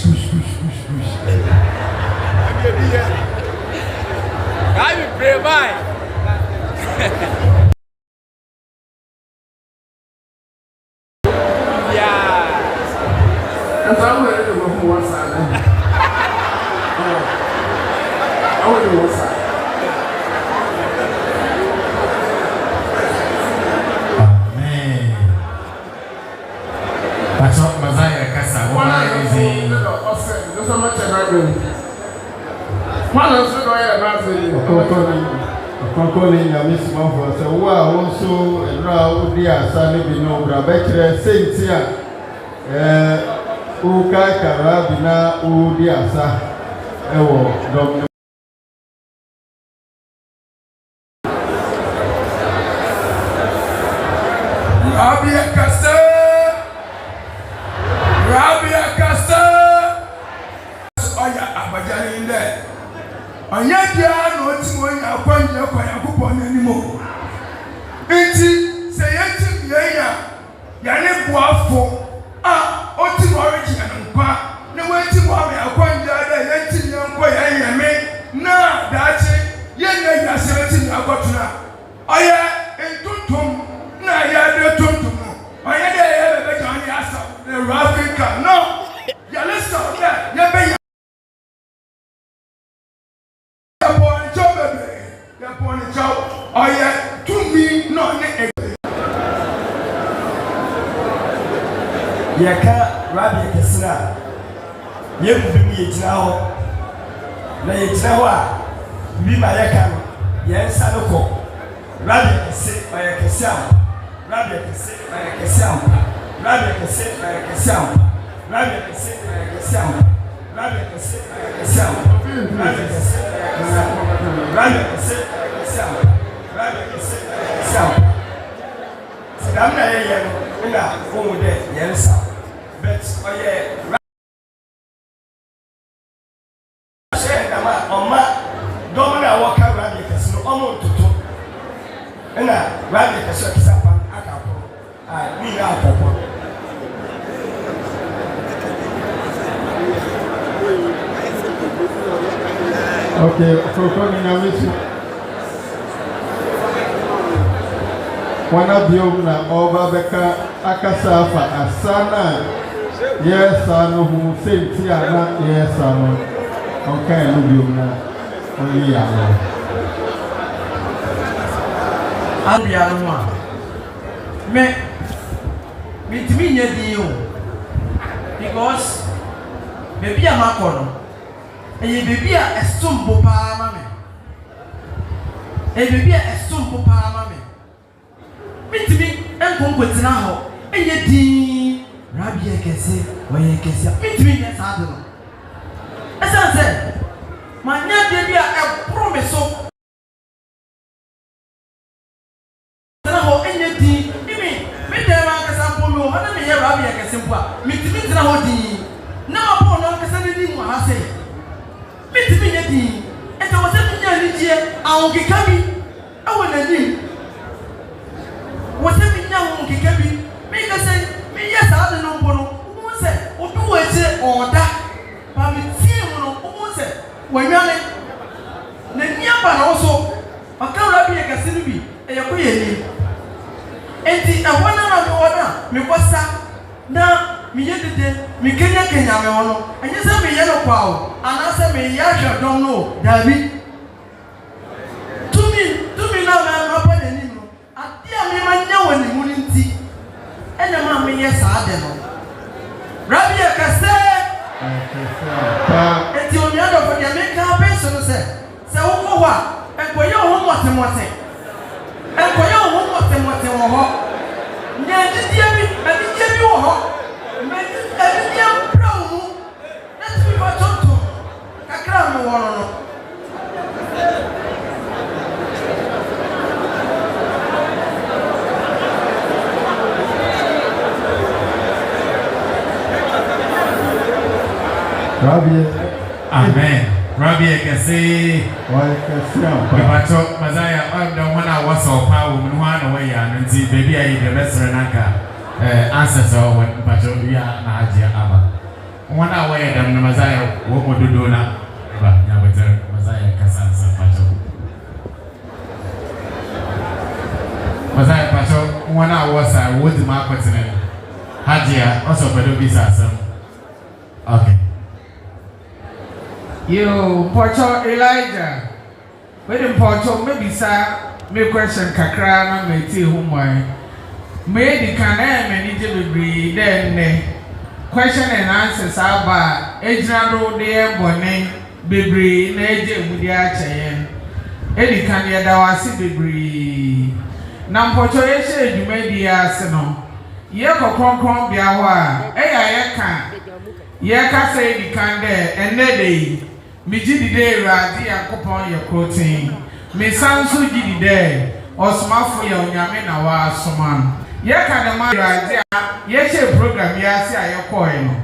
I will pray by And I'm ready to go from one side. I want to go one side. Amen. That's what Messiah Casa. Why is he? There's so much I do. One of the Ɔkrɔnkrɔnyi Nyame Somafo sɛ wo a wo nso ɛnra wo di asa ne bi no bra bɛkyerɛ senti a wo ka Rabbi na wo di asa ɛwɔ dɔm Rabbi Akasa Oya abajani inde Onya dia no ti mo nya kwanje kwa Yakobon animo Enti se yeti yeya ya ne boafo a oti mo origin nkwa ne weti mo ame akwanje da yeti nyankwa ya yeme na daachi yenya ya sereti akotuna oya entuntum na ya de tuntum oya de ya bebe jani asa the Africa no ya listen there ya be oya to me no ne yaka Rabbi Kesra ye bibim ye gyina ho na ye gyina ho a bi ma yaka no ye nsa no kɔ Rabbi Kese oya Kese am Rabbi Kese oya Kese am Rabbi Kese oya Kese am Rabbi Kese oya Kese am Rabbi Kese oya Kese am Rabbi Kese oya Kese am Rabbi Kese oya Kese am Rabbi Kese oya Kese am sidam na ye no na wo de ye nsa but oye share na ma oma domina waka Rabbi Kese no omo tutu na Rabbi Kese kisa pan akapo mi na akapo okay Ɔkrɔnkrɔnyi Nyame Somafo wana biom na ọba beka akasa afa asana yesa no hu senti ana yesa no onka no biom na oni ya no abia no a me timi nya di o because baby amakọ no eye baby a estumbo pa ma me eye baby a estumbo pa ma me mitimi enkonkotina ho eye din Rabbi Kese oye Kese mitimi nya sa de no esanse manya de bia e promise na ho eye din imi me de ma kasa mpo me ho na me ye Rabbi Kese mpo a mitimi tina ho din na opo no kasa ne din mo ha se mitimi nya din e to wose nya ni je awon kekabi awo na din wose mi nya won kekabi me ka se me yes ade no mpo no wo se odu we se oda ba mi ti wanyane na niaba na also makara bi ekase ni bi eyako yeni enti ahwana na me wona me kosa na me yedede me kenya kenya me wono enye se me ye no kwa o ana se me ya hwe don no dabi tumi na na pa de ni no ade a me manya woni mu ni nti ena ma me ye sa de no rabi ekase enti oni ado for the make person no se wo ko wa enkoye ho motemote enkoye ho motemote wo ho nya didia bi wo ho me didia pro mu na ti ba tonto kakra mo wo no Rabbi, Amen. Rabbi, I can say, Pacho, Mazaya, I'm the one I was so power, one away, and see, baby, I eat the best Renaka answers or when Pacho, yeah, Nadia Abba. 1 hour, and Mazaya, what would you do now? But now, Mazaya Cassansa Pacho. Mazaya Pacho, 1 hour was I would mark what's in it. Hadia, also, but do be some. Okay. Yo, Pocho Elijah. When Pocho, maybe sir, me question kakra na me ti humwai. Me di kana me ni je then question and answers aba ejrado de bone bebre na eje mudi achayen. Edi kan ye da wase bebre. Na Pocho ye she edumadi ase no. Ye kokronkron bia ho a eya ye kan. Ye ka say edi kan de enne dey. Mi jidi de radi yakopon ye protein mi sanso jidi de osmafo ye onyame na wa asoman ye ka de ma radi ye che program ya si ayekoe no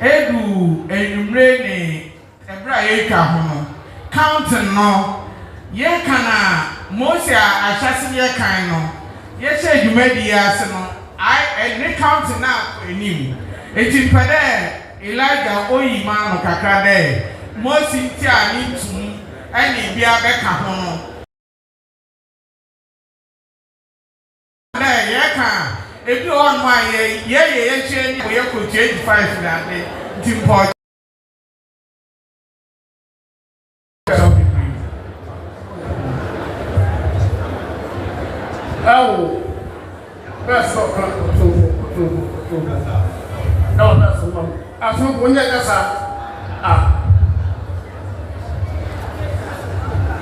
edu enumre ne ebra ye ka ho no counting no ye kana Mose ahyase ye kan no ye che dwumadi ya se no ai ne counting na enim etimpede Elijah oyima no kakra de Mosi ti ani tum ani bia beka ho no na ye ka ebi on ma ye che ni ye ko 25 na de timpo Oh, that's not no, that's not. I think when you just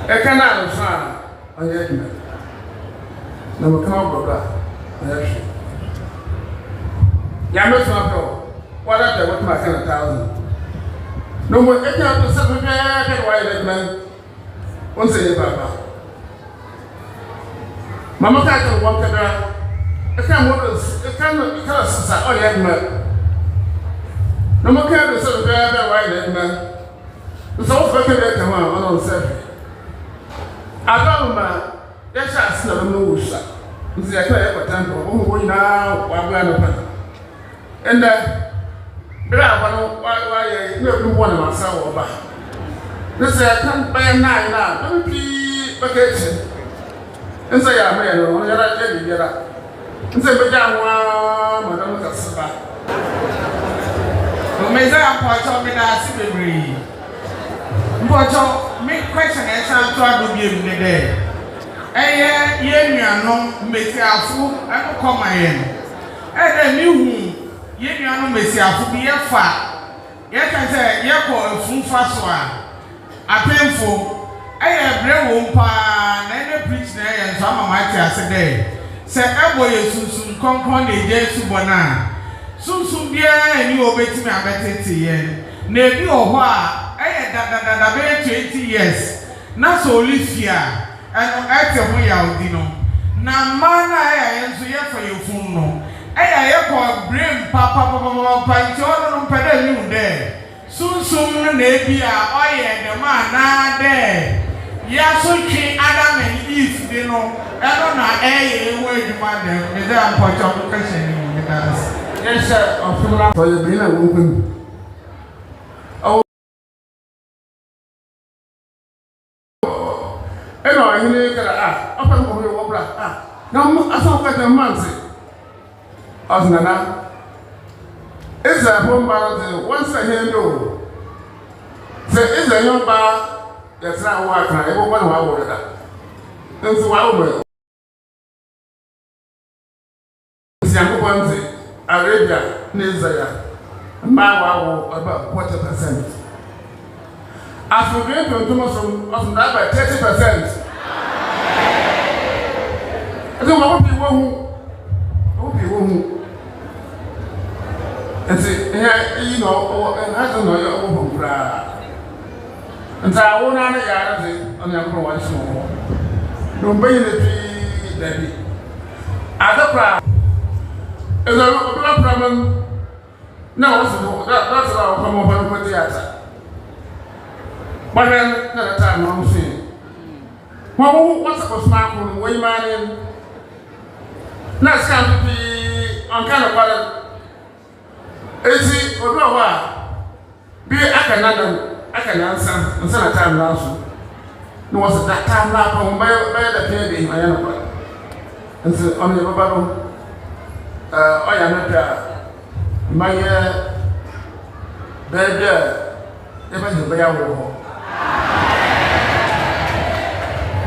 I cannot understand. I get it. No, we can't go back. Yes. Nyame Somafo, what are they? What my kind of 1,000? No more. If you have to say, why that man? One say, Baba. Mama can't walk around. I can't walk. I can't say, oh, yeah, man. No more can't say, why that man? It's all for the come on, say. Adama, yes, I still know Usha. It's a clear temple, who now, why and why you want myself over. This is a come by a 9 now, don't be vacation. And say, I'm ready, only I tell you, get up. And say, but I'm Madame Cassava. So me say Pocho me da si bebre. Pocho me question e chan to adobie me de. Eye ye nuanom mesiafo eno koma ye no. E de mi hu ye nuanom mesiafo bi ye fa. Ye kan say ye ko afunfa so a apemfo eye bre wo mpa na ene preach na ye nso ama ma ti ase de. Se ebo ye sunsun konkron de Jesu bona. Sunsun bia eni obetimi abetete ye. Na ebi oho a eye da be 20 years. Na so olifia eno ete ho ya odi no. Na mana eye enso ye fa ye fun no. Eye ye ko brain pa nti ono no pede ni de. Sunsun na ebi a oye de ma na de. Ya so twi Adam and Eve de no. Eno na eye ewo aduma de. Me da Pocho question ni me da. Yes, sir. I'm for your being a woman. eno ahini kara apa ko yo wobra na asa ko ta manse aznana eza bomba de once a hendo se eza yomba ya tra wa kan e bo wa wo da nso wa wo Siamubanze Arabia Nezaya Mawa about 40%. As we going to Thomas of that by 30%. I don't want people who and say, you know, and I don't know your own cry. And so I won't on your once more. Don't be the tree, Daddy. Other cry. As a problem, no, that's how I come over with the theater. But then, at a time, I'm saying, well, what's up with smartphone, way man? Let's come to be on kind of water. 80 or no, be I can answer, and some time now. No, was that time now from by the baby, my own. And so on the bubble. I am not my baby, even the Yawoh.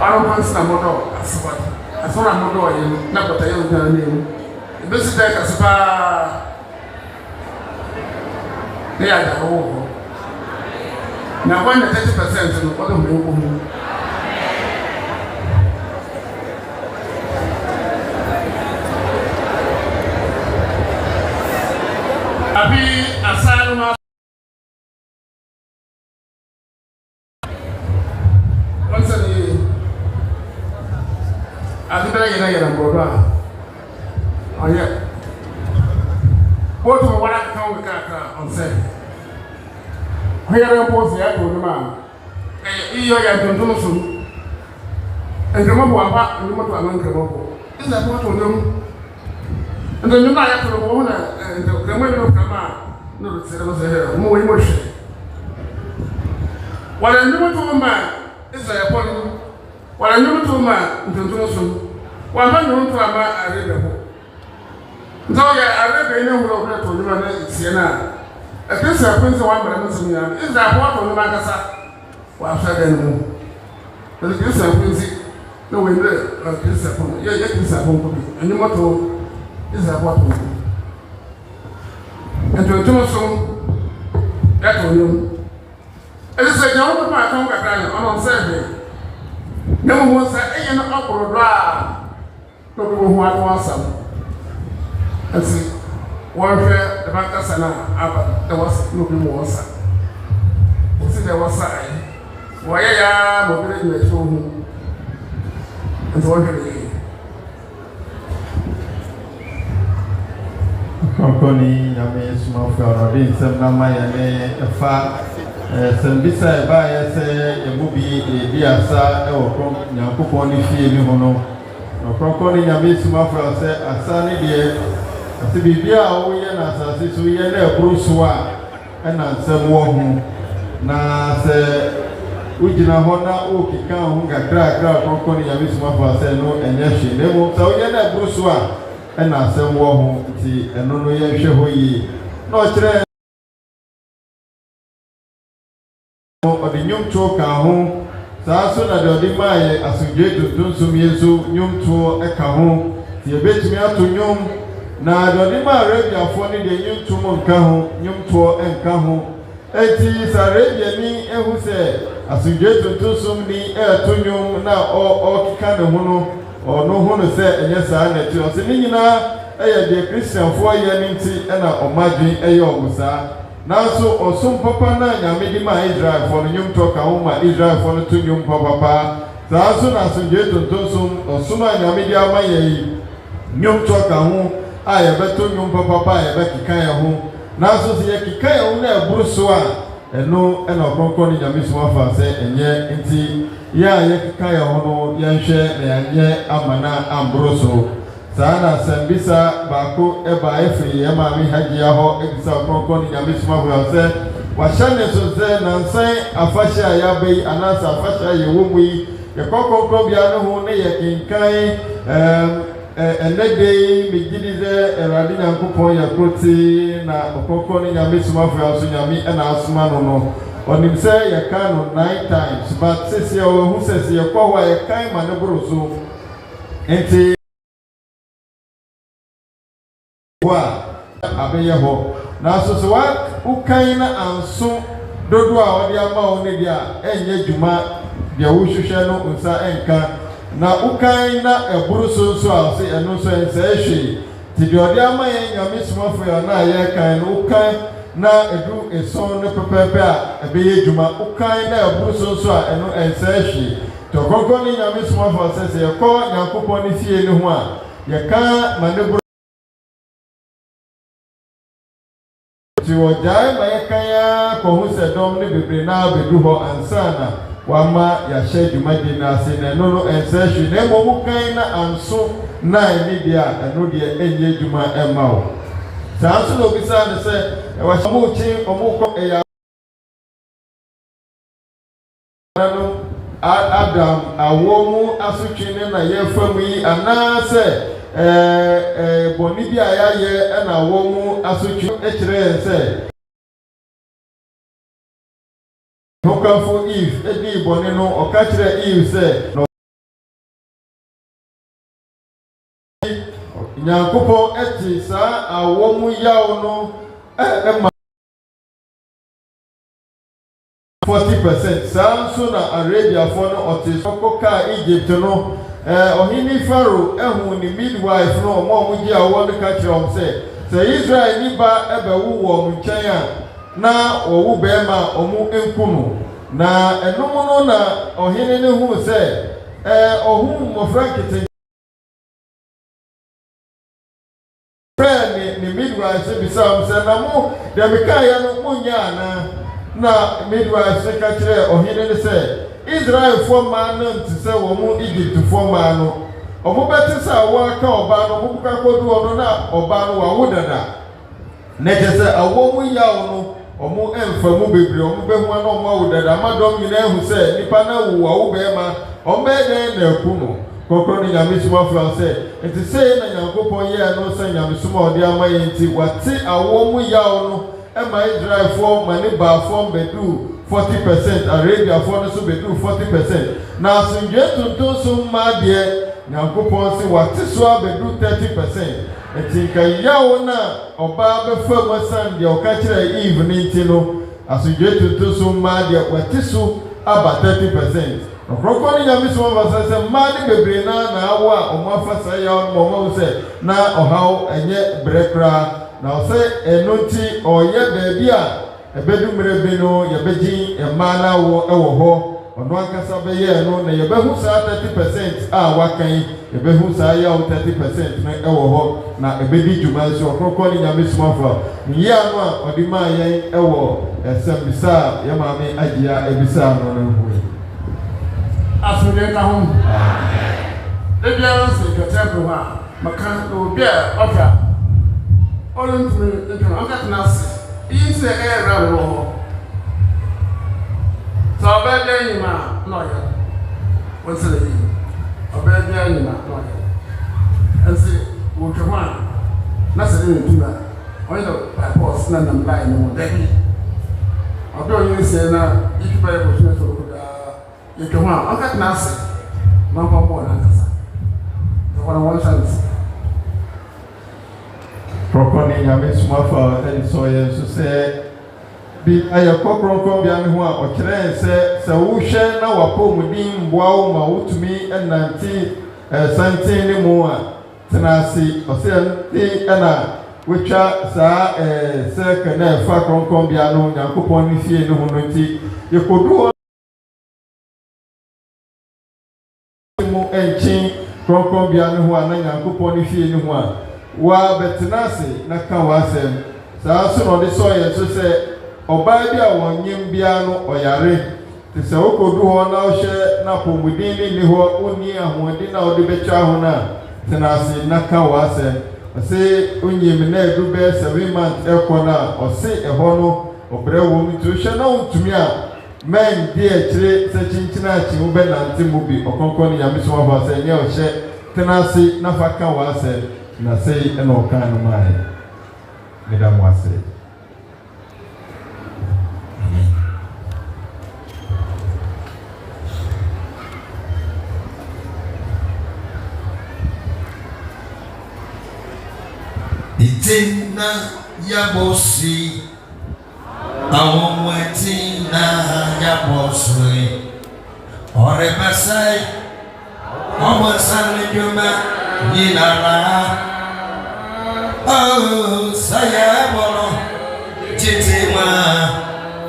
I don't want some more as what I saw a model, not what I don't name. This is like a spa. They are the whole. Now, 30% of the other Abi asaluma once a year. I think I am going oh, yeah. What do I come with on say? Here I was the apple, man. You are going to soon. And come up, and you want to among is that what to them? And then you might have to go and the women will come out. No, it's more emotion. What I knew to a man is a point. What I knew to a man, into Johnson. What I knew to a man, I read the book. So I read the name of the woman in Siena. A Christian Prince of one brother is that what on the Magasa? Well, I said, the Christian Prince, no way, a Christian, yeah, Christian, and you want to. Is that what we do? And to do so, that will you. It is a young man on Saturday. No one wants an upper bra. No one wants some. And see, warfare, the banker sana, there was no more. See, there was side. Why I am mobility at home. And so Ɔkrɔnkrɔnyi Nyame Somafo Yawoh de nsɛm na ma yɛ ne ɛfa sɛmbisa ɛba yɛ sɛ yɛmu bi edi asa ɛwɔ Nyankopɔn ne fie ne ho no Ɔkrɔnkrɔnyi Nyame Somafo Yawoh sɛ asa ne deɛ ati biribi a woyɛ na asase so yɛ na ɛboro so a ɛna nsɛm wɔ ho na sɛ wogyina hɔ na wokeka ho kakrakra Ɔkrɔnkrɔnyi Nyame Somafo Yawoh sɛ no ɛnyɛ hwee na mmom sɛ woyɛ na ɛboro so a and I said, Wahoo, and no, you show ye. No, or the young talk at home. So soon as the Dimay associated to some years old, young to a cajon, the bet me out to young. Now, the Dima Arabia funny the young to Moncajon, young to and cajon. It is Arabia me, and who said, associated to some the air to young now or kind of hono. Or no one said, and yes, I let you. So, Nina, a Christian for Yanti and a Omadri, a Yomusa. Now, so, or some papa, I made my Israel for the young talk, my Israel for the two young papa. So, as soon as you get to Tosum, or sooner, I made my young talk at home. I have a two young papa, I bet Kikaya home. Now, so, the Kikaya only Brusua, and no, and Ɔkrɔnkrɔnyi Nyame Somafo say, and yet, indeed. Ya kaya hono yanhwe na yanye amana ambroso sana sambisa bako eba efri yema mi hagia ho ebisa Ɔkrɔnkrɔnyi Nyame Somafo Yawoh se wahane so se nansan afahya ya bai anasa afahya ye womu yi ye kokokro bia no ho ne ye kinkan enede megidi ze erade Nyankopon ye proti na okokro ne Nyame Somafo Yawoh Nyame na asoma no onim say ye kan no 9 times but sisi ye hu sisi ye kwa ye kan ma ne boro so enti wa abeye ho na so wa ukan na anso dodo a odi ama oni dia enye djuma dia wo hwehwe no nsa enka na ukan na eburu so a se eno so ensa ehwe ti dia odi ama ye Nyame Somafo Yawoh na ye kan no ukan na edu eson ne pepepe a ebeye djuma ukan na eburu so a eno ensa ehwe to konko ni Nyame Somafo se ye ko Nyankopon ni fie ne ho a ye kan ma ne ti wojai ma yakanya ko hu se dom ne bebre na bedu ho ansana wama ya hye dwumadi na ase na no no ensa hwe na mo kan na anso na ni dia eno dia enye dwuma ema o sanso no bisa ne se e wa mo chi omukọ eya no Adam awomu asutwe ne na ye famu yi anase boni bi ayaye na womu asotwe ekire se hokanfo Eve edi boni no okakire Eve se no Nyankopon eti sa awomu yawo no ema 40% sanso na Arabia fo no otis okoka Egypt no ohini Pharaoh ehun ni midwife no omo gi awo no ka kire om se Israel ni ba ebewu wo nchen a na owu be ma omu enkunu na enum no na ohini ne hu se ohun mo frankete ni midwife bi sam se na mo de mekaya no munya na midwife ka kire ohini ne se Israel for man to say woman Egypt for man. Omo beti sa wa ka oba no mo ka kodu ono na oba no wa wodada. Na je say awomu ya ono omo emfa mu bebre omo be hu na omo wodada madom nyina hu say nipa na wu wa wo be ma omo be na aku no. Kokoro ni Nyame Somafo Yawoh say enti say na Nyankopon ye no say Nyame Somafo odi ama ye enti wati awomu ya ono ema Israel for mani ba for bedu 40% Arabia for no so be do 40%. Na sunje tuntun so ma de Nyankopon se wate so abedu 30%. Etinka yawo na oba be fam san de o ka kire Eve ni ntino asunje tuntun so ma de wate so aba 30%. Okroko ni Nyame Somafo se ma de bebre na awo a o ma fa sa ya o mo se na ohaw enye brekra na o se enoti o ye bebi a ebedu mrebe no yebeji emana wo ewo ho ono ankasa be ye no na yebehu sa 30% a wakan yebehu sa ya 30% na ewo ho na ebedi djuma so okroko ni Nyame Somafo ni anu a odi ma ye ewo esembisa ye ma me agia ebisa no no hu afune ka hom ebiara se kete ha maka obi a ofa oluntu ejo aka tnase Is the air around so I bet you ma no ya what's the I bet you ma no ya and say wo ke wa na se ni tuna o yo by boss na na line no dey odo you say na if you buy a business so go da you ke wa aka na se na papa na kasa so one chance Prokoni Nyame Somafo Yawoh so ye so se bi ayakokronko bia ne ho a okire se wo hwe na wapomudin mboa wo ma wutumi enanti santin ne mu a tenasi o se nti na wetwa saa se kana fa kronko bia no Nyankopon ni fie ne ho no nti yekodu mu enchi kronko bia ne ho a na Nyankopon ni fie ne ho a wa betenase na ka wasem saa so no de so ye so se oba bi a wonyem bia no oyare te se okodu ho na ohye na pomudin ni ho oni ahodi na odi betwa ho na tenase na ka wasem se onyem na edu be 7 months ekona o se eho no obre wo mi to hye na ontumi a men dear Chile, searching Chinachi, Uben and Timubi, Ɔkrɔnkrɔnyi Nyame Somafo say, Yeo She, Tenasi, Nafaka was na say, and all kind of mine. Madame was said. Itina yabosi awomwetina yabosi orebasai omwasane juma yinara oh sayabolo jitima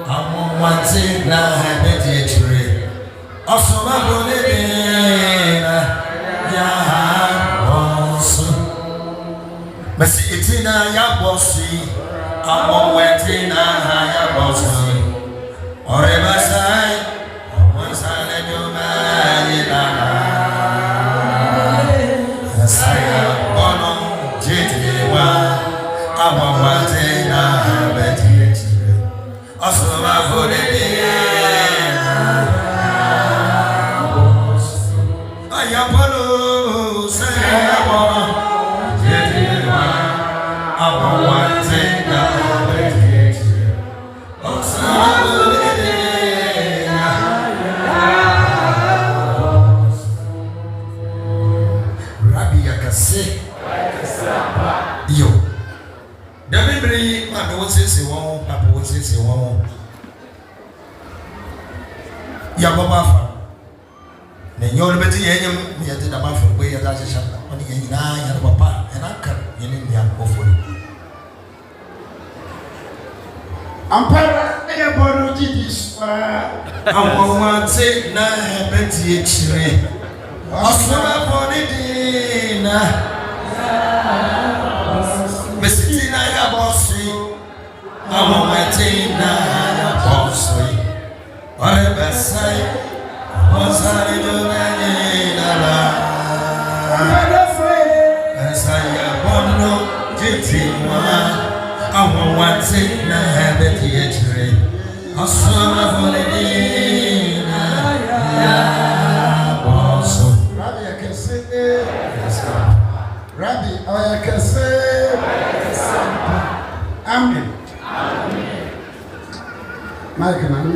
awomwetina hebetiechire osomabonedena yabosi Mesi itina ya bosi, amo wetina ya bosi. Orebasai, omansane jumani nana. Saya bono jitiwa, amo wetina betitire. Osuma fudedina bosi. Ayapolo saya bono. Yo, the Bible, I won't say one, I won't say one. Yabafa. Then you're better, you did a man from where that's a shop. Only in nine, papa, and I can in India, hopefully. Ampara ene bono jidis Awon say na beti echire Osura bonidina Mesitina ya bosi Awon tina ya bosi Ore besai Osari dunani nala Esaya bono jitiwa Awon wate na hebeti echire Osuma bonedina ya boso Rabbi akese Rabbi ayakese Amen Amen Mike nani